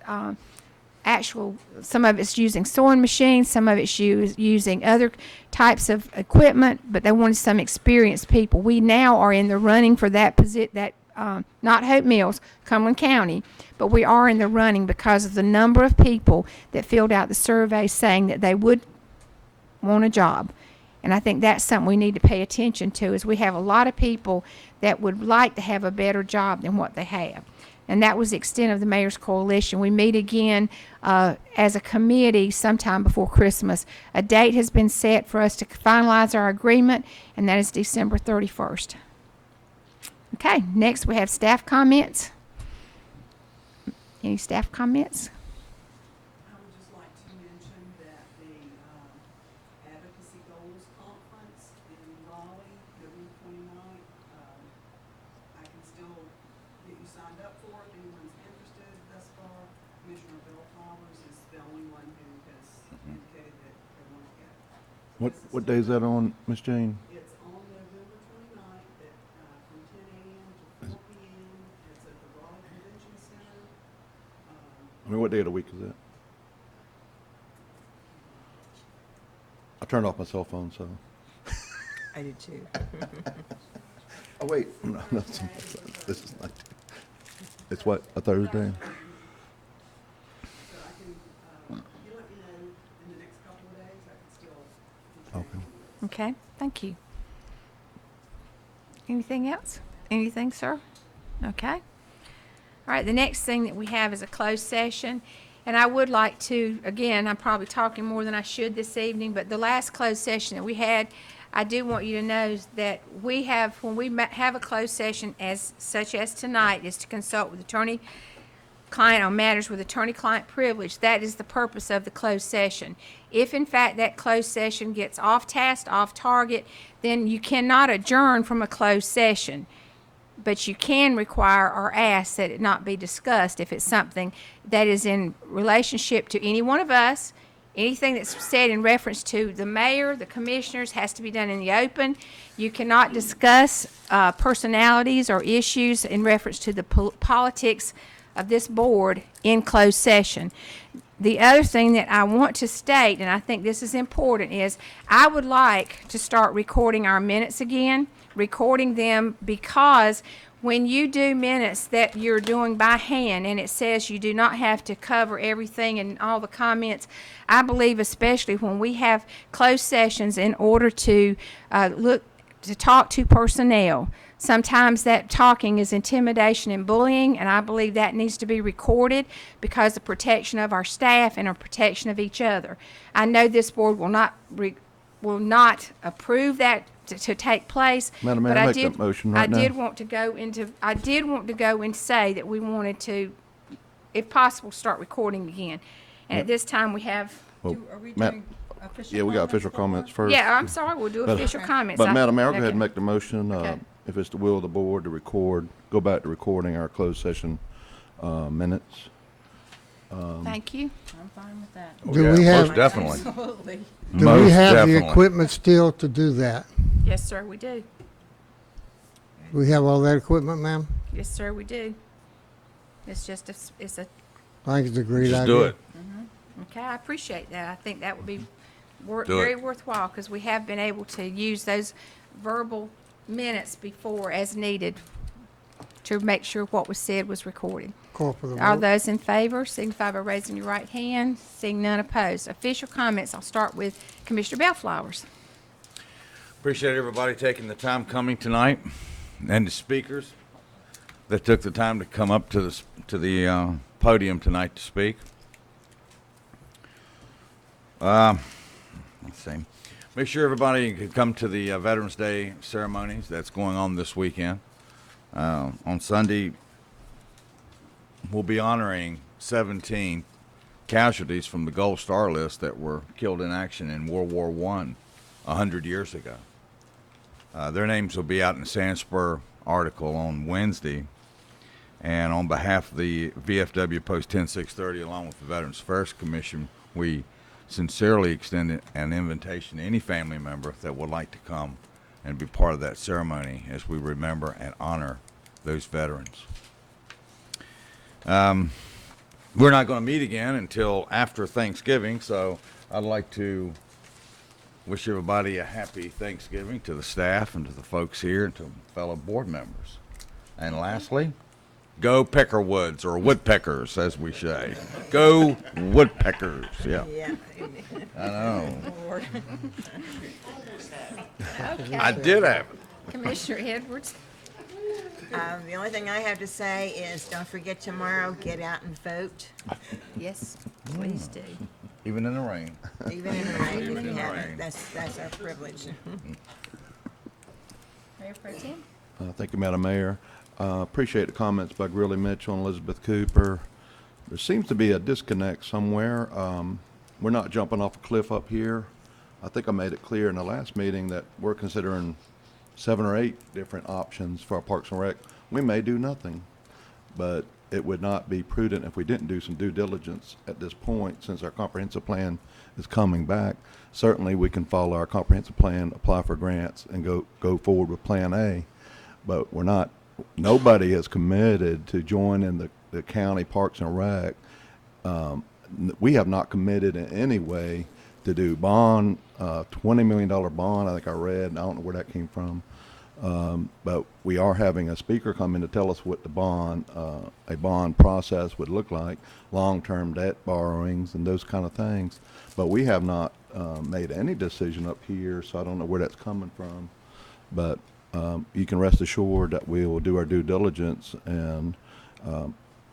some of it's using sewing machines, some of it's using other types of equipment, but they wanted some experienced people. We now are in the running for that position, not Hope Mills, Cumberland County, but we are in the running because of the number of people that filled out the survey saying that they would want a job. And I think that's something we need to pay attention to, is we have a lot of people that would like to have a better job than what they have. And that was the extent of the Mayor's Coalition. We meet again as a committee sometime before Christmas. A date has been set for us to finalize our agreement, and that is December 31st. Okay, next we have staff comments. Any staff comments? I would just like to mention that the Advocacy Goals Conference in Raleigh, November 29th, I can still get you signed up for it if anyone's interested thus far. Commissioner Bill Powers is the only one who has indicated that they want to go. What day is that on, Miss Jane? It's on November 29th from 10 a.m. to 4 p.m. It's at the Raleigh Convention Center. I mean, what day of the week is that? I turned off my cell phone, so. I did too. Oh, wait. No, this is not. It's what, a Thursday? So I can, you let me know in the next couple of days, I can still. Okay. Okay, thank you. Anything else? Anything, sir? Okay. All right, the next thing that we have is a closed session. And I would like to, again, I'm probably talking more than I should this evening, but the last closed session that we had, I do want you to know that we have, when we have a closed session such as tonight, is to consult with attorney-client on matters with attorney-client privilege. That is the purpose of the closed session. If, in fact, that closed session gets off task, off target, then you cannot adjourn from a closed session. But you can require or ask that it not be discussed if it's something that is in relationship to any one of us. Anything that's said in reference to the mayor, the commissioners, has to be done in the open. You cannot discuss personalities or issues in reference to the politics of this board in closed session. The other thing that I want to state, and I think this is important, is I would like to start recording our minutes again, recording them, because when you do minutes that you're doing by hand and it says you do not have to cover everything and all the comments, I believe especially when we have closed sessions in order to talk to personnel, sometimes that talking is intimidation and bullying, and I believe that needs to be recorded because of protection of our staff and our protection of each other. I know this board will not approve that to take place. Madam Mayor, but I make did, that motion right now. I did want to go and say that we wanted to, if possible, start recording again. And at this time, we have Well, Are we Matt- doing official Yeah, we got comments official before? comments first. Yeah, I'm sorry, we'll do But- official comments. But Madam Mayor, I'll go ahead and Okay. make the motion. Okay. If it's the will of the board to record, go back to recording our closed session minutes. Thank you. I'm fine with that. Oh, Do we have- Most definitely. Absolutely. Do we Most have the definitely. equipment still to do that? Yes, sir, we do. We have all that equipment, ma'am? Yes, sir, we do. It's just, it's a, I think it's a great idea. Just do it. okay, I appreciate that. I think that would be Do it. very worthwhile, because we have been able to use those verbal minutes before as needed to make sure what was said was recorded. Call for the All vote. those in favor, signify by raising your right hand. Seeing none opposed. Official comments, I'll start with Commissioner Bellflowers. Appreciate everybody taking the time coming tonight, and the speakers that took the time to come up to the podium tonight to speak. Let's see. Make sure everybody can come to the Veterans Day ceremonies that's going on this weekend. On Sunday, we'll be honoring 17 casualties from the Gold Star list that were killed in action in World War I 100 years ago. Their names will be out in the Sandspur article on Wednesday. And on behalf of the VFW Post 10630, along with the Veterans Affairs Commission, we sincerely extend an invitation to any family member that would like to come and be part of that ceremony as we remember and honor those veterans. We're not going to meet again until after Thanksgiving, so I'd like to wish everybody a happy Thanksgiving, to the staff and to the folks here and to fellow board members. And lastly, go Peckerwoods, or woodpeckers, as we say. Go woodpeckers, yeah. Yeah. I know. Okay. I did have it. Commissioner Edwards. The only thing I have to say is, don't forget tomorrow, get out and vote, Yes, please do. Even in the rain. even in the rain. Even if you in the have rain. it. That's our privilege. Mayor Pro Tem? Thank you, Madam Mayor. Appreciate the comments by Grilly Mitchell and Elizabeth Cooper. There seems to be a disconnect somewhere. We're not jumping off a cliff up here. I think I made it clear in the last meeting that we're considering 7 or 8 different options for our Parks and Rec. We may do nothing, but it would not be prudent if we didn't do some due diligence at this point, since our comprehensive plan is coming back. Certainly, we can follow our comprehensive plan, apply for grants, and go forward with Plan A. But we're not, nobody has committed to join in the county Parks and Rec. We have not committed in any way to do bond, $20 million bond, I think I read, I don't know where that came from. But we are having a speaker come in to tell us what the a bond process would look like, long-term debt borrowings and those kind of things. But we have not made any decision up here, so I don't know where that's coming from. But you can rest assured that we will do our due diligence and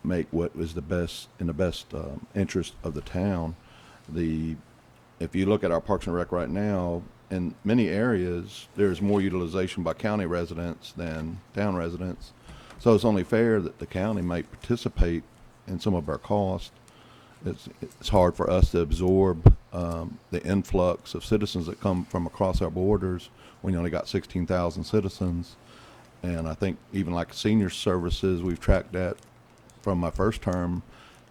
make what is in the best interest of the town. If you look at our Parks and Rec right now, in many areas, there's more utilization by county residents than town residents. So it's only fair that the county might participate in some of our costs. It's hard for us to absorb the influx of citizens that come from across our borders when you only got 16,000 citizens. And I think even like senior services, we've tracked that from my first term.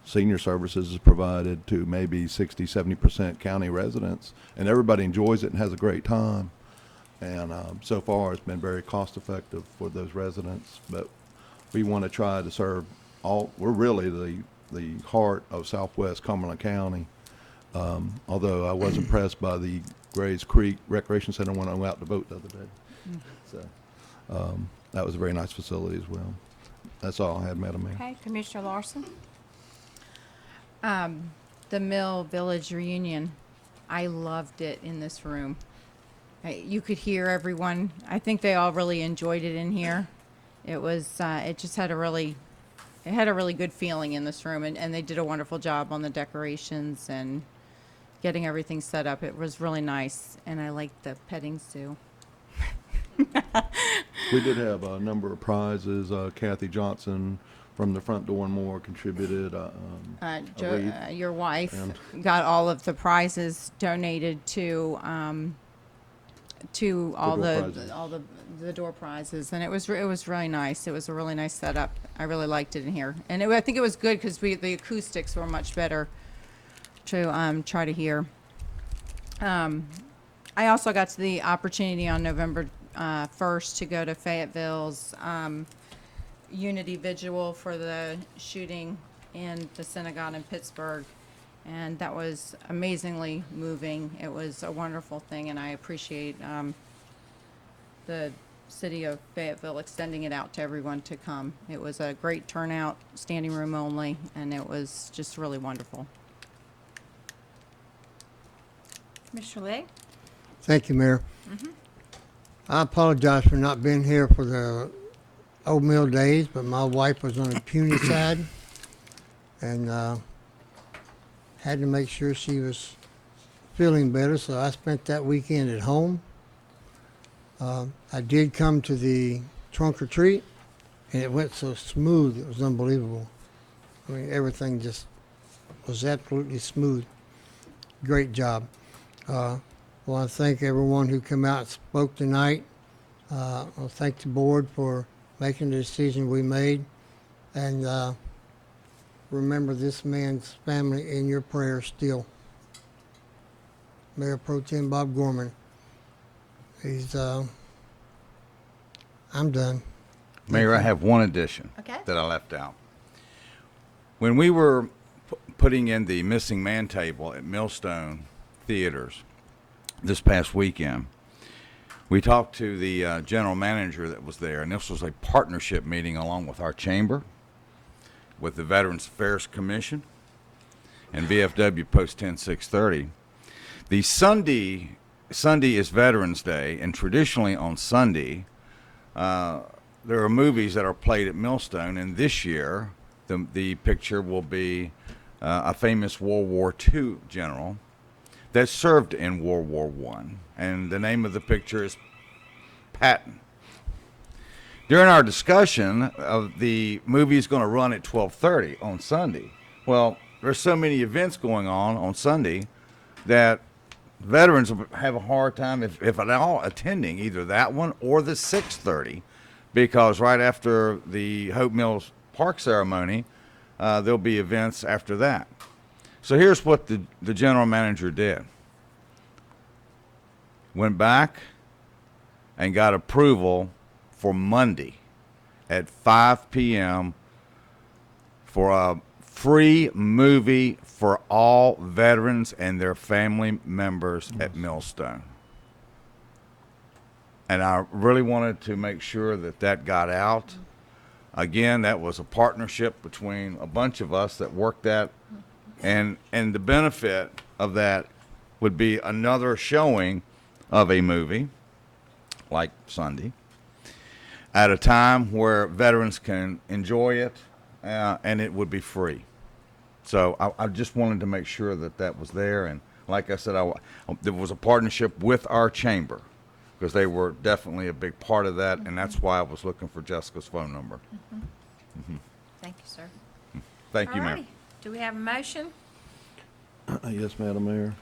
Senior services is provided to maybe 60-70% county residents, and everybody enjoys it and has a great time. And so far, it's been very cost effective for those residents. But we want to try to serve all. We're really the heart of Southwest Cumberland County. Although I was impressed by the Grays Creek Recreation Center when I went out to vote the other day. So that was a very nice facility as well. That's all I had, Madam Mayor. Okay, Commissioner Larson? The Mill Village reunion, I loved it in this room. You could hear everyone. I think they all really enjoyed it in here. It was, it just had a really good feeling in this room, and they did a wonderful job on the decorations and getting everything set up. It was really nice, and I liked the petting zoo. We did have a number of prizes. Kathy Johnson from the Front Door and More contributed. wreath. Your wife And- got all of the prizes donated to all door the prizes. the door prizes, and it was really nice. It was a really nice setup. I really liked it in here, and I think it was good because the acoustics were much better to try to hear. I also got to the opportunity on November 1st to go to Fayetteville's Unity Vigil for the shooting in the synagogue in Pittsburgh. And that was amazingly moving. It was a wonderful thing, and I appreciate the city of Fayetteville extending it out to everyone to come. It was a great turnout, standing room only, and it was just really wonderful. Mr. Lee? Thank you, Mayor. I apologize for not being here for the Old Mill days, but my wife was on the puny side, and had to make sure she was feeling better, so I spent that weekend at home. I did come to the trunk or treat, and it went so smooth, it was unbelievable. I mean, everything just was absolutely smooth. Great job. I want to thank everyone who came out and spoke tonight. I want to thank the board for making the decision we made. And remember this man's family in your prayers still. Mayor Pro Tem Bob Gorman. He's, I'm done. Mayor, I have one addition Okay. that I left out. When we were putting in the missing man table at Millstone Theaters this past weekend, we talked to the general manager that was there, and this was a partnership meeting along with our chamber, with the Veterans Affairs Commission, and VFW Post 10630. The Sunday is Veterans Day, and traditionally on Sunday, there are movies that are played at Millstone, and this year the picture will be a famous World War II general that served in World War I, and the name of the picture is Patton. During our discussion of the movie is going to run at 12:30 on Sunday. Well, there's so many events going on Sunday that veterans will have a hard time, if at all, attending either that one or the 6:30, because right after the Hope Mills Park ceremony, there'll be events after that. So here's what the general manager did. Went back and got approval for Monday at 5 p.m. for a free movie for all veterans and their family members at Millstone. And I really wanted to make sure that got out. Again, that was a partnership between a bunch of us that worked that, and the benefit of that would be another showing of a movie like Sunday at a time where veterans can enjoy it, and it would be free. So I just wanted to make sure that was there, and like I said, there was a partnership with our chamber, because they were definitely a big part of that, and that's why I was looking for Jessica's phone number. Thank you, sir. Thank you, Mayor. Alrighty. Do we have a motion? Yes, Madam Mayor.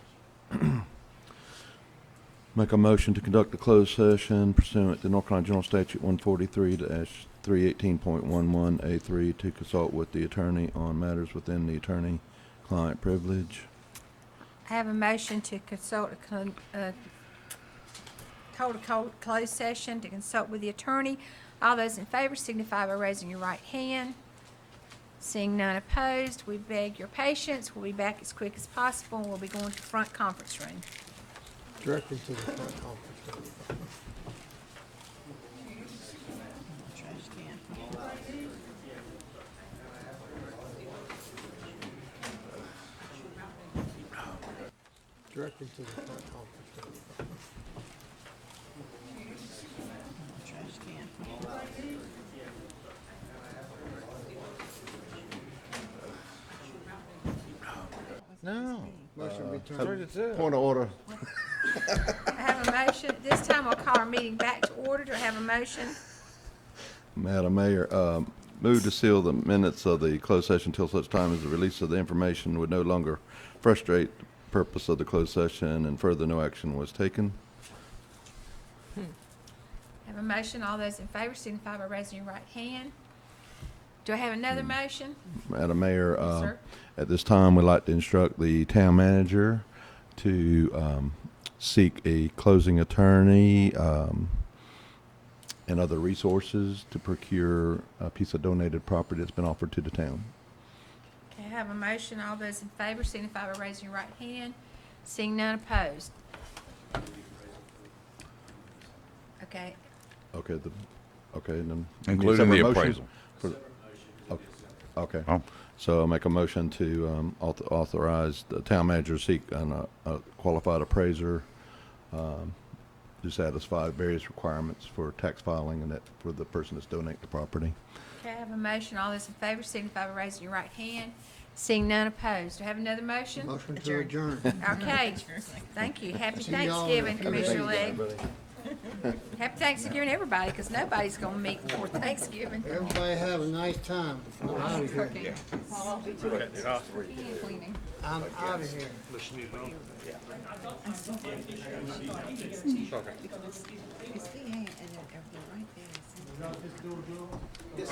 Make a motion to conduct a closed session pursuant to North Carolina General Statute 143-318.11A3 to consult with the attorney on matters within the attorney-client privilege. I have a motion to consult, hold a closed session to consult with the attorney. All those in favor signify by raising your right hand. Seeing none opposed, we beg your patience. We'll be back as quick as possible, and we'll be going to the front conference room. Directly to the front conference room. Trash can. Directly to the front conference room. Trash can. No. Motion returned. Point of order. I have a motion. This time we'll call our meeting back to order. Do I have a motion? Madam Mayor, Move to seal the minutes of the closed session till such time as the release of the information would no longer frustrate the purpose of the closed session and further no action was taken. Have a motion. All those in favor signify by raising your right hand. Do I have another motion? Madam Mayor, Sir. at this time, we'd like to instruct the town manager to seek a closing attorney and other resources to procure a piece of donated property that's been offered to the town. Okay, I have a motion. All those in favor signify by raising your right hand. Seeing none opposed. Okay, Okay, then. Including the Separate motion appraisal. for- Okay. Oh. So I'll make a motion to authorize the town manager to seek a qualified appraiser to satisfy various requirements for tax filing and that for the person that's donating the property. okay, I have a motion. All those in favor signify by raising your right hand. Seeing none opposed. Do I have another motion? Motion to adjourn. Okay, thank you. Happy See y'all in a Thanksgiving, few Commissioner days. Legg. Happy Thanksgiving, everybody, because nobody's gonna meet before Thanksgiving. Everybody have a nice time. I'm out of here. I'm out of here. It's VA and they're right there.